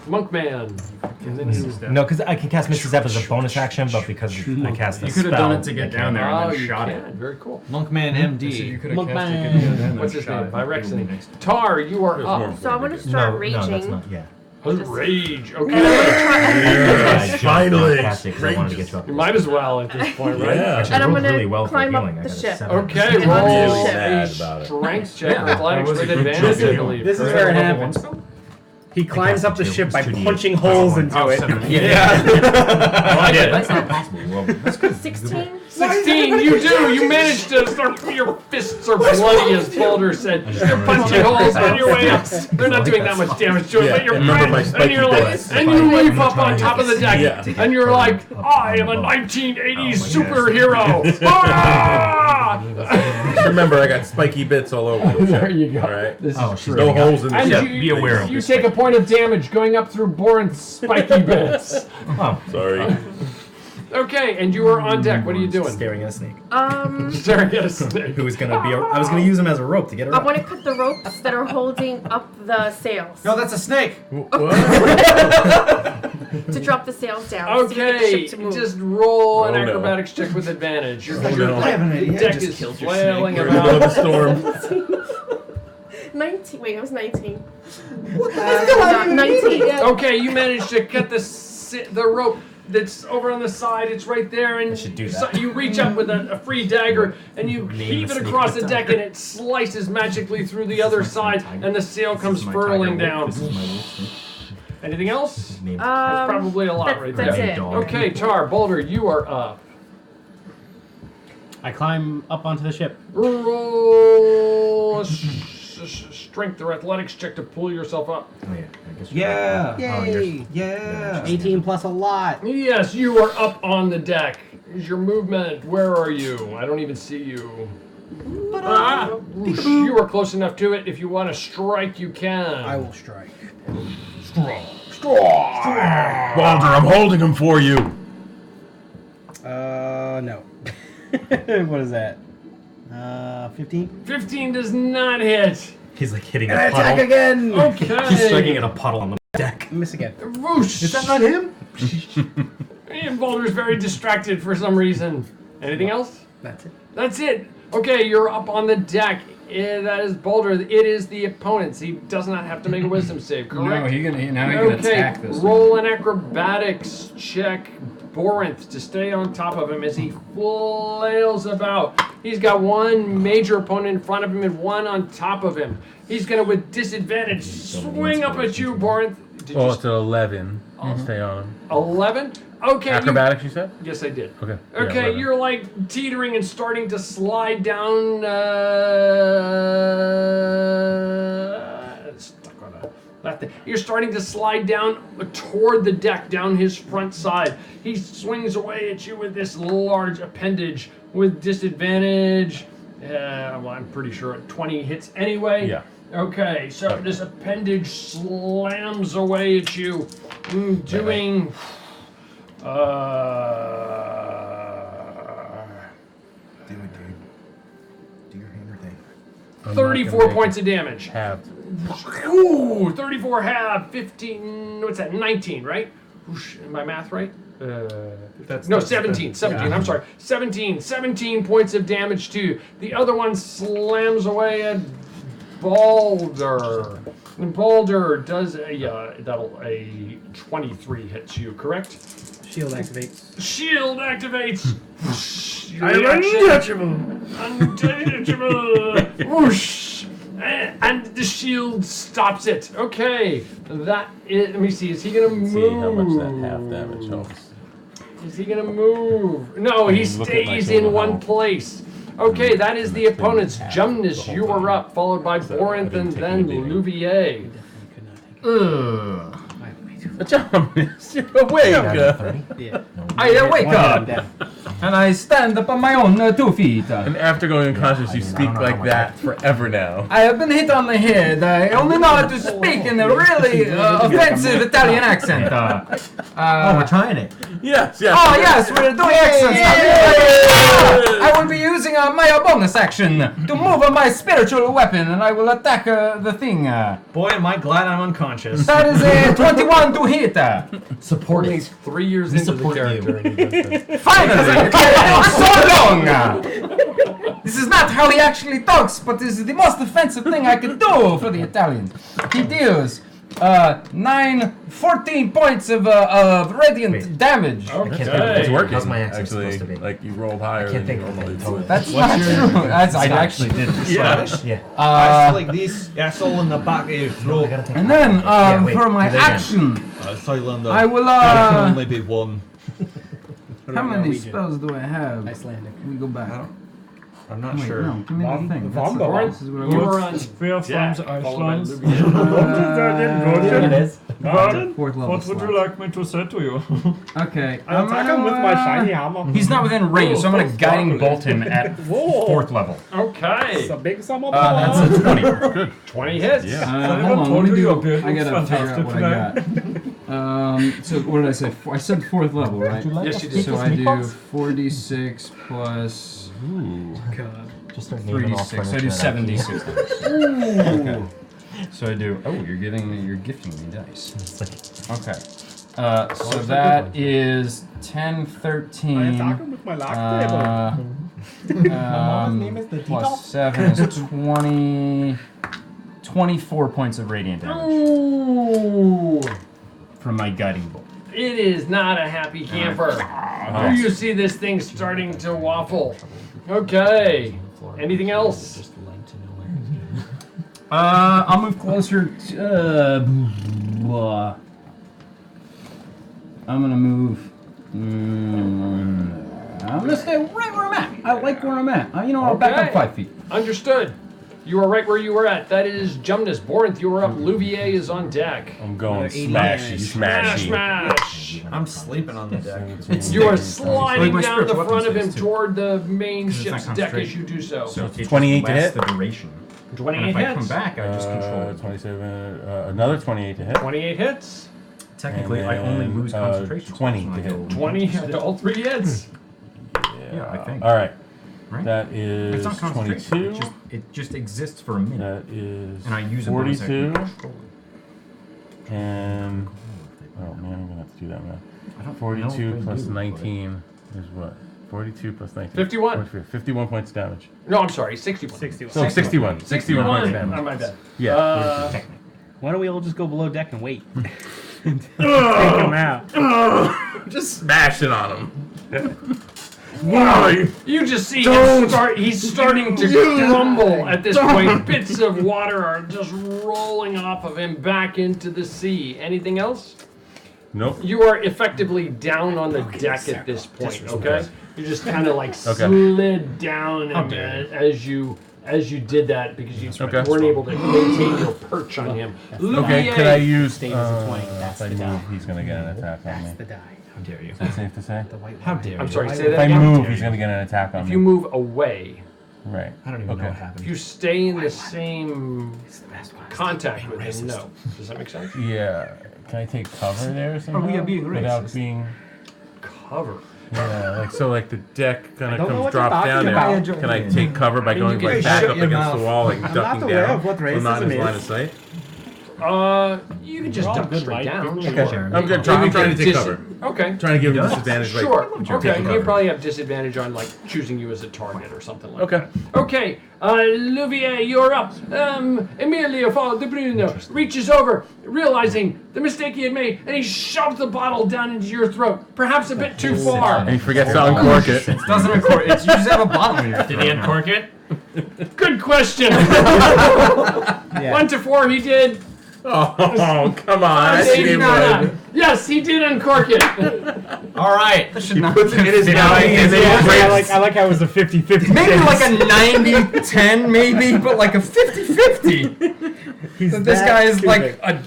Monkman. No, because I can cast Misty Step as a bonus action, but because I cast the spell... You could have done it to get down there and then shot it. Very cool. Monkman MD. So you could have cast it to get down there. What's his name? Vyrexen. Tar, you are up. So I want to start raging. No, that's not, yeah. Rage, And okay. I'm gonna Finally! You might as well at this point, right? Yeah. And I'm gonna really well for climb healing. up I the got a ship. 7. Okay, I'm roll really sad a about it. strength check or athletics with advantage, I believe. This is where it happens. He climbs up the ship by punching holes into it. Yeah. I like it. That's not possible. Well, 16? 16, you do! You managed to start, your fists are bloody, as Baldur said. You're punching holes on your way up. They're not doing that much damage to it, but you're and you're like, and you leap up on top of the deck, and you're like, I am a 1980s superhero! Ah! Just remember, I got spiky bits all over the ship. There you go. All right? This is No holes in the And ship. you, you take a point of damage going up through Borin's spiky bits. Oh, sorry. Okay, and you are on deck. What are you doing? Staring at a snake. Staring at a snake. Who was gonna be? I was gonna use him as a rope to get her I up. want to cut the ropes that are holding up the sails. No, that's a snake. To drop the sails down. So you get the Okay, ship to move. just roll an Oh, no. acrobatics check with advantage. Your, no. I have an idea. deck Just is killed your flailing snake. We're in the about. storm. 19. Wait, it was 19. Not 19. Okay, you managed to cut the rope that's over on the side. It's right there, and should do that. you reach up with a free dagger, and you Name heave the it snake across the with deck, and it slices magically through the other side, and the sail comes furling down. This is my wolf. Anything else? Name. That's probably a lot right there. That's it. Okay, Tar, Boulder, you are up. I climb up onto the ship. Roll a strength or athletics check to pull yourself up. Oh yeah. I guess Yeah. Yay! Yeah. 18 plus a lot. Yes, you are up on the deck. Here's your movement. Where are you? I don't even see you. You are close enough to it. If you want to strike, you can. I will strike. Baldur, I'm holding him for you. No. What is that? 15? 15 does not hit. He's like hitting And a I puddle. attack again! Okay. He's striking at a puddle on the deck. Miss again. Whoosh. Is that not him? And Boulder's very distracted for some reason. Anything else? That's it. That's it. Okay, you're up on the deck. That is Boulder. It is the opponent's. He does not have to make a wisdom save, correct? No, he can attack this. Roll an acrobatics check, Borinth, to stay on top of him as he flails about. He's got one major opponent in front of him and one on top of him. He's going to, with disadvantage, swing up at you, Borinth. Oh, it's an 11. Stay on him. 11? Okay. Acrobatics, you said? Yes, I did. Okay. Yeah, Okay, 11. you're like teetering and starting to slide down. Stuck on that thing. You're starting to slide down toward the deck, down his front side. He swings away at you with this large appendage with disadvantage. Well, I'm pretty sure 20 hits anyway. Yeah. Okay, so this appendage slams away at you, doing. Do it, dude. Do your hammer thing. 34 points of damage. Halved. Ooh, 34 half, 15, what's that, 19, right? Am my math right? That's 17. I'm sorry. 17 points of damage to you. The other one slams away at Balder. And Balder does a 23 hits you, correct? Shield activates. Shield activates. I'm untouchable. Untouchable. Whoosh. And the shield stops it. Okay, that is. Let me see. Is he gonna move? See how much that half damage helps. Is he gonna move? No, he stays in one place. Okay, that is the opponent's. Jumnus, you are up, followed by Borinth and then Louvier. Jumnus, you're awake. I wake up and I stand up on my own 2 feet. And after going unconscious, you speak like that forever now. I have been hit on the head. I only know how to speak in a really offensive Italian accent. We're trying it. Yes. Oh yes, we're doing accents. I will be using my bonus action to move my spiritual weapon, and I will attack the thing. Boy, am I glad I'm unconscious. That is a 21 to hit. Support He's it. 3 years into the character. And he does this. Finally, so long. This is not how he actually talks, but this is the most offensive thing I could do for the Italians. He deals 14 points of radiant damage. Okay. It's working. How's my accent Actually, supposed to be? like you rolled higher I can't than think you of normally it. do. That's not true. I actually did it. Yeah. I like this. That's all in the back of your throat. And then for my action, Cylinder. I will. There can only be one. How many spells do I have? Icelandic. Let me go back. I'm not Wait, sure. no, give me the thing. That's Vombo. this is what I You want. were on Deck, Iceland. Fourth level What would you slot. like me to say to you? Okay. I attack him with my shiny hammer. He's not within range, so I'm gonna guiding bolt him at Whoa. 4th level. Okay. It's a big sum of That's a 20. Good. 20 hits. Yeah. Hold on, let me you do. appeared I gotta figure out fantastic what I got. So what did I say? I said 4th level, right? Yes, you did. So I do 4d6 plus Just start naming all 3d6. So I do furniture 7d6. Okay. So I do. Oh, you're gifting me dice. Okay. So that is 10, 13. I attack him with my lock table. Mama's name is the plus 7 is 20. 24 points of radiant damage Ooh. from my guiding bolt. It is not a happy camper. You see this thing starting to waffle. Okay. Anything else? I'll move closer to. I'm gonna move. I'm gonna stay right where I'm at. I like where I'm at. You know, I'll back up 5 feet. Understood. You are right where you were at. That is Jumnus. Borinth, you are up. Louvier is on deck. I'm going smashy. Smash. I'm sleeping on the deck. You are sliding my down the spiritual front of weapons him too. toward the main Because it's ship's not deck as concentration. you do so. So it 28 to lasts hit? the duration. 28 and if I hits. come back, I just control it. 27. Another 28 to hit. 28 hits. Technically, And I only then, lose concentration. 20 so to I hit. go- 20 to all 3 hits. Yeah, I think. All right. Right? That is It's not concentration. 22. It just exists for a minute. That is And I use a bonus 42. action to control it. And oh man, I'm gonna have to do that math. I don't know 42 if I plus do, 19 is what? 42 plus 19. 51. 51 points damage. No, I'm sorry, 61. 61. So 61. 61 points Oh, damage. my bad. Yeah. Why don't we all just go below deck and wait? Take him out. Just smashing on him. Wow, you just see him start, he's starting to crumble at this point. Bits of water are just rolling off of him back into the sea. Anything else? Nope. You are effectively down on the deck at this point, okay? You just kind of like slid down and, as you did that because you weren't able to maintain your perch on him. Okay, could I use Stays at 20. That's if I the die. move, he's gonna get an attack on me. That's the die. How dare you? Is that safe to say? How dare you? I'm sorry, say If that I again. move, he's gonna get an attack on If me. you move away, Right. I don't even know what happened. if you stay in the same contact with him, no. Does that make sense? Yeah. Can I take cover there somehow? we are being without racist. being. Cover. Yeah, like so, like the deck kind of don't know comes what you're drop down talking there. about. Can I take cover by mean, going you like can back shut up your against mouth. the wall, like I'm not ducking aware down, of what so I'm not in his racism line of is. sight? You can just We're all duck good straight light down. people. Okay. Sure. I'm trying to take cover. Okay. Trying to give him disadvantage. Like, Sure. Okay. take You cover. probably have disadvantage on like choosing you as a target or something like Okay. that. Okay. Louvier, you're up. Emilio de Bruno reaches over, realizing the mistake he had made, and he shoves the bottle down into your throat, perhaps a bit too far. And he forgets to uncork it. It doesn't uncork. It's you just have a bottle in your throat. Did he uncork it? Good question. 1 to 4, he did. Oh, come on. Yes, he did uncork it. All right. He puts it in his mouth and then he breaks. I like how it was a 50-50. Maybe like a 90-10, maybe, but like a 50-50. This guy is like a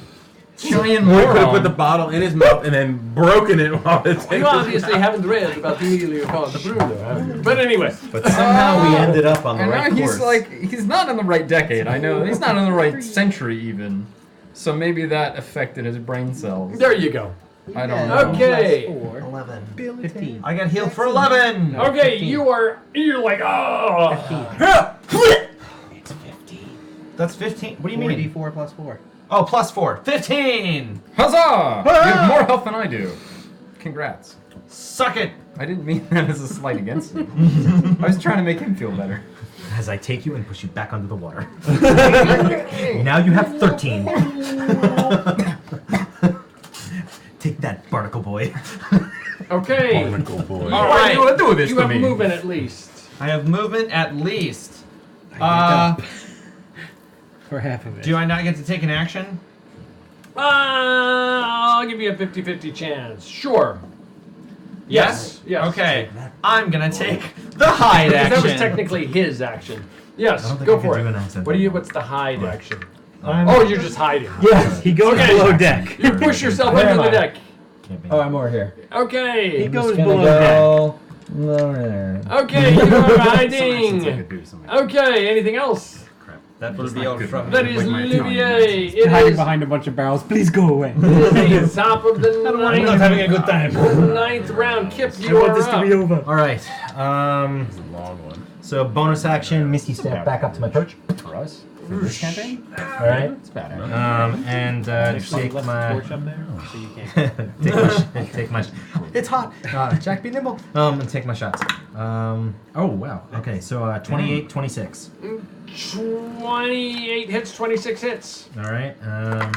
giant He could have moron. put the bottle in his mouth and then broken it while it's You obviously haven't read about Emilio de Bruno, have you? But anyway. But somehow we ended up on the and right now course. he's not in the right decade. I know he's not in the right century even. So maybe that affected his brain cells. There you go. I don't know. Okay. 11. 15. I got healed for 11. Okay, you're like, oh. It's 15. That's 15. What do you mean? 4 plus 4. Oh, plus 4. 15. Huzzah! You have more health than I do. Congrats. Suck it. I didn't mean that as a slight against him. I was trying to make him feel better. As I take you and push you back under the water. Now you have 13. Take that, barnacle boy. Okay. Barnacle boy. All right. You want to do this You to have me? movement at least. I have movement at least. For half of it. Do I not get to take an action? I'll give you a 50-50 chance. Sure. Yes. Yes. Okay. I'm gonna take the hide Because action. that was technically his action. Yes. I don't think Go I can for do it. an accent What do like you? that. What's the hide action? I'm- Oh, you're just hiding. Yes, he goes Okay. below deck. You push yourself Where under am the I? deck. Can't be. Oh, I'm over here. Okay. He goes Gonna below deck. go over there. Okay, you are Sometimes I hiding. could do something. Okay, anything else? Crap. That Will was be not out good from enough. That is With my Olivier. It Hiding is behind a bunch of barrels. Please go away. it is the top of the I'm not having a good time. ninth round. Kip, I you want are this to be up. over. All right. It's a long one. So bonus action, Misty step back up to my perch. For us? For this campaign? All right. It's bad. And take Left my. torch up there, so you can't. take my. It's hot. Jack, be nimble. And take my shots. Oh wow. Okay, so 28, 26. 28 hits, 26 hits. All right.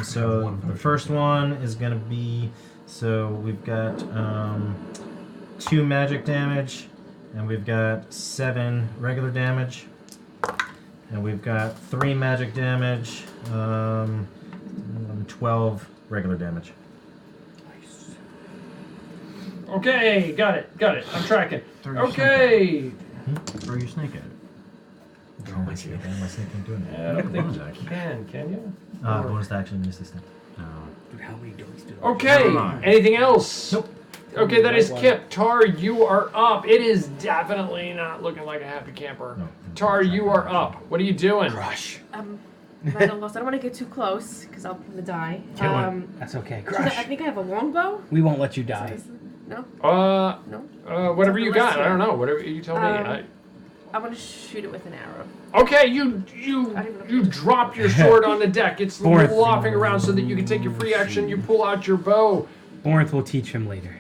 So the first one is gonna be. So we've got 2 magic damage, and we've got 7 regular damage, and we've got 3 magic damage, 12 regular damage. Okay, got it. I'm tracking. Okay. Throw your snake at it. Oh, my snake! My snake can't do anything. I don't think you can you? Bonus action, Misty step. Dude, how many dogs do Okay, anything else? Nope. Okay, that is Kip. Tar, you are up. It is definitely not looking like a happy camper. No. Tar, you are up. What are you doing? Crush. I'm at a loss. I don't want to get too close because I'll probably die. That's okay. So Crush. I think I have a longbow. We won't let you die. No. No. Whatever you got. I don't know. Whatever you tell me. I want to shoot it with an arrow. Okay, you drop your sword on the deck. It's Fourth. flopping around so that you can take your free action. You pull out your bow. Borinth will teach him later.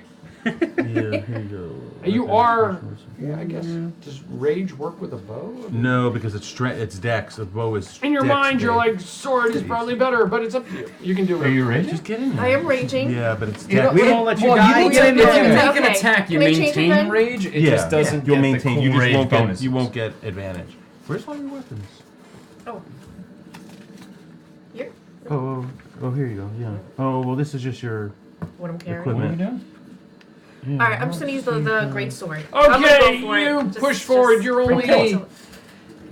Yeah, here you go. You are. Yeah, I guess. Does rage work with a bow? No, because it's dex. A bow is. In your dex mind, you're based. like, sword is probably better, but it's up to you. You can do it. Are you ready? Just get in there. I am raging. Yeah, but it's You know, dex. We won't let you well, die. You can take an Okay. attack. You Can I change it maintain then? rage. It Yeah, just doesn't you'll get maintain. the cool You just rage won't bonus. get. You won't get advantage. Where's all your weapons? Oh. Here. Oh, here you go. Yeah. Oh, well, this is just your What I'm carrying. equipment. What are you doing? All right, I'm just gonna use the great sword. I'm gonna Okay, go for it. you Just- push forward. just You're only. okay.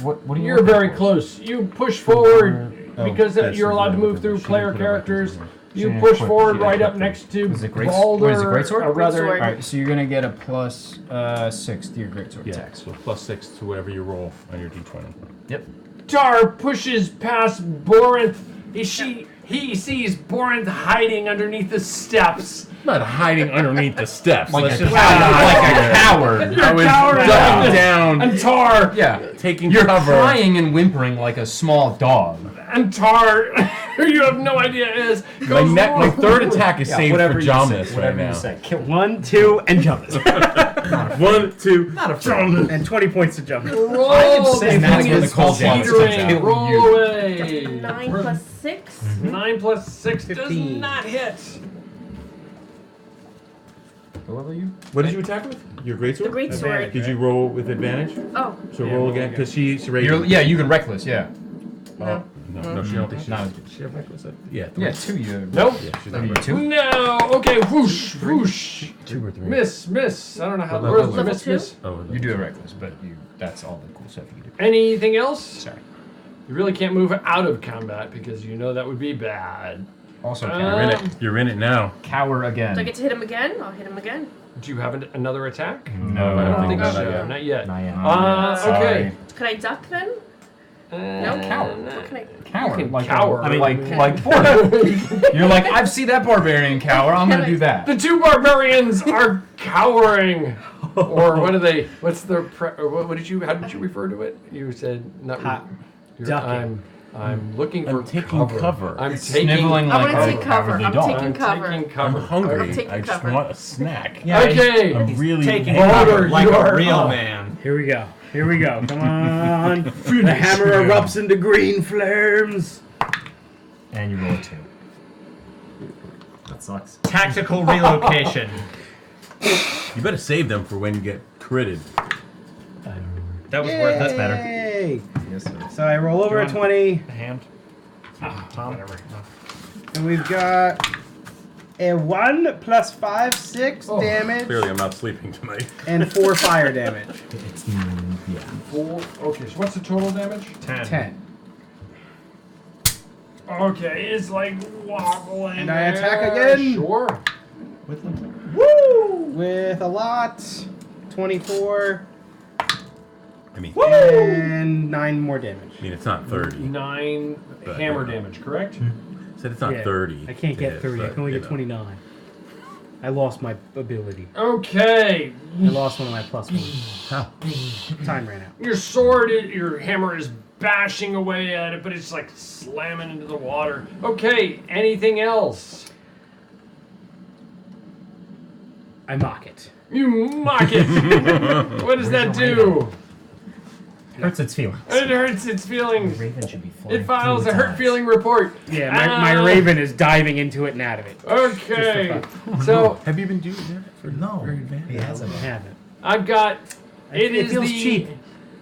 What are you? You're looking very for? close. You push forward Oh, because that's you're allowed to the move weapon. through She player didn't put her weapons characters. in there. You didn't push equip- forward yeah, right up equip next to Is it great? Balder. What is it, greatsword? Or rather, Greatsword. All right, so you're gonna get a plus 6 to your greatsword Yeah, attacks. so +6 to whatever you roll on your d20. Yep. Tar pushes past Borinth. He sees Borinth hiding underneath the steps. Not hiding underneath the steps. Like Let's a just coward. You're I was cowering ducking down, And Tar, Yeah. taking You're cover. crying and whimpering like a small dog. and Tar you have no idea is. My third attack is saved for Jomnus right now. Kill 1, 2, and Jomnus. 1, 2, not a Jomnus. And 20 points to Jomnus. Roll. I can say This thing that's is when the cold teetering. Roll away. 9 plus 6. 9 plus 6 does 15. not hit. What level are you? What did you attack with? Your greatsword? The greatsword. Advantage. Did you roll with advantage? Oh. So roll again, because she's raised. Yeah, you can reckless, yeah. Oh, no, she don't think she's not. She have reckless? Yeah, Yeah, 2 you. Nope. Yeah, she's not reckless. No. Okay. Whoosh. Whoosh. 2 or 3. Miss. I don't know how. What Where's level the is miss? Oh, You do a reckless, but that's all the cool stuff you can do. Anything else? Sorry. You really can't move out of combat because you know that would be bad. Also, You're in it now. Cower again. Do I get to hit him again? I'll hit him again. Do you have another attack? No, I don't think not so. yet. Not yet. Not yet. Okay. Can I duck then? No. Cower. What can I? Cower. You can like cower. I mean, like Border. You're like, I've seen that barbarian cower. I'm gonna do that. The two barbarians are cowering. Or what are they? What's their? What did you? How did you refer to it? You said not. Ducking. I'm looking for taking cover. I'm taking. Sniveling I'm like gonna take cover. I'm dog. taking cover. Taking cover. I'm hungry. I'm taking I just cover. want a snack. Yeah, Okay. I'm really taking hungry. cover like you a are real up. man. Here we go. Here we go. Come on. The hammer erupts into green flames. And you roll a 2. That sucks. Tactical relocation. You better save them for when you get critted. That was worth That's it. better. Yay. Yes, sir. So I roll over a 20, A hand. Tom. Whatever. and we've got a 1 plus 5, 6 damage, Clearly, I'm not sleeping tonight. and 4 fire damage. It's yeah. 4. Okay. So what's the total damage? 10. Okay. It's like wobbling. And I attack there. again. Sure. With them. Woo! With a lot. 24. I mean, And 9 more damage. I mean, it's not 30. 9 But, hammer you know. damage. Correct. Said it's not Yeah, 30. I can't to get hit, 30. I but, can only you get know. 29. I lost my ability. Okay. I lost one of my plus ones. How? Time ran out. Your sword, your hammer is bashing away at it, but it's like slamming into the water. Okay, anything else? I mock it. You mock it. What does that do? Hurts its feelings. It hurts its feelings. Raven should be flying It files through a its hurt eyes. feeling report. Yeah, my raven is diving into it and out of it. Okay. Just So Have you been doing that for No, very advanced? he hasn't. I haven't. I've got. It feels the, cheap.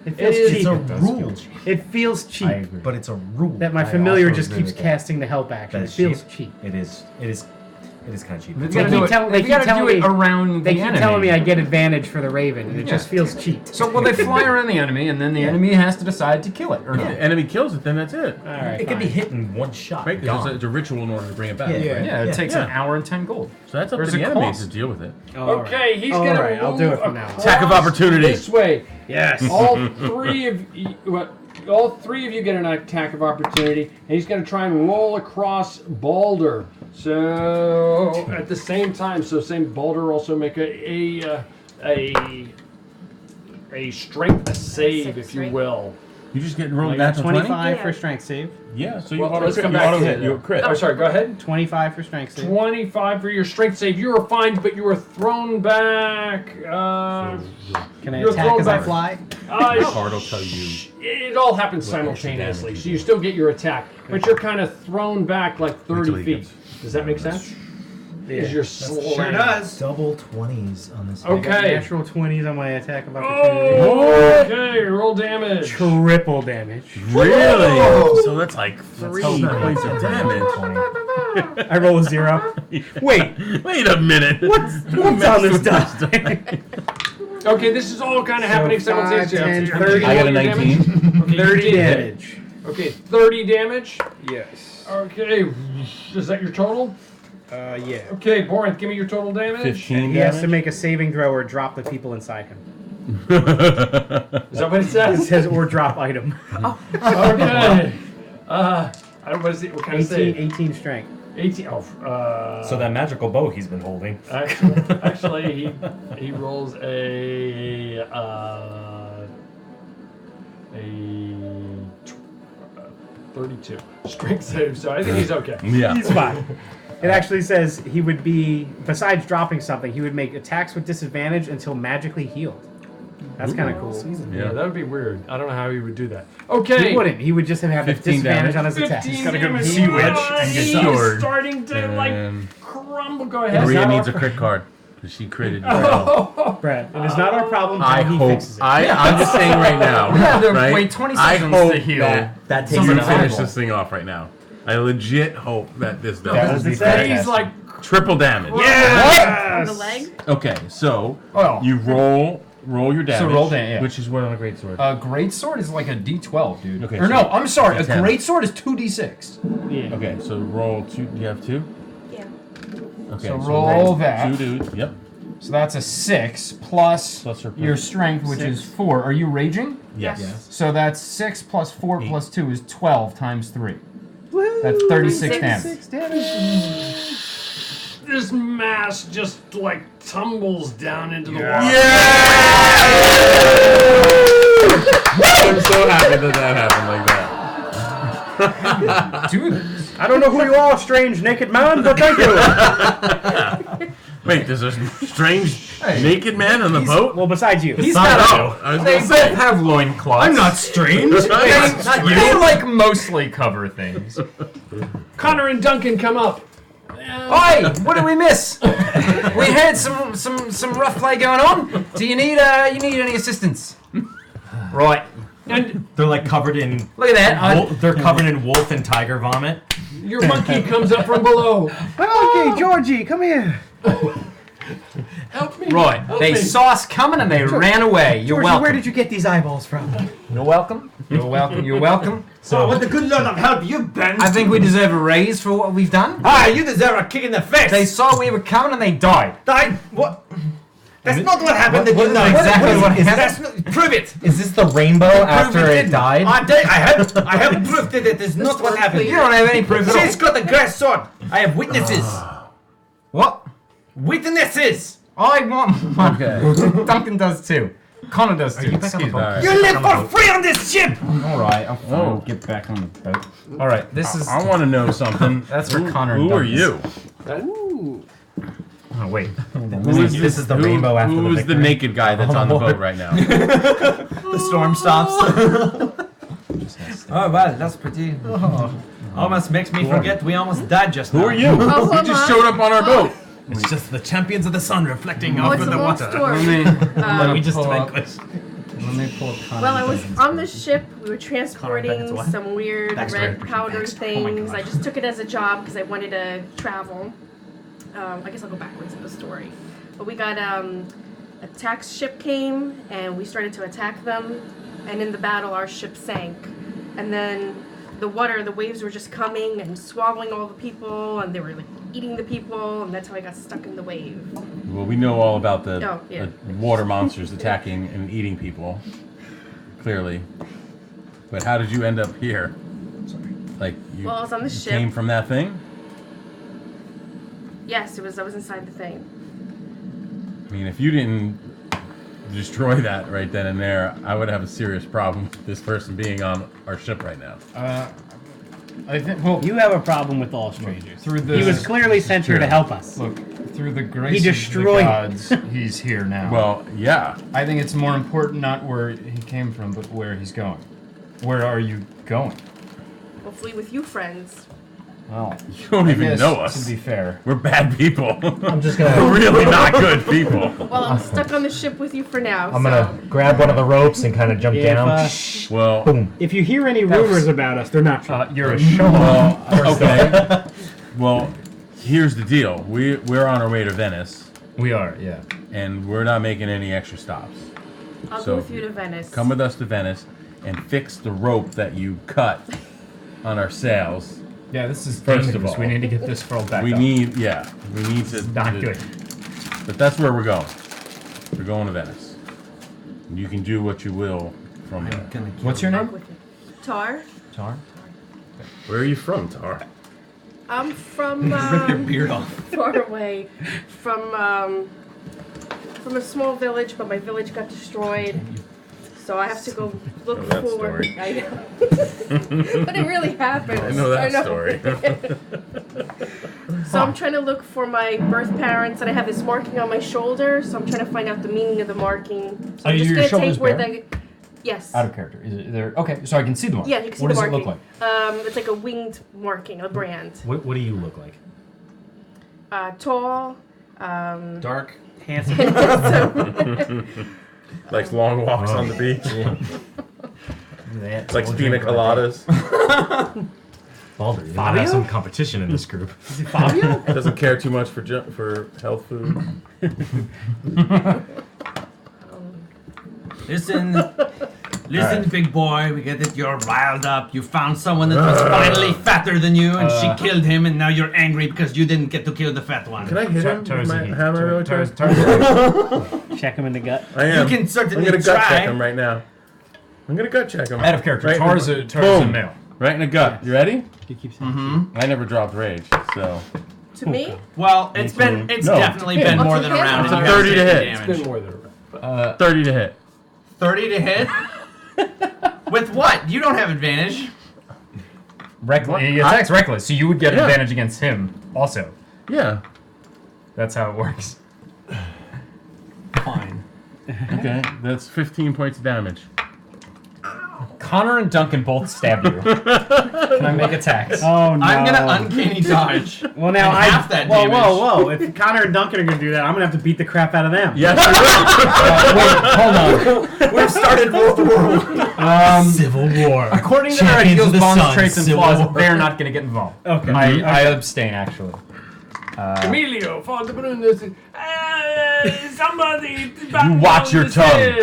It It feels is cheap. It's a It does rule. It feels cheap. I agree. But it's a rule. That my I familiar also just agree keeps with that. casting the help action. That It is feels cheap. It is. It is. It is kind of cheap. You They gotta do keep, it- tell, they you keep gotta telling do me it around they the keep enemy. telling me I get advantage for the raven, and it just feels cheap. So, well, they fly around the enemy, and then the enemy has to decide to kill it or If not. the enemy kills it, then that's it. All right, It could be fine. hit in one shot. Right? Because Gone. it's a ritual in order to bring it back. Yeah. Right? Yeah, it takes an Yeah. hour and 10 gold. So that's up There's to the a enemies cost. to deal with it. All right. Okay, he's All gonna right, I'll do it from now on. Attack of across opportunity. This way. Yes. All 3 of you. All 3 of you get an attack of opportunity, and he's going to try and roll across Balder. So at the same time, same Balder also make a strength save, if you will. You just get rolled I got natural 20? 25 for strength save. Yeah, so you Well, auto let's crit. come You back auto to hit. that. You crit. Oh, sorry. Go ahead. 25 for strength save. 25 for your strength save. You are fine, but you are thrown back. Can I you're attack thrown as I back. fly? The card will tell you. It all happens simultaneously, so you still get your attack, but you're kind of thrown back like 30 feet. Does that make sense? Because you're slammed. Double 20s on this. Okay. Natural 20s on my attack of opportunity. Oh, okay, roll damage. Triple damage. Really? So that's like 3 points of damage. I roll a 0. Wait a minute. What's on this die? Okay, this is all kind of happening 5, simultaneously. 10, You're 30. I got a rolling your 19. damage. Okay, you 30 did hit. damage. Okay, 30 damage. Yes. Okay, is that your total? Yeah. Okay, Borinth, give me your total damage. 15 He has to damage? make a saving throw or drop the people inside him. Is that what it It says? says or drop item. Okay. I don't what is it? What kind of 18, save? 18 strength. 18. Oh. So that magical bow he's been holding. Actually, he rolls 32. Strength save, so I think he's okay. Yeah. He's fine. It actually says he would be, besides dropping something, he would make attacks with disadvantage until magically healed. That's kind of cool. Yeah, that would be weird. I don't know how he would do that. Okay. He wouldn't. He would just have 15 disadvantage damage. on his attacks. 15 He's got to go damage. Sea Witch and get He's cured. starting to And crumble. Go ahead. Maria needs a crit card because she critted. Brad, it is not our problem. I how he hope. fixes it. I'm just saying right now. We have to right? wait 20 I seconds hope to heal. that takes you an finish eyeball. this thing off right now. I legit hope that this does. That was the thing. He's like, Triple damage. On the leg? Okay, so Oh. you roll your damage. roll damage, yeah. Which is what on a great sword. A great sword is like a D12, dude. Okay, Or so no, I'm sorry. A D10. great sword is 2D6. Yeah. Okay, so roll two. Do you have two? Yeah. Okay, So roll two that. dudes. Yep. So that's a 6 plus Plus her your strength, which is 4. Are you raging? Yes. So that's 6 plus 4 plus 2 is 12 times 3. That's 36 damage. this mass just like tumbles down into the water. I'm so happy that happened like that. Dude, I don't know who you are, strange naked man, but thank you. Wait, there's a strange naked man on the boat? Well, besides you. He's not. I was They gonna both say. have loincloths. I'm not strange. They like mostly cover things. Connor and Duncan come up. Oi! What did we miss? We had some rough play going on. Do you need any assistance? Right. And They're like covered in. Look at that. They're covered in wolf and tiger vomit. your monkey comes up from below. Okay, Georgie, come here. Help me. Right. Help They me. saw us coming and they ran away. You're Georgie, welcome. where did you get these eyeballs from? You're welcome. You're welcome. You're welcome. So, with the good Lord of help, you bent. I think we deserve a raise for what we've done. You deserve a kick in the face. They saw we were coming and they died. died. What? That's not what happened. What is exactly what happened? Prove it. Is this the rainbow after it died? I have proof that it is not what happened. You don't have any proof at all. She's got a grass sword. I have witnesses. What? Witnesses. I want. Okay. Duncan does too. Connor does too. Excuse me. You live for free on this ship. All right. Oh. Get back on the boat. All right. This is. I want to know something. That's for Connor and Who are Douglas. you? Ooh. Oh wait. This is the rainbow after the Who is the victory? naked guy that's on the boat right now? The storm stops. Oh well, that's pretty. Almost makes me forget we almost died just now. Who are you? who You am just I? showed up on our boat. It's just the champions of the sun reflecting Oh, off it's of a the long water. story. That we just pull up. vanquished. Let me pull up Connor. Well, I was Douglas. on the ship. We were transporting Beckett's what? some weird red powder Oh things. I just took it as a job because I wanted to travel. I guess I'll go backwards in the story. But we got a tax ship came and we started to attack them. And in the battle, our ship sank. And then the waves were just coming and swallowing all the people, and they were like eating the people, and that's how I got stuck in the wave. Well, we know all about the yeah. water monsters attacking and eating people. Clearly. But how did you end up here? Like you Well, I was on the ship. came from that thing? Yes, I was inside the thing. I mean, if you didn't destroy that right then and there, I would have a serious problem with this person being on our ship right now. I think. Well, You have a problem with all strangers. through He was clearly sent here to help us. Look, through the grace He destroyed of the gods, he's here now. Well, yeah. I think it's more important not where he came from, but where he's going. Where are you going? Hopefully with you friends. Well, You don't even guess, know us. To be fair, We're bad people. I'm just gonna. We're really not good people. Well, I'm stuck on the ship with you for now. I'm gonna grab one of the ropes and kind of jump Yeah, down. Well, Boom. If you hear any rumors about us, they're not true. you're a show. okay. Well, here's the deal. We're on our way to Venice, We are, yeah. and we're not making any extra stops. I'll So, go with you to Venice. Come with us to Venice and fix the rope that you cut on our sails. Yeah, this is First of dangerous. all, we need to get this furled back We up. need to. Not to- good. But that's where we're going. We're going to Venice. And you can do what you will from there. What's your I'm name? with you. Tar. Tar. Where are you from, Tar? I'm from Rip your beard off. far away from a small village, but my village got destroyed. So I have to go look that for. story. I know. But it really happened. I know that story. So I'm trying to look for my birth parents, and I have this marking on my shoulder. So I'm trying to find out the meaning of the marking. So I'm just your gonna shoulders take where bare? the. Yes. Out of character. Is it there? Okay, so I can see the mark. Yeah, you can see what the does marking. it look like? It's like a winged marking, a brand. What do you look like? Tall. Dark. Handsome. Like long walks on the beach. Like pina coladas. Baldur, you might have some competition in this group. Is it Fabio? Doesn't care too much for health food. Listen, big boy, we get that you're riled up. You found someone that was finally fatter than you, and she killed him, and now you're angry because you didn't get to kill the fat one. Can I hit him with my hammer really quick? Check him in the gut. I am. You can certainly I'm gonna gut try. check him right now. I'm gonna gut check him. Out of character. Right Tar's in a boom. male. Right in the gut. You ready? You keep saying I never dropped rage, so. To me? Well, it's definitely been more than a round. It's a and you 30 to guys hit. take damage. It's been more than a round. 30 to hit. 30 to hit? With what? You don't have advantage. Reckless. He attacks reckless, so you would get Yeah. advantage against him also. Yeah. That's how it works. Fine. Okay, that's 15 points of damage. Connor and Duncan both stab you. Can I make attacks? Oh no. I'm gonna uncanny dodge. Well, now and half that whoa, damage. whoa! If Connor and Duncan are gonna do that, I'm gonna have to beat the crap out of them. Yes, Wait, hold on. We've started World War. Civil War. According to their Champions ideals, of the bonds, sun, traits, and Civil flaws, War. they're not going to get involved. Okay. I abstain, actually. Emilio, somebody. You watch your tongue.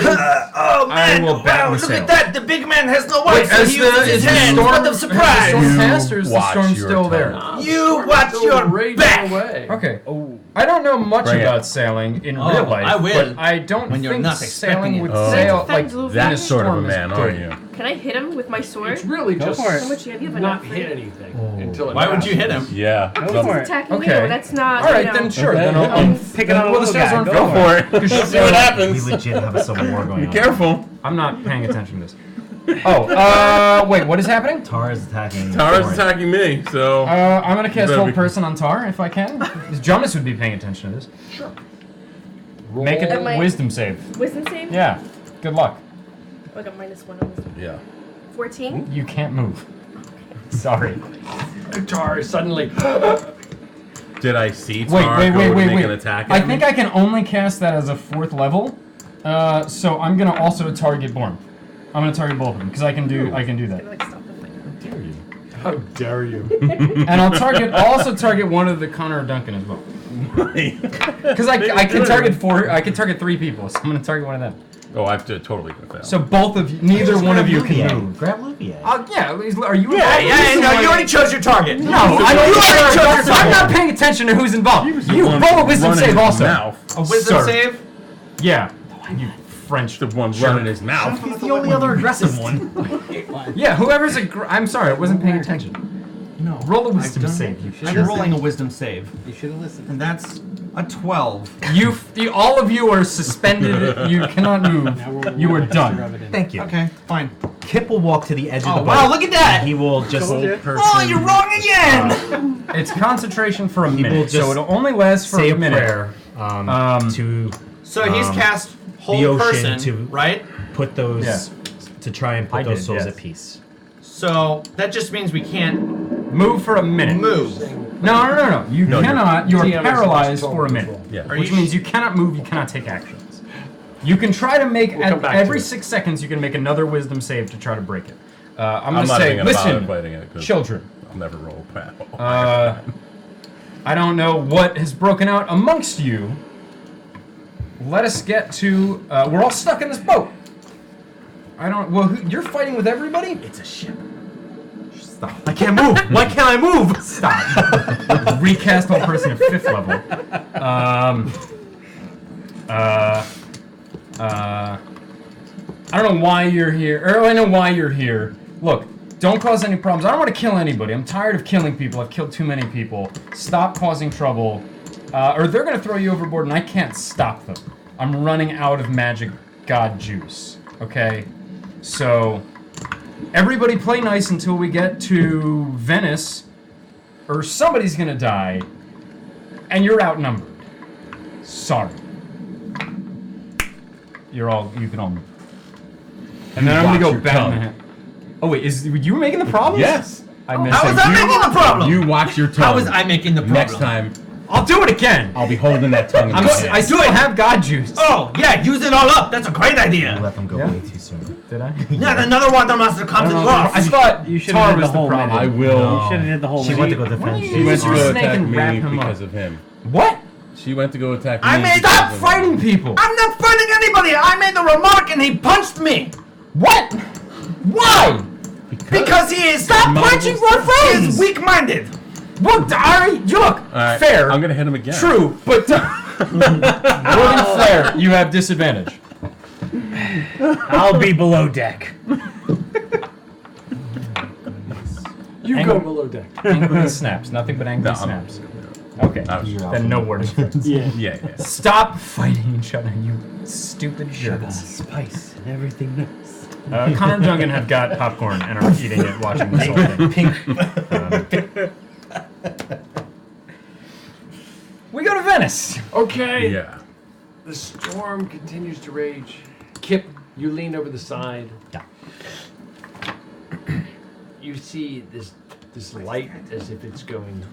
Oh man! I will bat wow, and look sail. at that! The big man has no wife, Wait, so he uses his hands. What of surprise! Has the storm passed, or is the watch storm your still there? tongue. You watch your back. Away. Okay. I don't know much Bring it. about sailing in Oh, real life, I will. but I don't When you're think not sailing expecting would it. Oh. sail Can I like defend Luffy? That sort of a storm is man, good. aren't you? Can I hit him with my sword? It's really Go just for it. How much do you have? You have not enough. hit anything until it Why would passes. you hit him? Yeah. Go for it. Attacking Okay. you. That's not. All right, you know. then sure. Okay. Then I'll I'm picking on a well, the little sails guy. aren't Go going for it. Because See what happens. We legit have a civil war going Be on. careful. I'm not paying attention to this. Oh, wait, what is happening? Tar is attacking. Tara's Thorin. attacking me, so. I'm gonna cast Better Hold be- Person on Tar if I can. Because Jonas would be paying attention to this. Sure. Make it Am I- a wisdom save. Wisdom save? Yeah. Good luck. I got -1 on wisdom. Yeah. 14? You can't move. Sorry. Tar suddenly. Did I see Wait, Tara wait, go wait, to wait, make wait. an attack I at think me? I can only cast that as a 4th level. So I'm gonna also target Born. I'm gonna target both of them because I can do that. Like, stop the thing. How dare you? And I'll also target one of the Connor or Duncan as well. Because I can target 4. I can target 3 people, so I'm gonna target one of them. Oh, I've totally gonna fail. So both of you, neither one of you can Luvier. move. Grab Luvier. Yeah, are you? No, you already chose your target. No, I don't. I'm not paying attention to who's involved. You roll a wisdom save also. A wisdom save? Yeah. You French. The one running his mouth. He's the only other aggressive one. Yeah, whoever's I'm sorry, I wasn't paying attention. No. Roll a wisdom save. I'm rolling a wisdom save. You should have listened. And that's a 12. All of you are suspended. You cannot move. You are done. Thank you. Okay, fine. Kip will walk to the edge of the boat. Wow, look at that! He will just. Oh, you're wrong again! It's concentration for a will minute, just so it'll only last for say a a minute. prayer to So he's cast the Hold ocean Person, to right? put those to try and put I those did, souls yes. at peace. So that just means we can't Move for a minute. move. No. You No, cannot. You are TM is paralyzed total for a minute. control. Yeah. Are Which you means you cannot move, you cannot take actions. You can try to make, We'll come back every to it. 6 seconds, you can make another wisdom save to try to break it. I'm I'm going to not say, even gonna bother listen, fighting it, 'cause children, I'll never roll a I don't know what has broken out amongst you. Let us get to, we're all stuck in this boat. You're fighting with everybody? It's a ship. Stop. I can't move. Why can't I move? Stop. Recast Hold Person at 5th level. I don't know why you're here. Or I know why you're here. Look, don't cause any problems. I don't want to kill anybody. I'm tired of killing people. I've killed too many people. Stop causing trouble. Or they're going to throw you overboard and I can't stop them. I'm running out of magic god juice. Okay? So, everybody play nice until we get to Venice, or somebody's gonna die, and you're outnumbered. Sorry. You can all move. And then I'm gonna go back. Oh wait, you were making the problem? Yes. I missed How was I making the problem? You watch your tongue. How was I making the problem? Next time, I'll do it again. I'll be holding that tongue in my hand. I still have God juice. Oh, yeah, use it all up. That's a great idea. You let them go way too soon. Did I? Yeah, another Water Master comes and I lost. thought You should Tar have did was the the whole problem. I will. You should have did the whole She minute. went to go defend She you. went to go Snake attack and wrap me him because up. of him. What? She went to go attack me. I made because Stop of fighting him. people. I'm not fighting anybody. I made the remark and he punched me. What? Why? Because he is. Stop punching my friends. He is weak-minded. Look, look. Right, Fair. I'm gonna hit him again. True, but more than fair, you have disadvantage. I'll be below deck. You go below deck. Angry snaps. Nothing but angry No, I'm- snaps. Okay. Then no words. Yeah. Stop fighting each other, you stupid jerks. Spice and everything nice. Connor and Duncan have got popcorn and are eating it, watching this whole thing. We go to Venice. Okay. Yeah. The storm continues to rage. Kip, you lean over the side. Yeah. You see this light as if it's going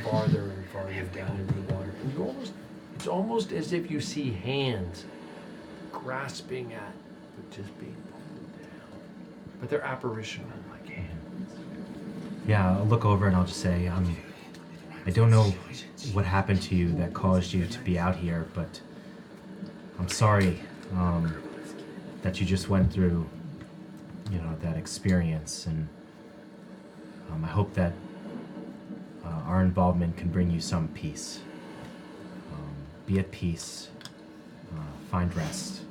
farther and farther down into the water. And it's almost as if you see hands grasping at, but just being pulled down. But they're apparitional like hands. Yeah, I'll look over and I'll just say, I don't know what happened to you that caused you to be out here, but I'm sorry that you just went through, that experience, and I hope that our involvement can bring you some peace. Be at peace, find rest,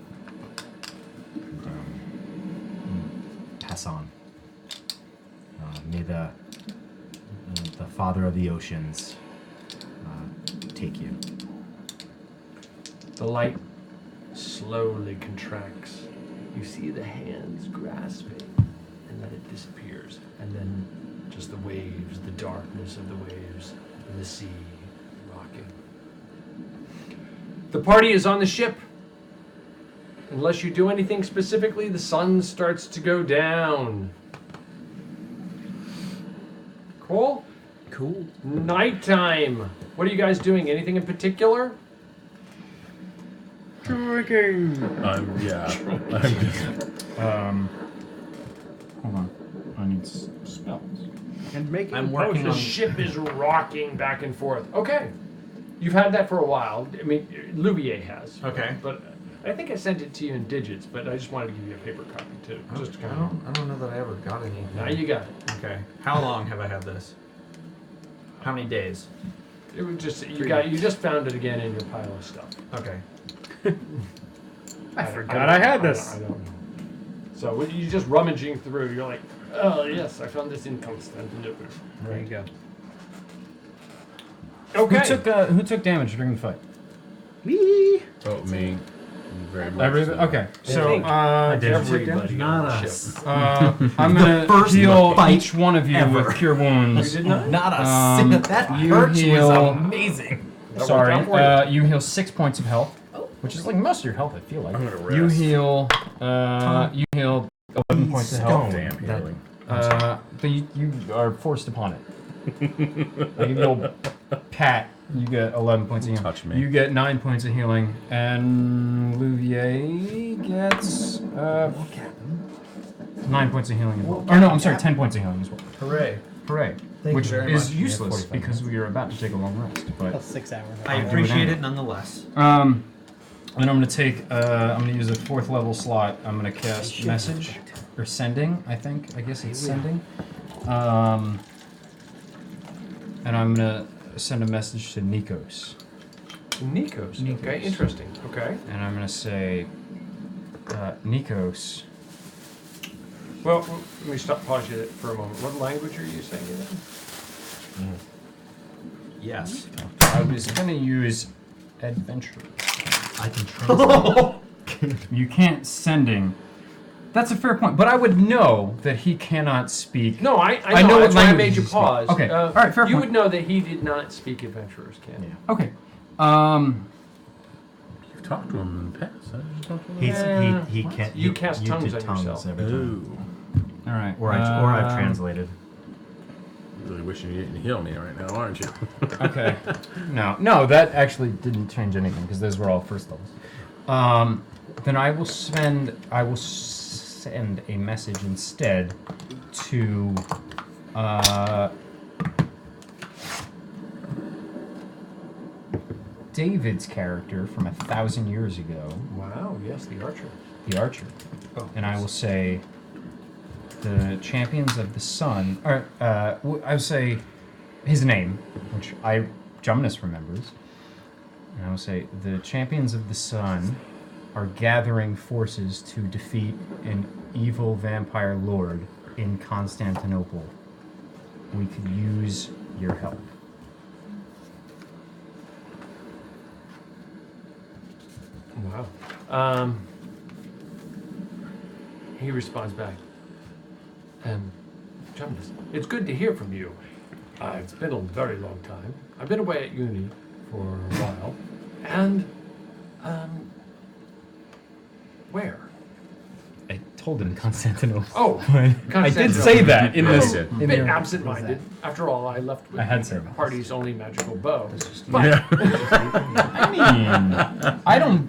and pass on. May the Father of the Oceans take you. The light slowly contracts. You see the hands grasping, and then it disappears. And then just the waves, the darkness of the waves, and the sea rocking. The party is on the ship. Unless you do anything specifically, the sun starts to go down. Cool? Cool. Nighttime. What are you guys doing? Anything in particular? Drinking. I'm just. Hold on. I need spells. And making I'm working The on. ship is rocking back and forth. Okay. You've had that for a while. I mean, Louvier has. Okay. But I think I sent it to you in digits, but I just wanted to give you a paper copy too. Just to I kind of. don't know that I ever got any. Now you got it. Okay. How long have I had this? How many days? It was just you just found it again in your pile of stuff. Okay. I forgot I had this. I don't know. So when you're just rummaging through, you're like, oh yes, I found this in Constantinople. There you go. Okay. Who took damage during the fight? Me. Oh, me. Very much. Everybody. Okay. So Everybody. Not on the us. ship. I'm gonna first heal fight each one of you ever. with cure wounds. You did not? Not a single. That you hurts heal- was amazing. Sorry. That worked out for You heal 6 points of health, which is like most of your health. I feel like. I'm gonna rest. You heal. You heal 11 points of health. Damn healing. But you are forced upon it. Like a little pat, you get 11 points of healing. Touch me. You get 9 points of healing, and Louvier gets 9 points of healing as well. Or no, I'm sorry, 10 points of healing as well. Hooray. Hooray. Thank Which you very is much. useless 45 because we are about to take a long rest. But Plus 6 hours. I do it appreciate anyway. it nonetheless. and I'm gonna take I'm gonna use a 4th level slot. I'm gonna cast message or sending. I guess it's sending. And I'm gonna send a message to Nikos. Nikos. Okay, interesting. Okay. And I'm gonna say, Nikos. Well, let me pause you for a moment. What language are you saying it in? Yes. I was gonna use adventure. I can translate. You can't sending, That's a fair point, but I would know that he cannot speak. No, I what know. That's why I language made you he speaks. pause. Okay, all right, fair You point. would know that he did not speak adventurer's canon. Yeah. Okay. You've talked to him in the past. How did you talk to him? He can't. You cast tongues did on yourself. every time. Ooh. All right. Or I've translated. You're really wishing you didn't heal me right now, aren't you? Okay. No, that actually didn't change anything because those were all first levels. Then I will send a message instead to David's character from 1,000 years ago. Wow, yes, the archer. The archer. Oh, And I will say the champions of the sun, or I would say his name, which Jumnus remembers. And I will say the champions of the sun are gathering forces to defeat an evil vampire lord in Constantinople. We could use your help. Wow. He responds back. Jumnus, it's good to hear from you. It's been a very long time. I've been away at uni for a while. And, where? I told him Constantinople. Oh, I did say that in this. A bit absent-minded. After all, I left with the party's only magical bow. But I don't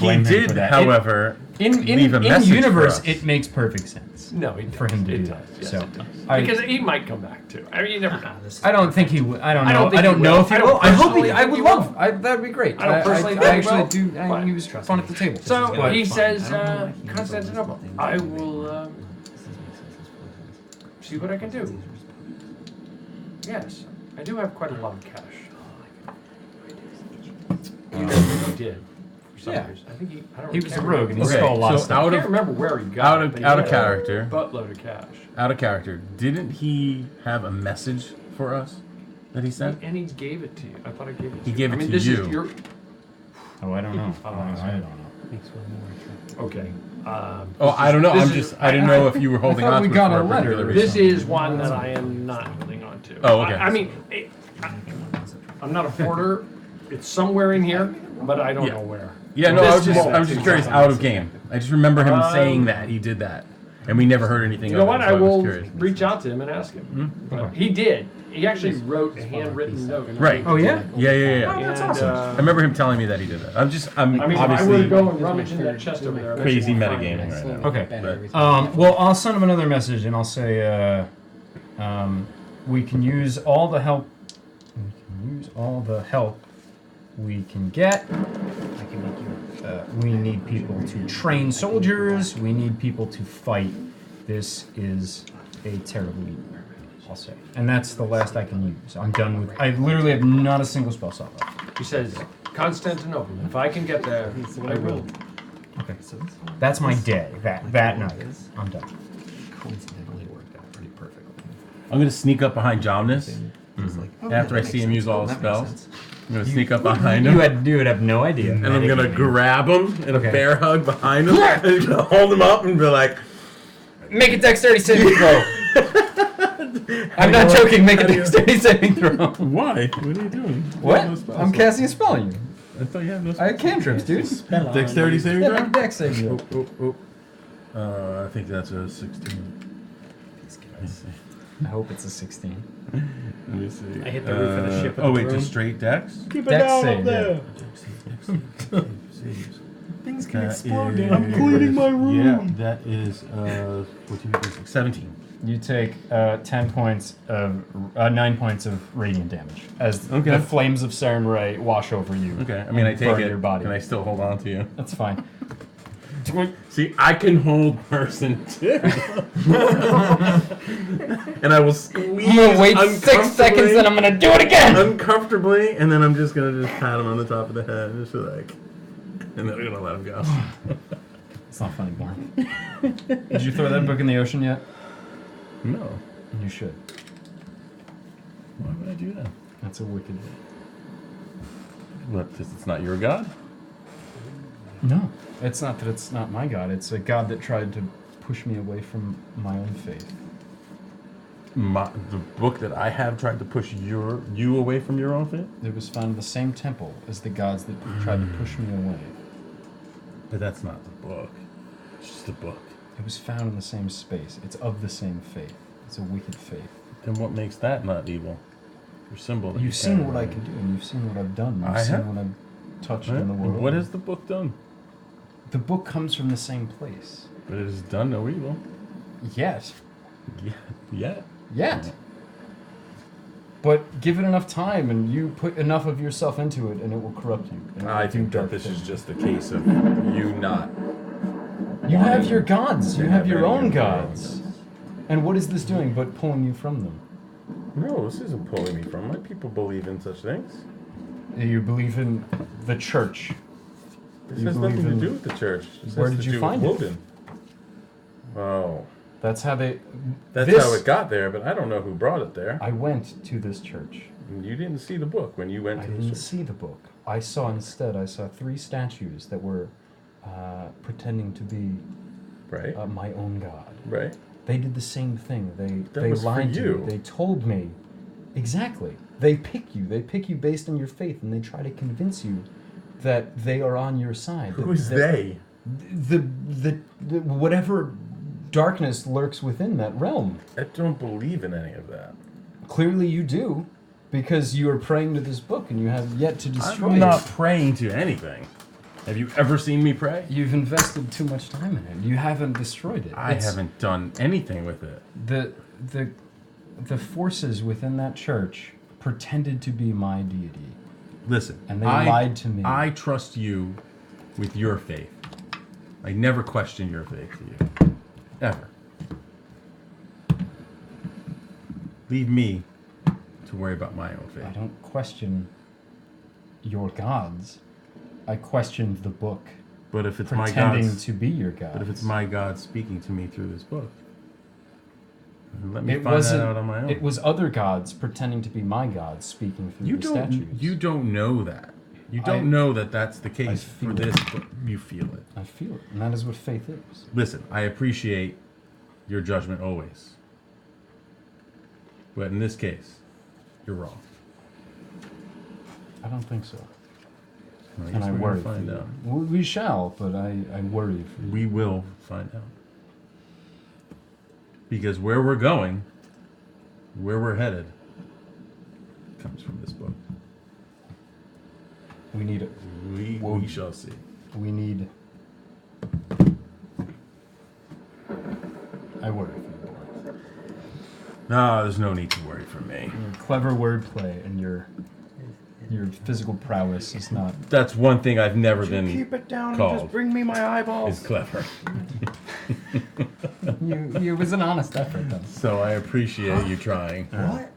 blame him He did, for that. however, in message universe, for us. it makes perfect sense. No, for him to do that. Yes, So, it does. Because he might come back too. I mean, you never know. I don't think he would. I don't know. think I don't he know will. if he I will. don't I hope he. personally I think would he love. will. That'd be great. I don't personally think I he actually will, do. but He was fun at the table. So But- he says, Constantinople. I will see what I can do. Yes, I do have quite a lot of cash. You know what he did. For some reason. I think He was a can't rogue and he remember. stole a lot of stuff. I can't remember where he got it, but he out of had a character. buttload of cash. Out of character. Didn't he have a message for us that he sent? And he gave it to you. I thought I gave it to He you. gave I it mean, to this you. Is your... Oh, I don't know. I don't know. Okay. Oh, I don't know. I didn't know if you were holding on to it for a particular reason. This is one that I am not holding on to. Oh, okay. I mean, I'm not a hoarder. It's somewhere in here, but I don't know where. Yeah, no, I was just curious out of game. I just remember him saying that he did that, and we never heard anything. You know what? So I will was curious. reach out to him and ask him. But he did. He actually wrote a handwritten note. Right. Oh yeah. Yeah. Oh, that's awesome. I remember him telling me that he did that. I'm I mean, obviously I would go and rummage in that chest over there. crazy metagaming right now. Okay. Well, I'll send him another message and I'll say, we can use all the help. We can use all the help we can get. We need people to train soldiers. We need people to fight. This is a terrible evil, I'll say. And that's the last I can use. I'm done with. I literally have not a single spell slot left. He says, Constantinople. If I can get there, I will. Okay. That's my day. That night. I'm done. Coincidentally worked out pretty perfectly. I'm gonna sneak up behind Jomnus after I see him use all his spells. I'm gonna sneak up behind him. You would have no idea. And I'm gonna grab him in a bear hug behind him and gonna hold him up and be like, make a dexterity saving throw. I'm not joking. Make a dexterity saving throw. Why? What are you doing? What? I'm casting a spell on you. I thought you had no I had cantrips, dude. Dexterity saving Yeah, throw? make a dex saving throw. I think that's a 16. Let's see. I hope it's a 16. Let me see. I hit the roof of the ship. Oh wait, just straight dex? Keep it Dex down save, up there. Saves. Things can That explode is- down here. I'm cleaning my room. Yeah, that is 17. You take 9 points of radiant damage as the flames of Sarenrae wash over you. Okay, I mean I take burn it. your body. Can I still hold on to you? That's fine. See, I can hold person too. And I will squeeze. I'm gonna wait 6 seconds and I'm gonna do it again. Uncomfortably, and then I'm just gonna pat him on the top of the head, just like, and then I'm gonna let him go. It's not funny, Born. Did you throw that book in the ocean yet? No. You should. Why would I do that? That's a wicked book. What? It's not your god? No. It's not that it's not my god. It's a god that tried to push me away from my own faith. The book that I have tried to push you away from your own faith? It was found in the same temple as the gods that tried to push me away. But that's not the book. It's just a book. It was found in the same space. It's of the same faith. It's a wicked faith. Then what makes that not evil? Your symbol that You've seen what I can do, and you've seen what I've done. You've seen what I've touched in the world. What has the book done? The book comes from the same place. But it has done no evil. Yet. Yet. But give it enough time, and you put enough of yourself into it, and it will corrupt you. I think that this is just a case of you not. You have your gods. You have your own gods. And what is this doing but pulling you from them? No, this isn't pulling me from. My people believe in such things. You believe in the church. This has nothing to do with the church. Where did you find it? Oh. That's how they... That's how it got there, but I don't know who brought it there. I went to this church. You didn't see the book when you went to the church. I didn't see the book. I saw 3 statues that were pretending to be my own god. Right. They did the same thing. They was lied for to you. me. They told me. Exactly. They pick you. They pick you based on your faith, and they try to convince you that they are on your side. Who is they? The whatever darkness lurks within that realm. I don't believe in any of that. Clearly you do, because you are praying to this book, and you have yet to destroy it. I'm not praying to anything. Have you ever seen me pray? You've invested too much time in it. You haven't destroyed it. I haven't done anything with it. The forces within that church pretended to be my deity. Listen, and they lied to me. I trust you with your faith. I never question your faith to you. Ever. Leave me to worry about my own faith. I don't question your gods. I questioned the book. But if it's my pretending gods, to be your gods. But if it's my God speaking to me through this book, let me find that out on my own. It was other gods pretending to be my gods speaking through the statues. You don't know that. You don't know that that's the case for this, but you feel it. I feel it, and that is what faith is. Listen, I appreciate your judgment always. But in this case, you're wrong. I don't think so. I And I we're worry. gonna find out. We shall, but I worry for you. We will find out. Because where we're going, where we're headed, comes from this book. We need it. We shall see. We need... I worry for you. No, there's no need to worry for me. Your clever wordplay and your physical prowess is not... That's one thing I've never been Keep it down called. and just bring me my eyeballs. Is clever. It was an honest effort, though. So I appreciate you trying. What?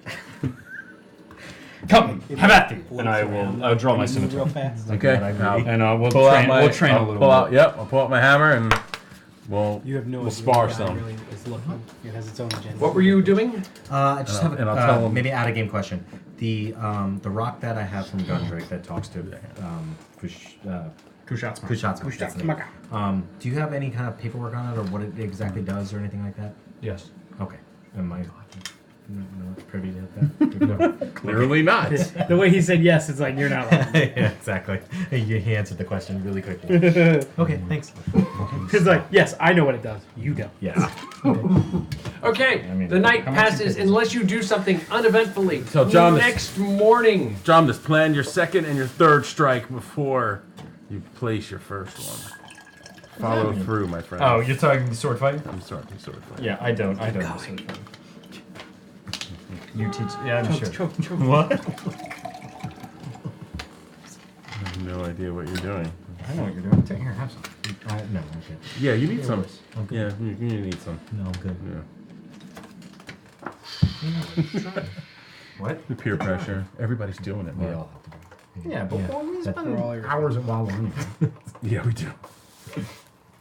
Come, Carpathian, and I'll draw my scimitar. Real fast. Okay. We'll pull out we'll train a little bit. I'll pull out my hammer and we'll spar some. Really is looking. It has its own agenda. What were you doing? I just have and I'll tell him. maybe add a game question. The rock that I have from Gundrake that talks to Kushatsma. Do you have any kind of paperwork on it, or what it exactly does, or anything like that? Yes. Okay. Am I not privy to that? No, clearly not. The way he said yes, it's like you're not wrong. Yeah, exactly. He answered the question really quickly. Okay, thanks. It's like, yes, I know what it does. You don't. Yeah. Okay, the night passes unless you do something uneventfully. So John, next morning. John, just plan your second and your third strike before you place your first one. Follow through, my friend. Oh, you're talking sword fighting? I'm talking sword fighting. Yeah, I don't do sword fighting. You teach. Yeah, I'm sure. Choke. What? I have no idea what you're doing. I know what you're doing. Take here, have some. No, okay. Yeah, you need some. I'm good. Yeah, you need some. No, I'm good. Yeah. What? The peer pressure. Everybody's doing it, We man. all have to do it. Yeah, but we spend all your- hours at WoW anyway. Yeah, we do.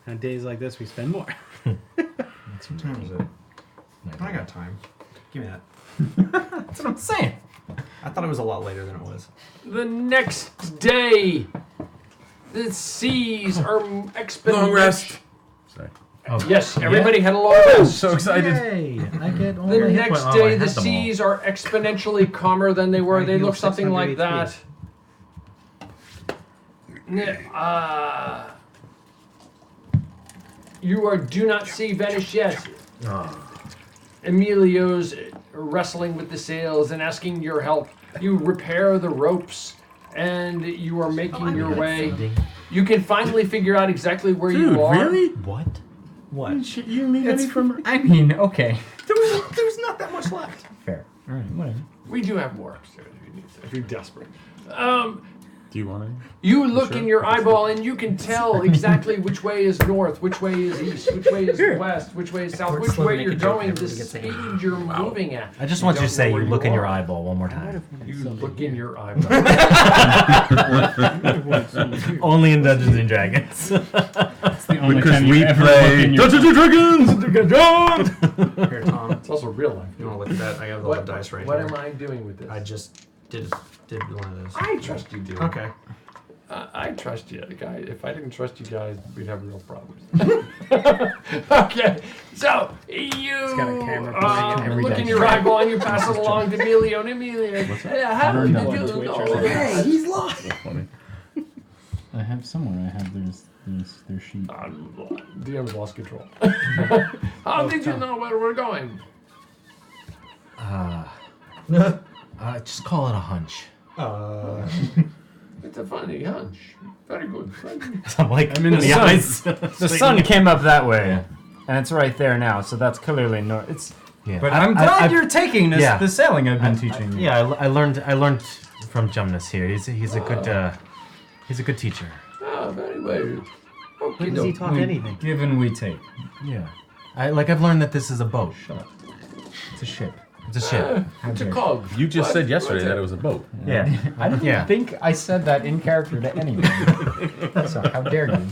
On days like this, we spend more. What time is it? I got time. Give me that. That's what I'm saying. I thought it was a lot later than it was. The next day, the seas are Long rest. Sorry. Yes, everybody had a long rest. So excited. Yay! I get all The my hit next points. Oh, I day, had the them all. seas are exponentially calmer than they were. I They healed look something like 600 that. You do not see Venice yet. Emilio's wrestling with the sails and asking your help. You repair the ropes, and you are making your way. You can finally figure out exactly where you are. Really? What? What? You didn't leave any from. I mean, okay. There's not that much left. Fair. All right, whatever. We do have more upstairs if you're desperate. Do you want any? You look in your eyeball and you can tell exactly which way is north, which way is east, which way is west, which way is south, which way you're going, the speed you're moving at. I just want you to say you look in your eyeball one more time. You look in your eyeball. Only in Dungeons and Dragons. That's the only Because time we you ever play look in your... Dungeons and Dragons! Here, Tom. It's also real life. You want to look at that? I got all the dice right What here. am I doing with this? I just did one of those. I trust you, dude. Okay. I trust you, guys. If I didn't trust you guys, we'd have real problems. Okay, so you got a camera look in your eyeball and you pass it along to Emilio. And Emilio, how did you do? Hey, he's lost. That's funny. I have somewhere. I have their sheet. DM's lost control. How did you know where we're going? Just call it a hunch. It's a funny hunch. Very good. I'm like, I mean, the eyes. the sun came up that way, and it's right there now. So that's clearly north. It's. Yeah. But I'm glad you're taking this. Yeah. The sailing I've been teaching you. Yeah, I learned from Jumnus here. He's a good teacher. Oh, very well. Okay, Does he talk anything? Give and we take. Yeah. I've learned that this is a boat. Shut up. It's a ship. It's a ship. It's a cog. You just said yesterday that it was a boat. Yeah. I didn't think I said that in character to anyone. So how dare you?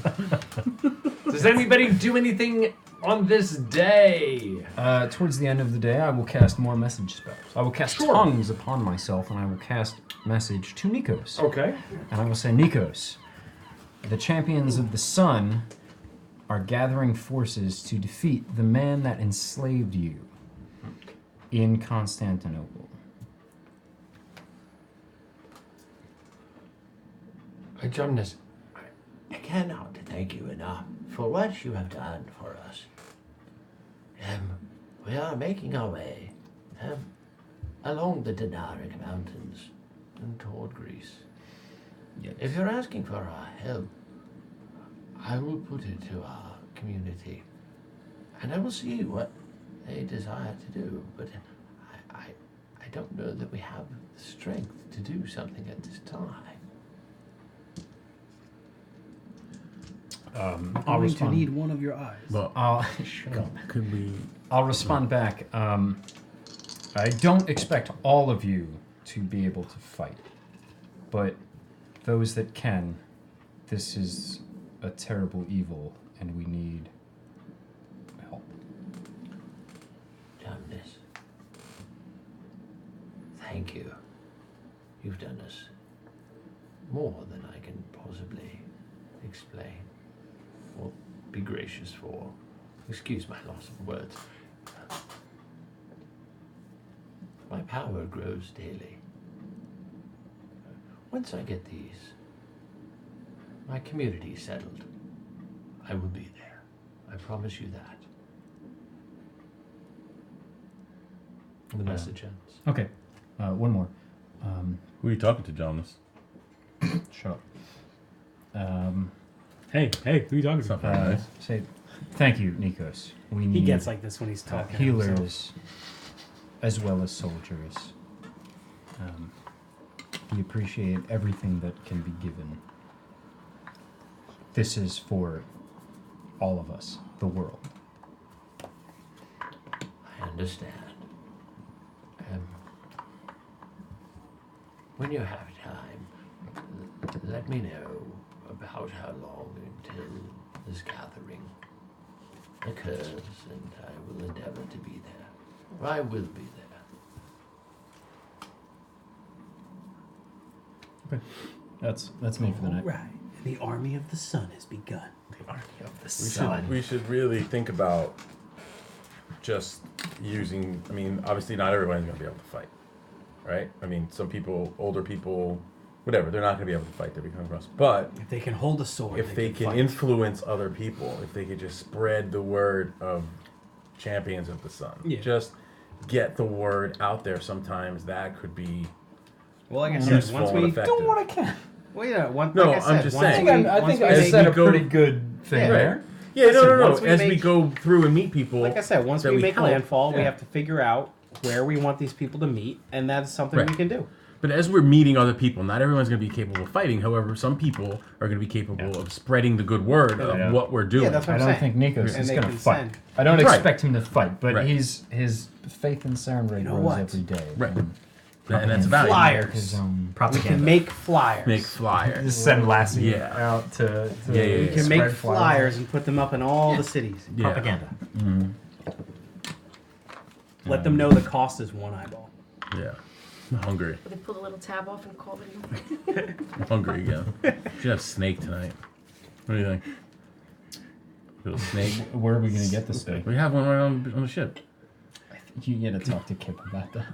Does anybody do anything on this day? Towards the end of the day, I will cast more message spells. I will cast tongues upon myself, and I will cast message to Nikos. Okay. And I will say, Nikos, the champions of the sun are gathering forces to defeat the man that enslaved you in Constantinople. Jumnus, I cannot thank you enough for what you have done for us. We are making our way along the Denaric Mountains and toward Greece. Yes. If you're asking for our help, I will put it to our community, and I will see what they desire to do. But I don't know that we have the strength to do something at this time. I'm I'll going to respond. need one of your eyes. Well, could we? I'll respond back. I don't expect all of you to be able to fight, but those that can, this is a terrible evil, and we need help. Jumnus, thank you. You've done us more than I can possibly explain or be gracious for. Excuse my loss of words. My power grows daily. Once I get my community settled, I will be there. I promise you that. The message ends. Okay, one more. Who are you talking to, Jonas? Shut up. Hey, who are you talking It's not very nice. Say, thank you, Nikos. We need He gets like this when he's talking. to healers himself. as well as soldiers. We appreciate everything that can be given. This is for all of us, the world. I understand. When you have time, let me know about how long until this gathering occurs, and I will endeavor to be there. I will be there. Okay. That's me for the night. Right. The army of the sun has begun. The army of the sun. We should really think about just using. I mean, obviously, not everyone's going to be able to fight, right? I mean, some people, older people, whatever, they're not going to be able to fight. They become across. But if they can hold a sword, if they can fight. influence other people, if they could just spread the word of champions of the sun, just get the word out there. Sometimes that could be. Well, like I said, once we do what I can. Well, yeah. Like no, I said, I'm just saying. I think I said a pretty good thing there. Yeah, no. As we go through and meet people, like I said, once we make help, landfall, we have to figure out where we want these people to meet, and that's something we can do. But as we're meeting other people, not everyone's going to be capable of fighting. However, some people are going to be capable of spreading the good word of what we're doing. Yeah, that's what I I'm don't saying. think Nikos is going to fight. send. I don't Right. expect him to fight, but Right. his faith in sound rate grows what? every day. Right. And that's valuable. Flyers. His own We can make flyers. Make flyers. Just send Lassie Yeah. out to We can make spread flyers and put them up in all the cities. Yeah. Propaganda. Let them know the cost is one eyeball. Yeah. I'm hungry. They pull the little tab off and call it. I'm hungry again. Should have snake tonight. What do you think? Little snake. Where are we going to get the steak? We have one right on the ship. I think you got to talk to Kip about that.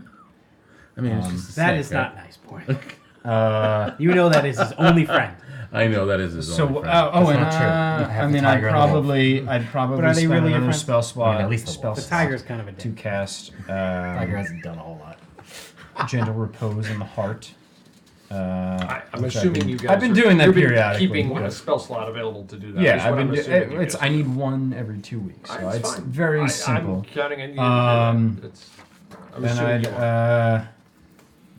I mean, it's just a That snake, is right? not nice, boy. You know that is his only friend. I know that is his So, only friend. I mean, I'd probably But are they spend really your another friends? spell slot. at least spell The slot tiger's kind of a to dick. cast Tiger hasn't done a whole lot. gentle repose in the heart. I'm which assuming you guys. I've been doing that you've been periodically. keeping a but- spell slot available to do that. Yeah, is I've what been. I'm assuming you It's guys I need one every 2 weeks, so It's it's fine. very simple. I'm counting on you. To do that. I'm And assuming you are.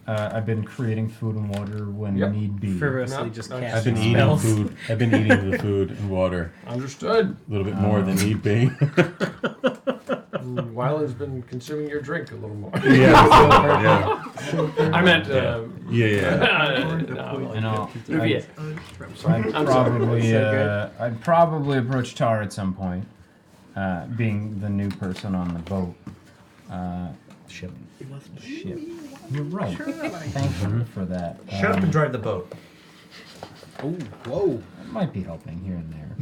I've been creating food and water when Yep. need be. Frivolously just I've casting been eating spells. food. I've been eating the food and water Understood. a little bit more than need be. Wyland's been consuming your drink a little more. Yeah. I meant. And I'll, Yeah. I'd probably approach Tar at some point, being the new person on the boat. Ship. You're right. Thank you for that. Shut up and drive the boat. Oh, whoa. It might be helping here and there.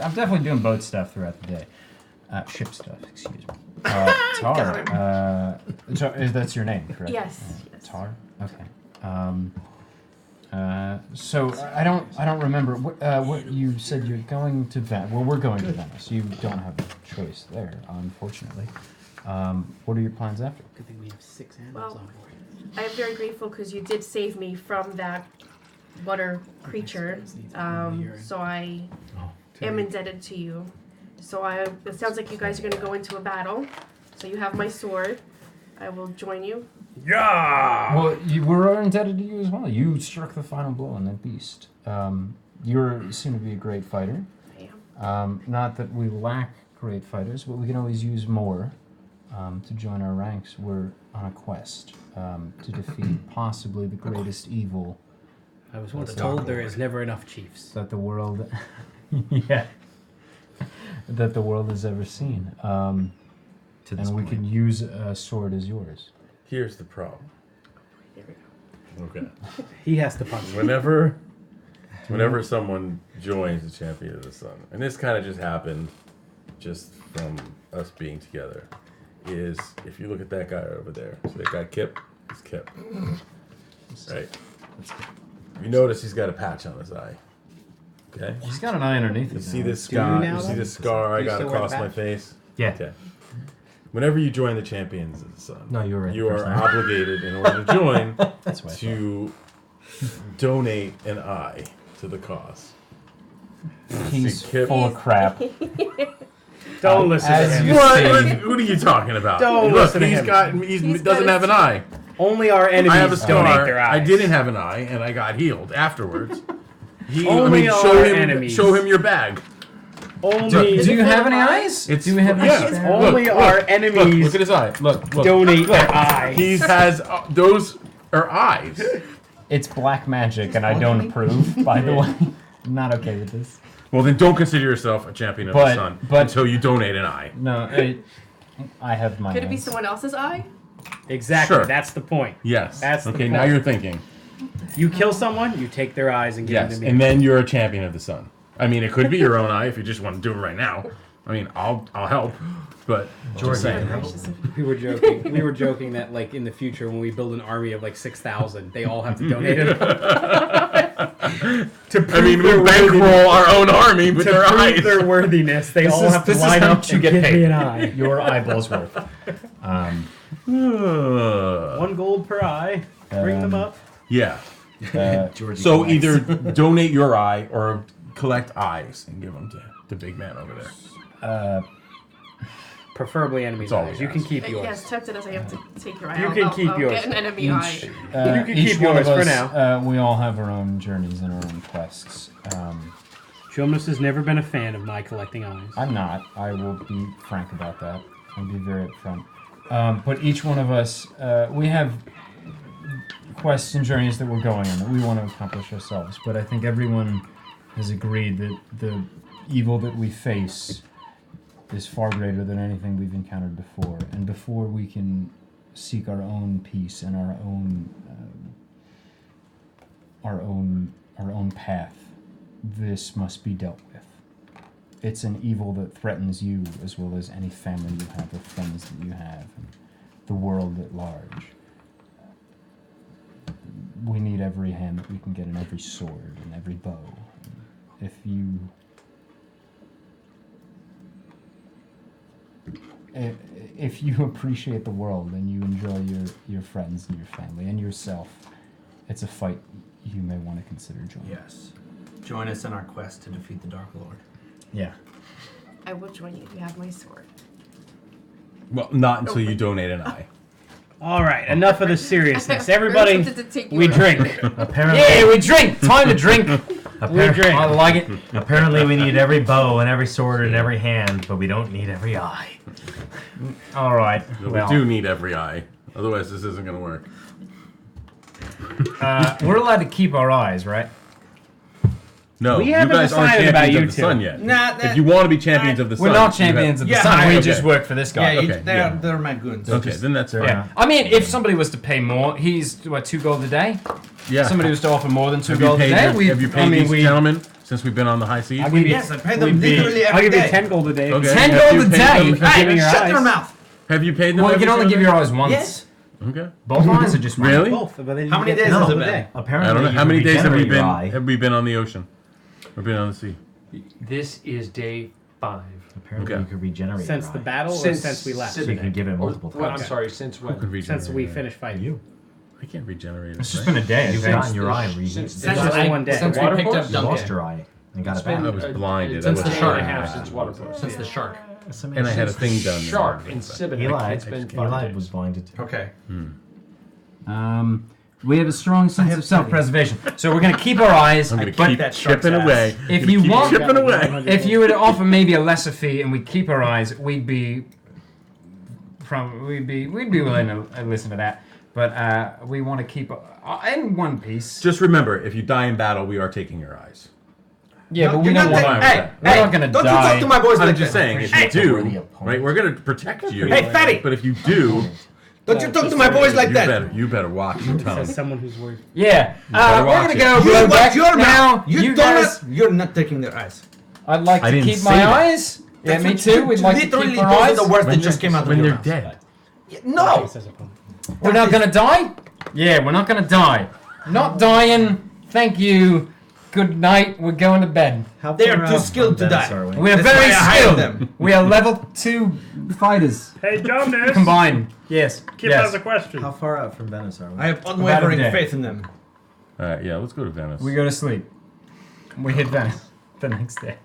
I'm definitely doing boat stuff throughout the day. Ship stuff, excuse me. Tar. That's your name, correct? Yes. Tar. Okay. So I don't remember what you said. You're going to Venice. Well, we're going to Venice. You don't have a choice there, unfortunately. What are your plans after? Good thing we have 6 animals Well, on board. I am very grateful because you did save me from that water creature. So I am indebted to you. So it sounds like you guys are going to go into a battle. So you have my sword. I will join you. Yeah. Well, we're indebted to you as well. You struck the final blow on that beast. You seem to be a great fighter. I am. Not that we lack great fighters, but we can always use more to join our ranks. We're on a quest to defeat possibly the greatest evil. I was once told there is never enough chiefs. That the world, that the world has ever seen. And we could use a sword as yours. Here's the problem. There we go. Okay. He has to punch. Whenever someone joins the Champion of the Sun, and this kind of just happened just from us being together, is if you look at that guy over there, so that guy Kip, it's Kip. Right? You notice he's got a patch on his eye. Okay? He's got an eye underneath You it see now. this Do you scar? now, You see though? this scar I Do you got still wear across the my patch? face? Yeah. Okay. Whenever you join the Champions of the Sun, No, you were right you the are first time. obligated, in order to join, That's why I to donate an eye to the cause. He's See, Kip- full of crap. Don't listen to As him. you What? see, What are you talking about? Don't Look, listen to he's him. got. He He's doesn't got have an his- eye. Only our enemies I have a donate scar. their eyes. I didn't have an eye, and I got healed afterwards. Only our show him. enemies. Show him your bag. Only do you have any eyes? It's Do we have yeah. any spare? Only Look, our look, enemies Look at his eye. Look. donate their eyes. He has those are eyes. It's black magic, and I don't approve, by the way. I'm not okay with this. Well, then don't consider yourself a champion of the sun until you donate an eye. No, I have my Could it be eyes. someone else's eye? Exactly. Sure. That's the point. Yes. That's the okay. point. Now you're thinking. You kill someone, you take their eyes and give them Yes, to me. and then you're a champion of the sun. I mean, it could be your own eye if you just want to do it right now. I mean, I'll help, but just saying. We were joking. We were joking that like in the future when we build an army of like 6,000, they all have to donate it. I mean, we bankroll our own army with their eyes. To prove their worthiness, they all have to line up to get me an eye. Your eyeballs worth. 1 gold per eye. Bring them up. Yeah. So either donate your eye or collect eyes and give them to big man over there. Preferably enemy's eyes. You can keep yours. Yes, tempted as I have to take your eye. You can keep yours. Get an enemy eye. You can keep yours for now. We all have our own journeys and our own quests. Jonas has never been a fan of my collecting eyes. I'm not. I will be frank about that. I'll be very upfront. But each one of us, we have quests and journeys that we're going on that we want to accomplish ourselves. But I think everyone has agreed that the evil that we face is far greater than anything we've encountered before. And before we can seek our own peace and our own path, this must be dealt with. It's an evil that threatens you as well as any family you have or friends that you have, and the world at large. We need every hand that we can get and every sword and every bow. If you appreciate the world and you enjoy your friends and your family and yourself, it's a fight you may want to consider joining. Yes. Join us in our quest to defeat the Dark Lord. Yeah. I will join you if you have my sword. Well, not until you donate an eye. All right, enough of the seriousness. Everybody, we drink. Apparently, yeah, we drink. Time to drink. We drink. I like it. Apparently, we need every bow and every sword and every hand, but we don't need every eye. All right. We do need every eye. Otherwise, this isn't going to work. We're allowed to keep our eyes, right? No, We you haven't guys aren't decided about champions you of the two. sun yet. Nah, if you want to be champions of the sun, We're not champions of the sun. We just work for this guy. Yeah, they're my goons. Okay, then that's fair. Yeah. I mean, if somebody was to pay more, he's, what, 2 gold a day? Yeah. Somebody was to offer more than 2 Have you gold a paid day? have you paid these gentlemen since we've been on the high seas? Yes, I pay them literally I'll every give you day. 10 gold a day. Okay. 10 Have gold you a paid day? them- Hey, Shut your mouth. Have you paid them? Well, you can every only give your single eyes once. Yes. day? Okay. Both eyes or just one? Really? Both, but then How you many get days 10 has gold it a been? day. Apparently, I don't know. you How many can days have we regenerate your been? eye. Have we been on the ocean? Or been on the sea? This is day 5. Apparently, Okay. you could regenerate Since your the eye. battle or since we left? So you can give it multiple Well, times. I'm sorry, since Who when? could regenerate? Since we finished fighting. You. I can't regenerate it. It's just right? been a day. You've Since gotten your the- eye. since Since the- just one day. Since we picked up You Duncan. lost your eye and got It's it back. been I was blinded. Since I the was shark. blind. Since Waterpuses. Since the shark. And I had a thing done. Shark in Siboney. Eli, It's been 5 Eli days. was blinded too. Okay. We have a strong sense of self-preservation, so we're going to keep our eyes. I'm going to but keep chipping away. if Gonna you keep want, chipping away. if you were to offer maybe a lesser fee and we keep our eyes, we'd be willing to listen to that. But we want to keep in one piece. Just remember, if you die in battle, we are taking your eyes. Yeah, No, but we you're don't not want. that- We're not going to Don't die. you talk to my boys I'm like just that. saying, if you do, right, we're going to protect you. Hey, fatty! But if you do, Don't you talk to my boys like that. you better watch your tongue. Says someone who's worth. Yeah, better we're watch going to it. go You blow watch back your now. mouth. You guys, You're not taking their eyes. I'd like I to didn't keep say my that. eyes. Yeah, That's me what too. you- We'd like to literally, keep our those are eyes. the words that just came out of When your they're mouth. dead. No! Says opponent. We're not going to die? Yeah, we're not going to die. Not dying. Thank you. Good night. We're going to bed. They are too skilled to die. We are That's very why I hired skilled. them. We are level 2 fighters Hey, Jonas! combined. Yes. Kip yes. has a question. How far out from Venice are we? I have unwavering day. faith in them. All right, yeah, let's go to Venice. We go to sleep. We hit Venice the next day.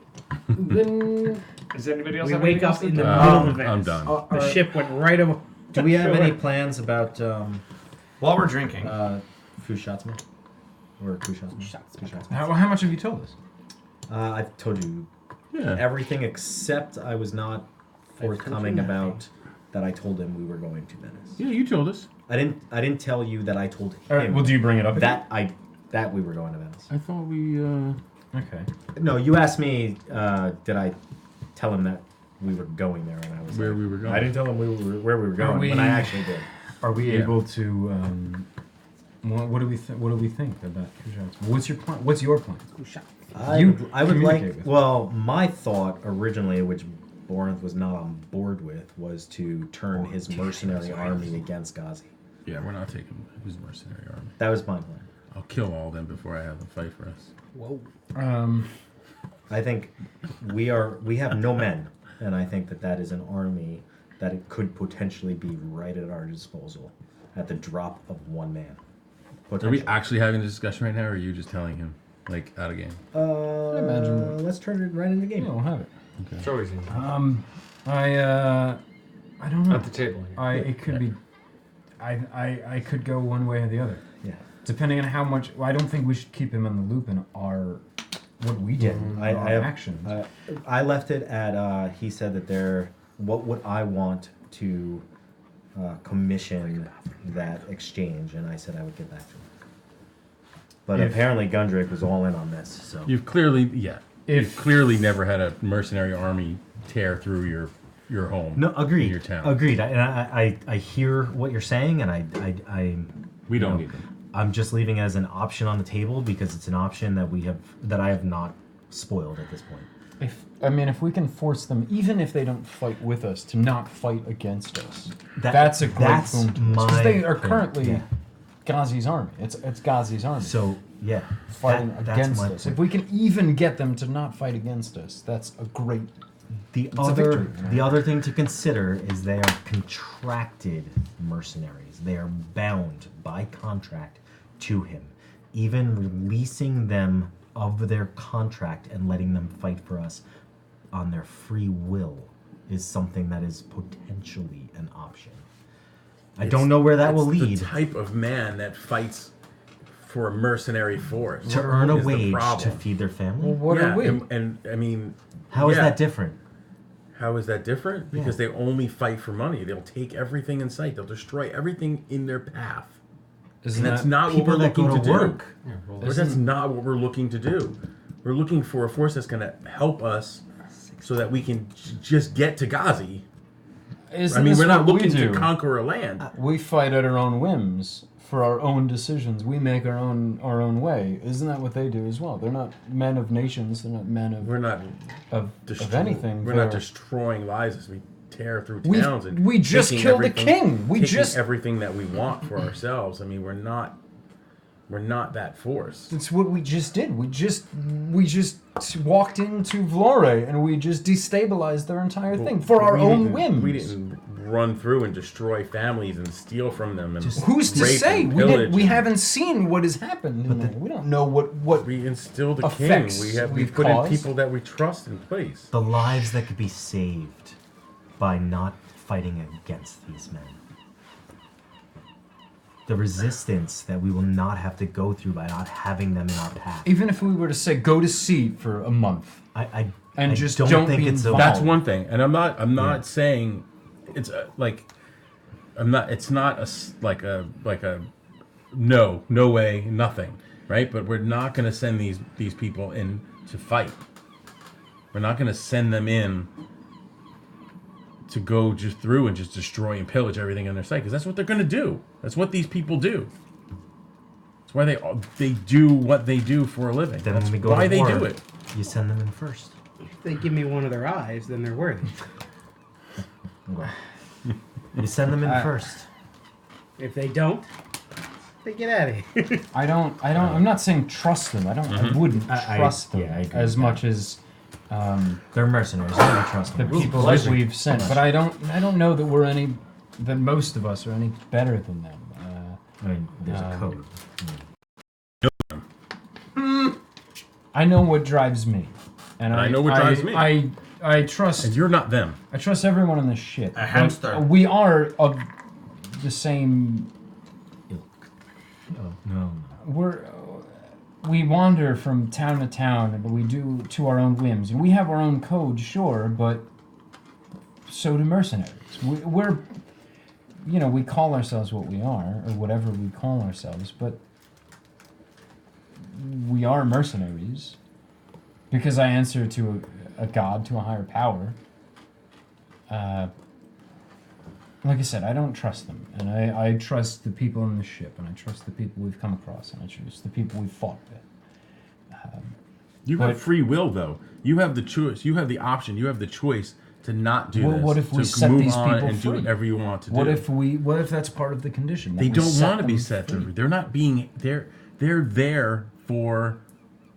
Then, does anybody else We have wake anything up else to in the do? middle of Venice. I'm done. The ship went right over. Do we have Sure. any plans about While we're drinking. Fushatsma? Or Kushatsma? How much have you told us? I've told you Yeah. everything except I was not forthcoming about that I told him we were going to Venice. Yeah, you told us. I didn't tell you that I told him. All right, well, do you bring it up that that we were going to Venice. I thought we. Okay. No, you asked me. Did I tell him that we were going there? And I was Where like, we were going. I didn't tell him where we were going when I actually did. Are we Yeah. able to What do we think about Kushat's? What's your plan? What's your plan? I would like. Well, my thought originally, which Borinth was not on board with, was to turn his mercenary army against Ghazi. Yeah, we're not taking his mercenary army. That was my plan. I'll kill all of them before I have them fight for us. Whoa. I think we have no men, and I think that is an army that it could potentially be right at our disposal at the drop of one man. Are we actually having a discussion right now, or are you just telling him, like, out of game? I imagine. Let's turn it right into the game. Yeah, we'll have it. Okay. It's always in. I don't know. At the table. It could be. I could go one way or the other. Yeah. Depending on how much. I don't think we should keep him in the loop in what we did. Our actions. I left it at. He said that what would I want to commission that exchange, and I said I would get back to him. But apparently Gundrick was all in on this. So You've clearly never had a mercenary army tear through your home. No, agreed. Your town. Agreed. I hear what you're saying, and we don't need them. I'm just leaving it as an option on the table because it's an option that I have not spoiled at this point. If we can force them, even if they don't fight with us, to not fight against us, that's a great boon to us. Because they are currently yeah. Ghazi's army. It's Ghazi's army. So yeah, fighting against us. point. If we can even get them to not fight against us, that's a great. The other thing to consider is they are contracted mercenaries. They are bound by contract to him. Even releasing them of their contract and letting them fight for us on their free will is something that is potentially an option. I don't know where that will lead. The type of man that fights for a mercenary force to earn a wage to feed their family. Well, what are we? And I mean, how is that different? How is that different? Because they only fight for money. They'll take everything in sight. They'll destroy everything in their path. And that's not what we're looking to do. That's not what we're looking to do. We're looking for a force that's going to help us so that we can just get to Ghazi. We're not looking to conquer a land. We fight at our own whims for our own decisions. We make our own way. Isn't that what they do as well? They're not men of nations. They're not men of. We're not of anything. We're not destroying lives as we tear through towns and we just killed the king. We just everything that we want for ourselves. I mean, we're not that force. It's what we just did. We just walked into Vlore and we just destabilized their entire thing for our own whims. We didn't run through and destroy families and steal from them. And who's to say? We haven't seen what has happened. We don't know what we instilled the king. We put in people that we trust in place. The lives that could be saved by not fighting against these men. The resistance that we will not have to go through by not having them in our path. Even if we were to say go to sea for a month, I just don't think it's involved. That's one thing, and I'm not saying it's It's not a no way, nothing, right? But we're not going to send these people in to fight. We're not going to send them in to go just through and just destroy and pillage everything in their sight, because that's what they're going to do. That's what these people do. That's why they do what they do for a living. Then that's when we go why to war, they do it. You send them in first. If they give me one of their eyes, then they're worthy. You send them in first. If they don't, they get out of here. I'm not saying trust them. I wouldn't trust them as much as they're mercenaries. I don't trust the them. people that we've sent. But I don't know that most of us are any better than them. I mean, there's a code. I know what drives me, and I know what drives me. I trust. And you're not them. I trust everyone on this ship. A hamster. We are of the same ilk. Oh no. We wander from town to town, and we do to our own whims. And we have our own code, sure, but so do mercenaries. We're we call ourselves what we are, or whatever we call ourselves, but we are mercenaries because I answer to a god, to a higher power. like I said, I don't trust them, and I trust the people on the ship, and I trust the people we've come across, and I trust the people we've fought with. You have free will, though. You have the choice. You have the option. You have the choice to not do this. What if we to set move these on people and free? do whatever you want to What do? What if that's part of the condition? They don't want to be set free. They're not being. They're there for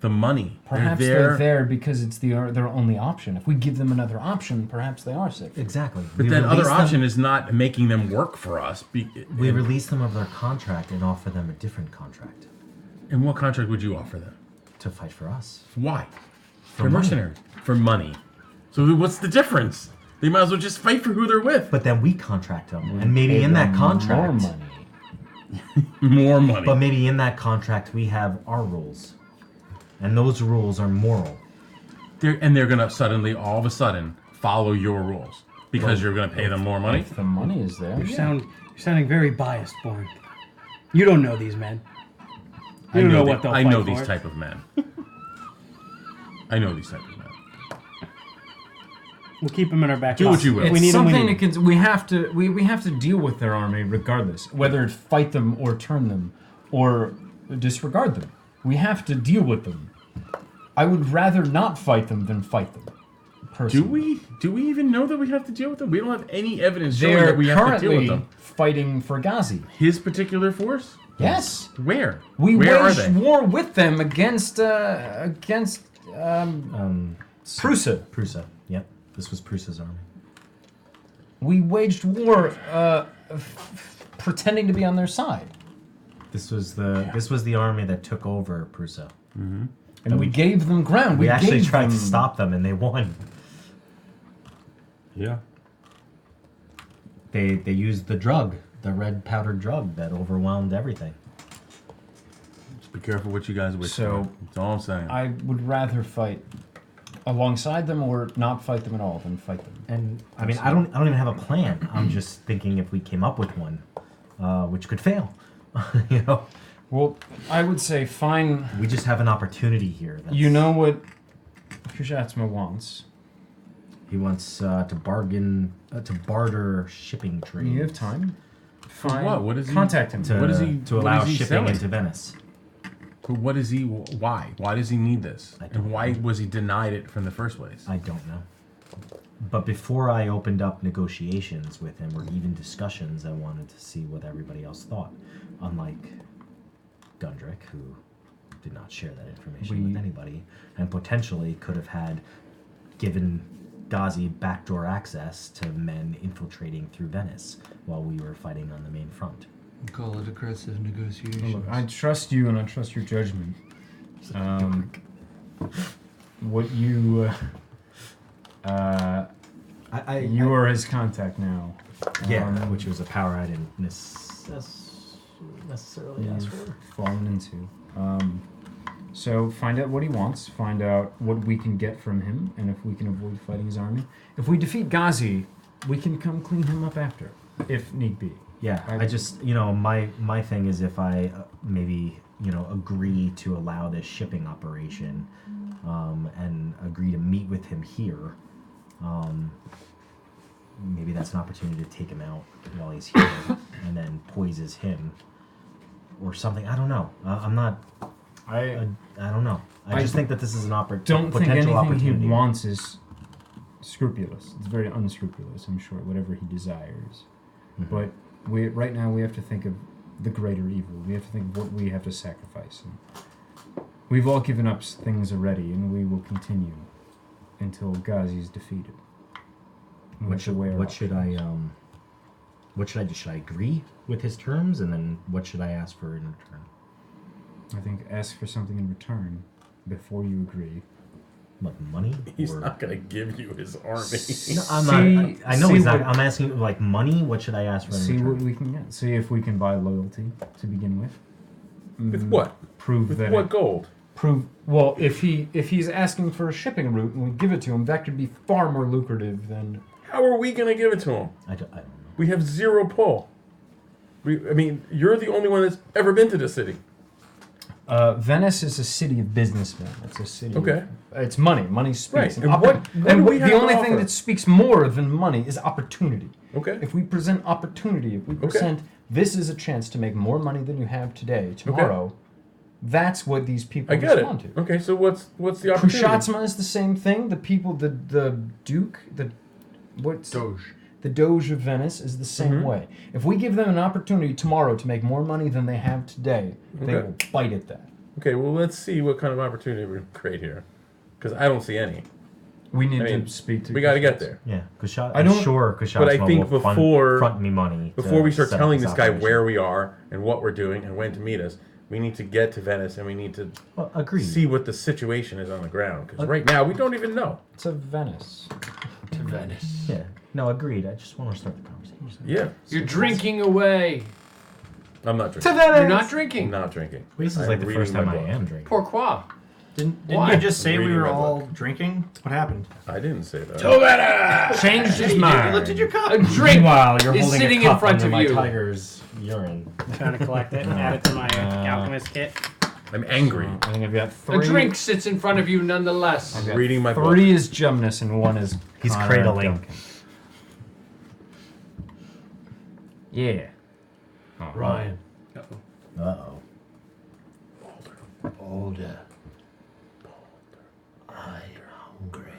the money. Perhaps they're there because it's their only option. If we give them another option, perhaps they are set free. Exactly. But that other option is not making them work for us. We release them of their contract and offer them a different contract. And what contract would you offer them? To fight for us. Why? For They're money. mercenaries. For money. So what's the difference? They might as well just fight for who they're with. But then we contract them, and maybe in that contract, more money. More money. But maybe in that contract we have our rules, and those rules are moral. They're gonna suddenly, all of a sudden, follow your rules because you're gonna pay them more money. If the money is there, You're sounding very biased, Bourne. You don't know these men. You don't know what they'll I fight know for. these type of men. I know these type of men. We'll keep them in our back. Do what you will. It's We need them. something we have to deal with their army regardless, whether it's fight them or turn them or disregard them. We have to deal with them. I would rather not fight them than fight them. Personally. Do we even know that we have to deal with them? We don't have any evidence showing that we have to deal with them. Fighting for Ghazi. His particular force? Yes. Where? We Where are waged they? war with them against Prusa. Prusa. Yep. This was Prusa's army. We waged war pretending to be on their side. This was the army that took over Prusa. Mm-hmm. And we gave them ground. We actually gave tried them... to stop them, and they won. Yeah. They used the drug, the red powdered drug that overwhelmed everything. Just be careful what you guys wish So, for. That's all I'm saying. I would rather fight alongside them or not fight them at all than fight them. And I mean, I don't even have a plan. I'm just thinking if we came up with one, which could fail, you know. Well, I would say fine. We just have an opportunity here. You know what Kushatsma wants? He wants to barter shipping trade. You have time. Fine. What? What is he? Contact him. What is he? To what allow is he shipping selling? into Venice. But what is he? Why? Why does he need this? And why was he denied it from the first place? I don't know. But before I opened up negotiations with him or even discussions, I wanted to see what everybody else thought. Unlike Gundrick, who did not share that information with anybody, and potentially could have had given Ghazi backdoor access to men infiltrating through Venice while we were fighting on the main front. Call it aggressive negotiations. Look, I trust you and I trust your judgment. What you... you are his contact now. Yeah, which was a power I didn't necessarily ask for. Fallen into. So find out what he wants, find out what we can get from him, and if we can avoid fighting his army. If we defeat Ghazi, we can come clean him up after, if need be. Yeah, I just, my thing is if I maybe, agree to allow this shipping operation and agree to meet with him here, maybe that's an opportunity to take him out while he's here and then poises him or something. I don't know. I don't know. I just think that this is an Don't think potential anything opportunity. he wants is scrupulous. It's very unscrupulous, I'm sure, whatever he desires. Mm-hmm. But right now we have to think of the greater evil. We have to think of what we have to sacrifice. And we've all given up things already, and we will continue until Ghazi is defeated. What should I do? Should I agree with his terms, and then what should I ask for in return? I think ask for something in return before you agree. Like money? He's not going to give you his army. No, I'm not. I know he's not. I'm asking like money. What should I ask for in See return? what we can get. See if we can buy loyalty to begin with. With what? Prove With that. what gold? Well, if he's asking for a shipping route and we give it to him, that could be far more lucrative than. How are we going to give it to him? I don't know. We have zero pull. You're the only one that's ever been to the city. Venice is a city of businessmen. It's a city. Okay. It's money. Money speaks. Right. And what do we have the only to thing offer? that speaks more than money is opportunity. Okay. If we present opportunity, if we present this is a chance to make more money than you have today, tomorrow, that's what these people I get respond it. to. Okay, so what's the opportunity? Kushatsma is the same thing. The people, the Duke, the Doge of Venice is the same way. If we give them an opportunity tomorrow to make more money than they have today, they will bite at that. Okay, well, let's see what kind of opportunity we create here. Because I don't see any. We need to speak to We got to get there. Yeah, I'm sure Kushatsma But I think will front me money. Before we start set up telling this this guy operation. where we are and what we're doing and when to meet us, we need to get to Venice and we need to see what the situation is on the ground. Because right now, we don't even know. To Venice. To Venice. Yeah. No, agreed. I just want to start the conversation. Yeah. You're drinking away. I'm not drinking. To Venice. You're not drinking. I'm not drinking. This is I'm like the reading first time my I book. am drinking. Pourquoi? Didn't Why? you just say I'm we reading were my all book. drinking? What happened? I didn't say that. To Venice. Changed his mind. You lifted your cup. A drink Meanwhile, you're is holding sitting a cup in front under of my you. tiger's urine. I'm trying to collect it and add it to my alchemist kit. I'm angry. I think I've got A three. drink sits in front of you nonetheless. I've got reading my book. 3 is Gemnus and 1 is He's Connor cradling. Duncan. Yeah. Ryan. Uh-oh. Older. I'm hungry.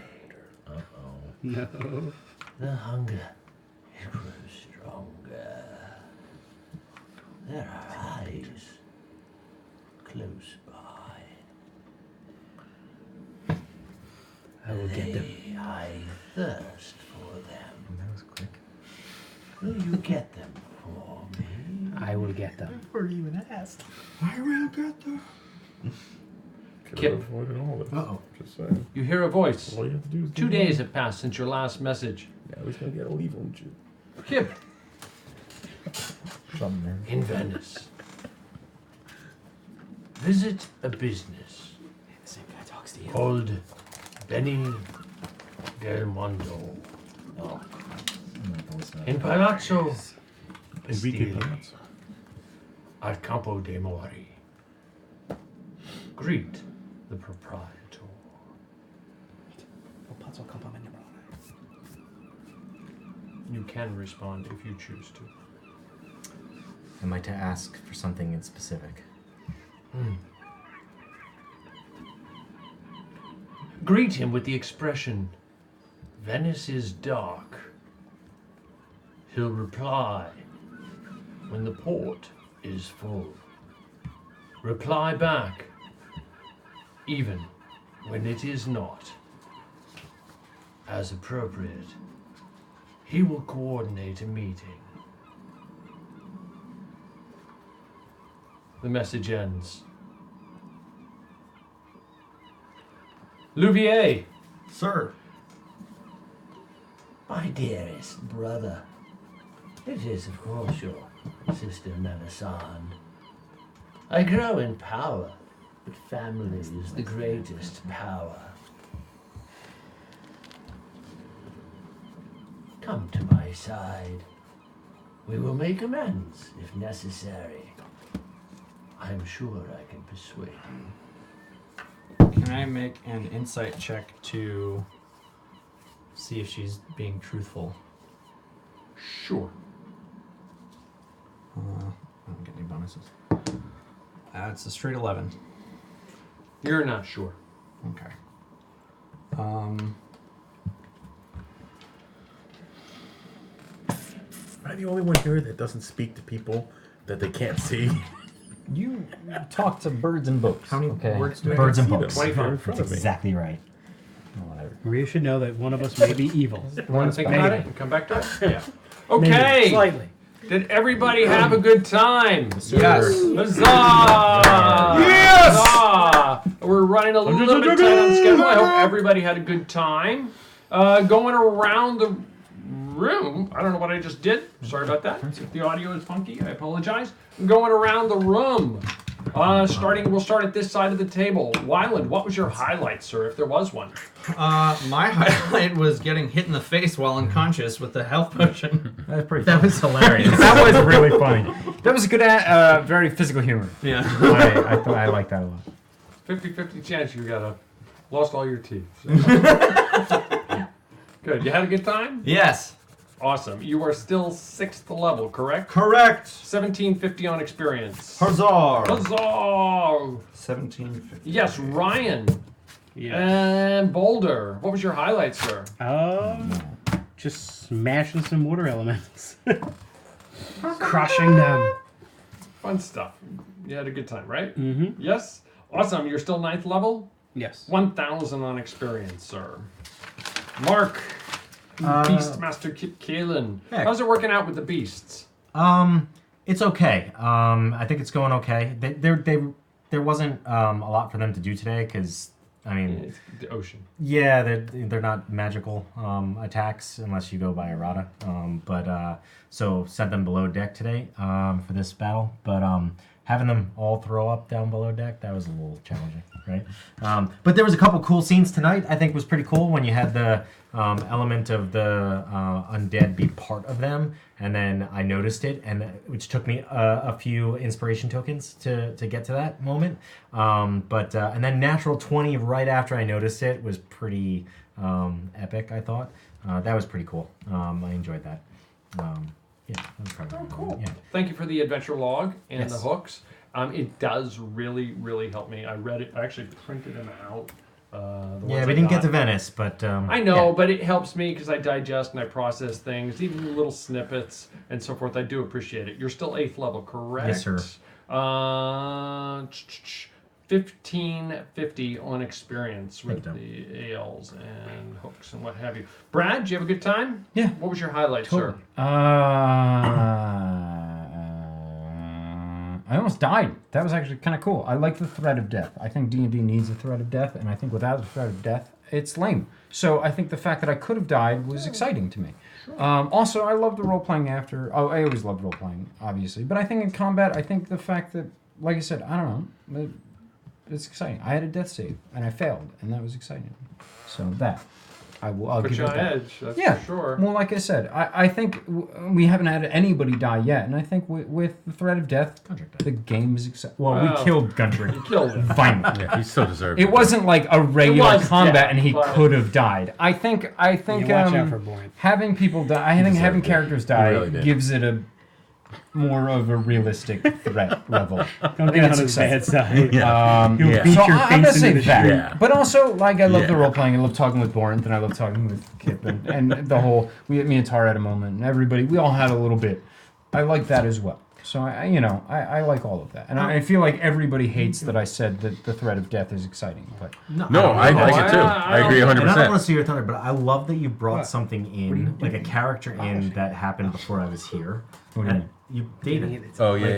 Uh-oh. No. The hunger, it grows stronger. There are eyes close by. I will get them. I thirst for them. That was quick. Will you get them for me? I will get them. Before you even asked. I will get them. Could Kip. have avoided all this. Uh-oh. Just saying. You hear a voice. All you have to do is 2 days have passed since your last message. Now he's going to get a leave on you. Kip. Something. In Venice. Visit a business The same guy talks to you. called Benny del Mondo. In Palazzo Bastille at Campo dei Mori. Greet the proprietor. You can respond if you choose to. Am I to ask for something in specific? Greet him with the expression, Venice is dark. He'll reply, when the port is full. Reply back, even when it is not. As appropriate, he will coordinate a meeting. The message ends. Louvier. Sir. My dearest brother, it is of course your sister Melisande. I grow in power, but family is the greatest power. Come to my side. We will make amends if necessary. I am sure I can persuade you. Can I make an insight check to see if she's being truthful? Sure. I don't get any bonuses. It's a straight 11. You're not sure. Okay. Am I the only one here that doesn't speak to people that they can't see? You talk to birds and books. How many words do I Birds and see them? books. Right here in That's front of me. exactly right. Whatever. Maria should know that one of us may be evil. Want to think about it and come back to it? Yeah. Okay. Maybe, slightly. Did everybody have a good time? Yes. Huzzah! Yes! Huzzah! We're running a little bit tight on schedule. I hope everybody had a good time. Going around the room. I don't know what I just did. Sorry about that. If the audio is funky, I apologize. Going around the room. We'll start at this side of the table. Wyland, what was your highlight, sir, if there was one? My highlight was getting hit in the face while unconscious with the health potion. That was hilarious. That was really funny. That was a good, very physical humor. Yeah. I like that a lot. 50-50 chance you lost all your teeth. So. Good. You had a good time? Yes. Awesome. You are still 6th level, correct? Correct. 1750 on experience. Huzzah! Huzzah! 1750. Yes, Ryan. Yes. And Boulder. What was your highlight, sir? Just smashing some water elements. Crushing them. Fun stuff. You had a good time, right? Mm-hmm. Yes? Awesome. You're still 9th level? Yes. 1,000 on experience, sir. Mark. Beastmaster Kalen. How's it working out with the beasts? It's okay. I think it's going okay. There wasn't a lot for them to do today because, I mean, it's the ocean. Yeah, they're not magical attacks unless you go by errata. So sent them below deck today for this battle. But having them all throw up down below deck, that was a little challenging, right? But there was a couple cool scenes tonight. I think was pretty cool when you had the element of the undead be part of them, and then I noticed it, and which took me a few inspiration tokens to get to that moment. And then natural 20 right after I noticed it was pretty epic. I thought that was pretty cool. I enjoyed that. Yeah, that was probably cool. Yeah. Thank you for the adventure log and Yes. the hooks. It does really, really help me. I read it. I actually printed them out. Yeah, we didn't get to Venice, but I know, yeah. but it helps me because I digest and I process things, even little snippets and so forth. I do appreciate it. You're still 8th level, correct? Yes, sir. 1550 on experience with the ALs and hooks and what have you. Brad, did you have a good time? Yeah. What was your highlight, Totally. sir? I almost died. That was actually kind of cool. I like the threat of death. I think D&D needs a threat of death, and I think without the threat of death, it's lame. So I think the fact that I could have died was exciting to me. Also, I love the role-playing after... Oh, I always loved role-playing, obviously. But I think in combat, I think the fact that, like I said, I don't know, it's exciting. I had a death save, and I failed, and that was exciting. So that... I'll Put give you it on that. edge, that's yeah, for sure. Well, like I said, I think we haven't had anybody die yet, and I think with the threat of death, the game is exciting. Well, we killed Gundrick. You killed him. Finally. Yeah, he so deserved it. Wasn't like a regular combat, death, and he but- could have died. I think You watch out for Boyd. having people die. I think having characters die really did. gives it a more of a realistic threat level. Don't get on his bad side. He'll beat So your I'm face gonna say into the that. shit. Yeah. But also, like, I love the Yeah. role playing. I love talking with Borinth, and I love talking with Kip, and the whole. Me and Tar had a moment, and everybody. We all had a little bit. I like that as well. So I like all of that, and I feel like everybody hates that I said that the threat of death is exciting, but No, I like it too. I agree 100%. And I don't want to see your thunder, but I love that you brought something in, like a character in that happened before I was here. What do you And mean? You, David. Oh yeah.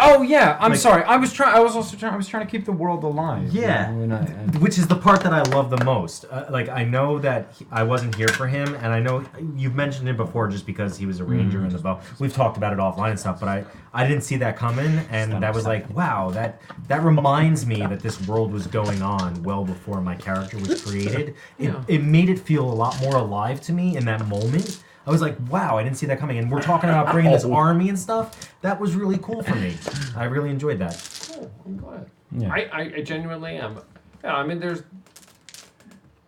Oh yeah. I'm Like- sorry. I was trying to keep the world alive. Yeah, you know, and which is the part that I love the most. Like I know that I wasn't here for him, and I know you've mentioned it before, just because he was a ranger in the bow. We've talked about it offline and stuff, but I didn't see that coming, and that was like, wow, that reminds me that this world was going on well before my character was created. It made it feel a lot more alive to me in that moment. I was like, wow, I didn't see that coming. And we're talking about bringing this army and stuff. That was really cool for me. I really enjoyed that. Cool, I'm glad. Yeah. I genuinely am. Yeah, I mean, there's...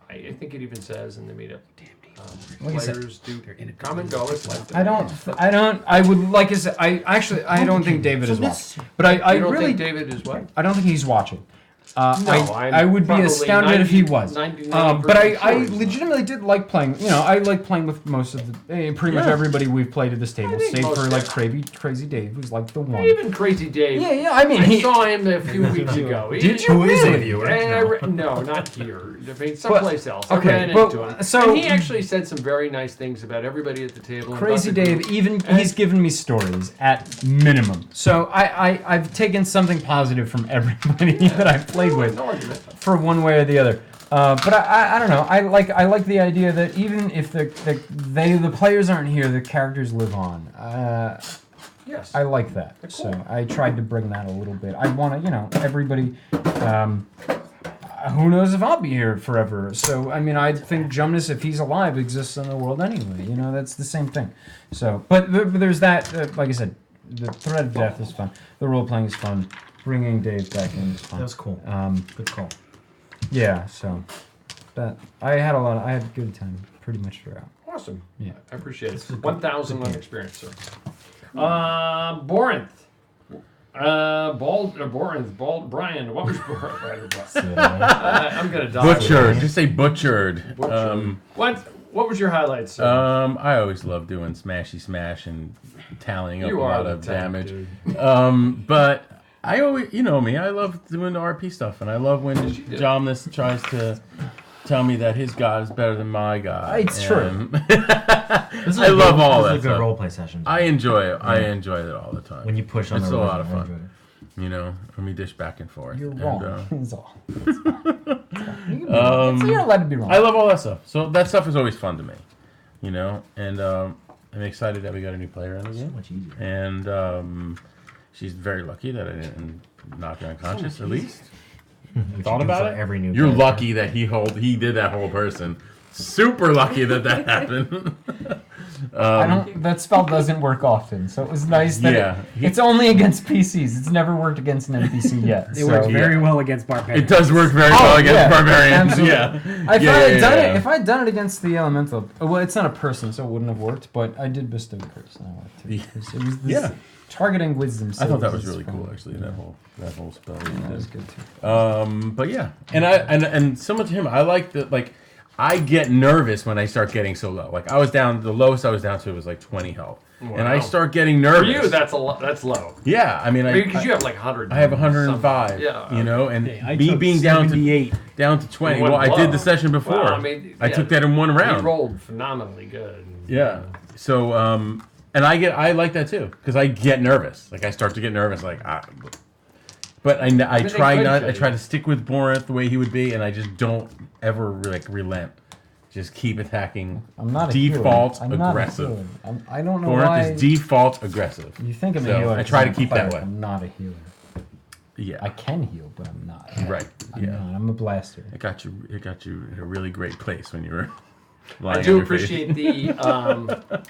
I think it even says in the meetup, Like I said, players do come and go. It's like... I would like I said, I don't think David is watching. But I You don't really think David is what? I don't think he's watching. I'm I would be probably astounded if he was. 99% But I sure he's not. legitimately did like playing. You know, I like playing with most of the pretty much everybody we've played at this table, think save most for like of- Crazy Dave, who's like the one. Even Crazy Dave. Yeah. I mean, I saw him a few weeks ago. Did you Who is a really? viewer? No, not here. I mean, someplace else. I okay, ran but- into him. so- and he actually said some very nice things about everybody at the table. and Crazy about the Dave, group. even And- he's given me stories at minimum. So I've taken something positive from everybody that I've played with, No argument. for one way or the other. But I don't know. I like the idea that even if the players aren't here, the characters live on. Yes. I like that. Cool. So I tried to bring that a little bit. I want to, everybody. Who knows if I'll be here forever? So I mean, I think Jumnus, if he's alive, exists in the world anyway. That's the same thing. So, but there's that. Like I said, the threat of death is fun. The role playing is fun. Bringing Dave back in is fun. That was cool. Good call. Yeah. So, that I had a good time pretty much throughout. Awesome. Yeah. I appreciate it. 1,000 on experience, sir. Borinth. Bald Brian. What was I'm gonna die. Butchered. Just say butchered. What was your highlights, sir? I always love doing smashy smash and tallying up a lot of damage. But I always, you know me, I love doing the RP stuff, and I love when Jomnus tries to tell me that his god is better than my god. It's true. I love all that This is a good roleplay session. I enjoy it. I enjoy it all the time. When you push on it's the a lot religion, of I fun. Let me dish back and forth. You're and, wrong. That's all. You're allowed to be wrong. I love all that stuff. So that stuff is always fun to me, and I'm excited that we got a new player in the game. So much easier. And she's very lucky that I didn't knock her unconscious, at least. Which Thought you do about for it? every new You're character. lucky that he did that whole person. Super lucky that happened. That spell doesn't work often, so it was nice that it's only against PCs. It's never worked against an NPC yet. It works very well against barbarians. It does work very well against barbarians. Absolutely. If I'd done it against the elemental, well, it's not a person, so it wouldn't have worked. But I did bestow curse, and I liked it. It was this targeting wisdom. I thought that was really cool, actually. That whole spell. That was good too. But yeah, and similar to him, I like that. Like, I get nervous when I start getting so low. Like, the lowest I was down to was like 20 health. Wow. And I start getting nervous. For you, that's low. Yeah, I mean, because you have like 100. I have 105. Yeah, and me being down to 20. Well, I did the session before. Well, I took that in one round. You rolled phenomenally good. Yeah. So, and I like that too, because I get nervous. Like, I start to get nervous. Like, but I try to stick with Borinth the way he would be, and I just don't ever relent. Just keep attacking. I'm not a default healer. I'm not aggressive. a healer. I don't know Borinth why. is default aggressive. You think I'm so a healer? I try to I'm keep that way. I'm not a healer. Yeah. I can heal, but I'm not. Right. I'm not. I'm a blaster. It got you in a really great place when you were. I do appreciate the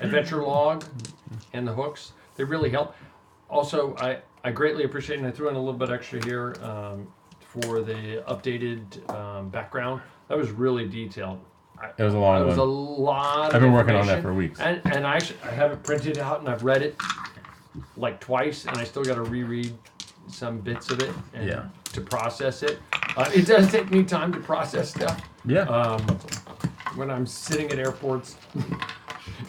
adventure log and the hooks. They really help. Also, I greatly appreciate, and I threw in a little bit extra here for the updated background. That was really detailed. It was a long one. It was a lot. I've been working on that for weeks. And I have it printed out, and I've read it like twice, and I still got to reread some bits of it to process it. It does take me time to process stuff. Yeah. When I'm sitting at airports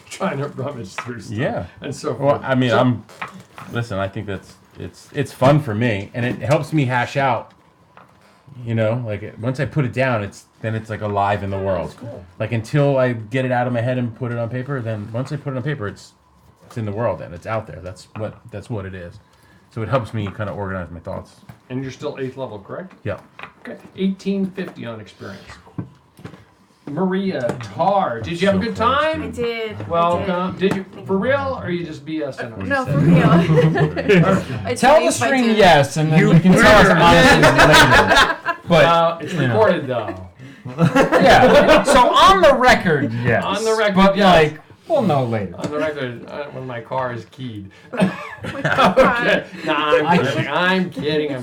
trying to rummage through stuff. Yeah. And so forth. Well, I mean, listen, I think it's fun for me, and it helps me hash out. Like once I put it down, it's like alive in the world. Cool. Like until I get it out of my head and put it on paper, then once I put it on paper, it's in the world and it's out there. That's what it is. So it helps me kind of organize my thoughts. And you're still 8th level, correct? Yeah. Okay. 1850 on experience. Maria Tar, did you have a good time? I did. Welcome. Did you for real, or you just BSing? No, for real. Tell the stream yes, and then we can tell us honestly later. But it's recorded though. Yeah. So on the record, yes. On the record, but yes. We'll know later. On the record, when my car is keyed. Okay. No, I'm kidding.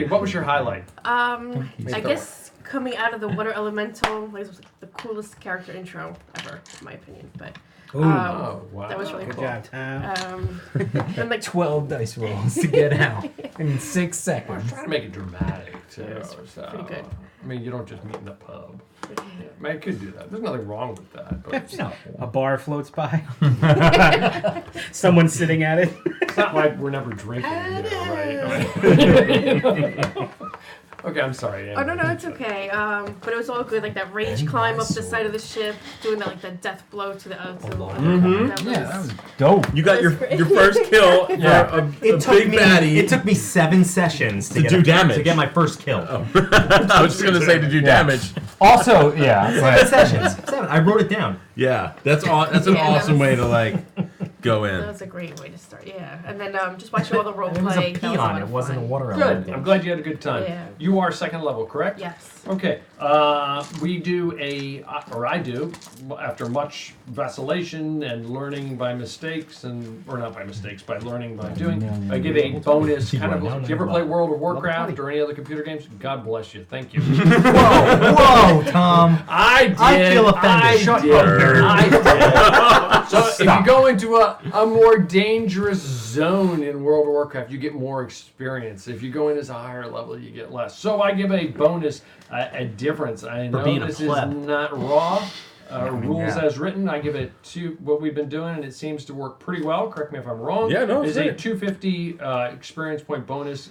What was your highlight? I guess coming out of the water elemental, like, was the coolest character intro ever, in my opinion. But wow. That was really Good cool. job, Tom. And like 12 dice rolls to get out in 6 seconds. I was trying to make it dramatic too. Yeah, it's pretty good. I mean, you don't just meet in the pub. I mean, I could do that. There's nothing wrong with that. But No, a bar floats by. Someone's sitting at it. It's not like we're never drinking, right? Okay, I'm sorry. Oh no, it's okay. But it was all good, like that rage climb up the side of the ship, doing that death blow to the That was dope. You got your first kill for a big baddie. It took me 7 sessions to do damage to get my first kill. Oh. I was just gonna say to do damage. Also, yeah, 7 sessions. 7. I wrote it down. Yeah, that's an awesome way to go in. That was a great way to start. Yeah, and then just watching all the role It was play. a pea on it, wasn't a water element. Good. I'm glad you had a good time. Yeah. You are second level, correct? Yes. Okay. We do or I do, after much vacillation and learning by mistakes, or not by mistakes, by learning by doing, I give a bonus. Kind of. Do you ever play World of Warcraft or any other computer games? God bless you. Thank you. Whoa, Tom. I did. I feel offended. Shut up, nerd. I did. So if you go into a more dangerous zone in World of Warcraft, you get more experience. If you go in as a higher level, you get less. So I give a bonus, a difference. I know this is not raw. Rules as written, I give it to what we've been doing, and it seems to work pretty well. Correct me if I'm wrong. Yeah, no, it's It's a great. 250 experience point bonus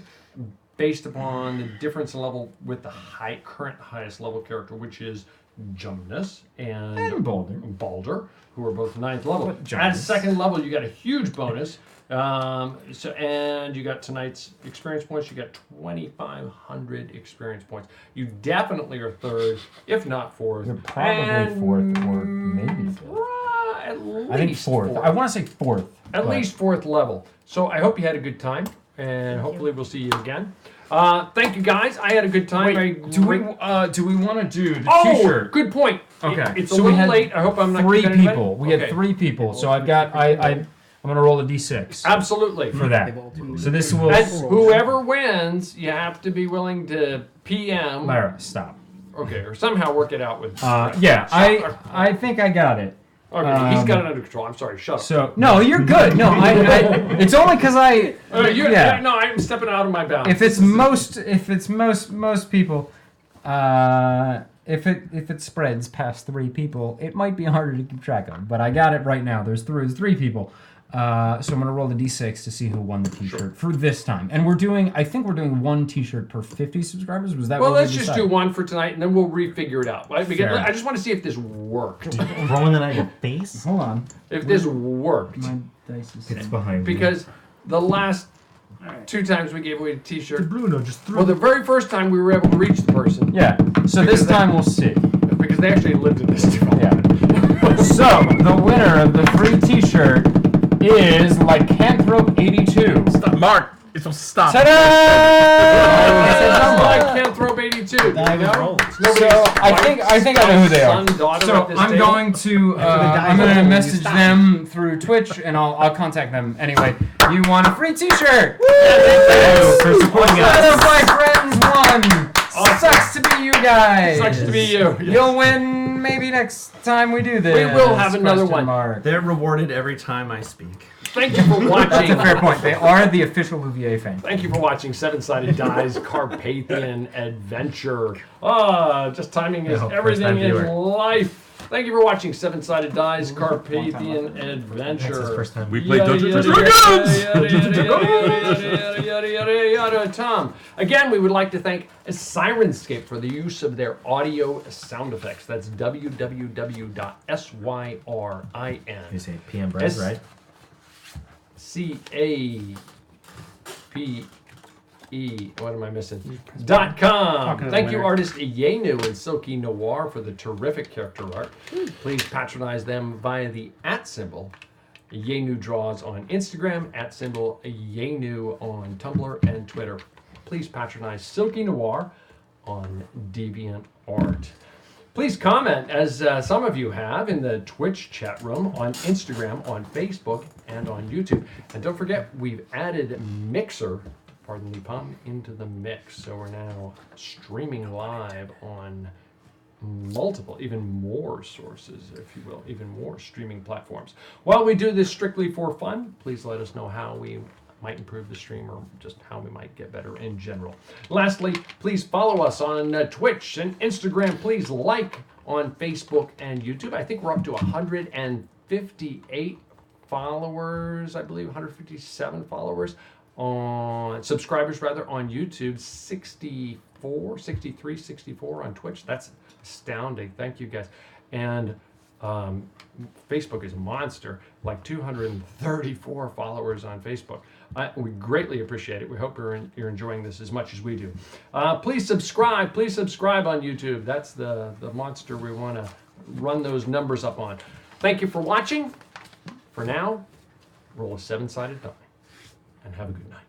based upon the difference in level with the current highest level character, which is Jumnus and Balder, who are both 9th level. At 2nd level, you got a huge bonus. And you got tonight's experience points. You got 2,500 experience points. You definitely are 3rd, if not 4th. You're probably 4th or maybe 5th. At least I think 4th. I want to say 4th. At least 4th level. So I hope you had a good time, and hopefully we'll see you again. Thank you guys. I had a good time. Wait, do we want to do the T-shirt? Good point. Okay. It's a little late. I hope I'm not 3 keeping people. anybody. We had 3 people. So I've got I'm gonna roll a d6. Absolutely. For that. So this will. And whoever wins, you have to be willing to PM. Lara, stop. Okay, or somehow work it out with. Yeah, I think I got it. Okay, he's got it under control. I'm sorry. Shut up. So no, you're good. No, it's only because I. Yeah. No, I'm stepping out of my bounds. If it's most people, if it spreads past 3 people, it might be harder to keep track of. But I got it right now. There's 3 people. So I'm gonna roll the d6 to see who won the T-shirt for this time. And I think we're doing 1 T-shirt per 50 subscribers. Was that? Well, what let's just do 1 for tonight, and then we'll refigure it out. Right? Because Fair. I just want to see if this worked. Rolling it at your face? Hold on. If this worked. My dice is It's behind me. Because the last 2 times we gave away a T-shirt. Bruno just threw. Well, the very first time we were able to reach the person. Yeah. So this time we'll see. Because they actually lived in this development. Yeah. So the winner of the free T-shirt is Lycanthrope82. Stop, Mark. It's supposed to stop. Ta-da! Lycanthrope 82. So I think I know who they are. So I'm going to message them through Twitch, and I'll contact them anyway. You want a free T-shirt? Thank you for supporting us. One of my friends won. Sucks to be you guys. Sucks to be you. You'll win maybe next time we do this. We will have another one. They're rewarded every time I speak. Thank you for watching. That's a fair point. They are the official Louvier fan. Thank you for watching Seven-Sided Dies Carpathian Adventure. Just timing is everything in life. Thank you for watching Seven-Sided Dies Carpathian Adventure. That's his first time. We played Dungeons and Dragons! Tom, again, we would like to thank Sirenscape for the use of their audio sound effects. That's www.syrin. You say PM Bread, right? CAPE. What am I missing? .com. Thank you, artist Yenu and Silky Noir, for the terrific character art. Please patronize them via the @ Yenu Draws on Instagram, @ Yenu on Tumblr and Twitter. Please patronize Silky Noir on DeviantArt. Please comment, as some of you have, in the Twitch chat room, on Instagram, on Facebook, and on YouTube. And don't forget, we've added Mixer, pardon the pun, into the mix. So we're now streaming live on multiple, even more sources, if you will, even more streaming platforms. While we do this strictly for fun, please let us know how we might improve the stream or just how we might get better in general. Lastly, please follow us on Twitch and Instagram. Please like on Facebook and YouTube. I think we're up to 158 followers, I believe 157 followers on subscribers rather on YouTube, 63, 64 on Twitch. That's astounding. Thank you guys. And Facebook is a monster, like 234 followers on Facebook. We greatly appreciate it. We hope you're enjoying this as much as we do. Please subscribe on YouTube. That's the monster we want to run those numbers up on. Thank you for watching. For now, roll a 7-sided die, and have a good night.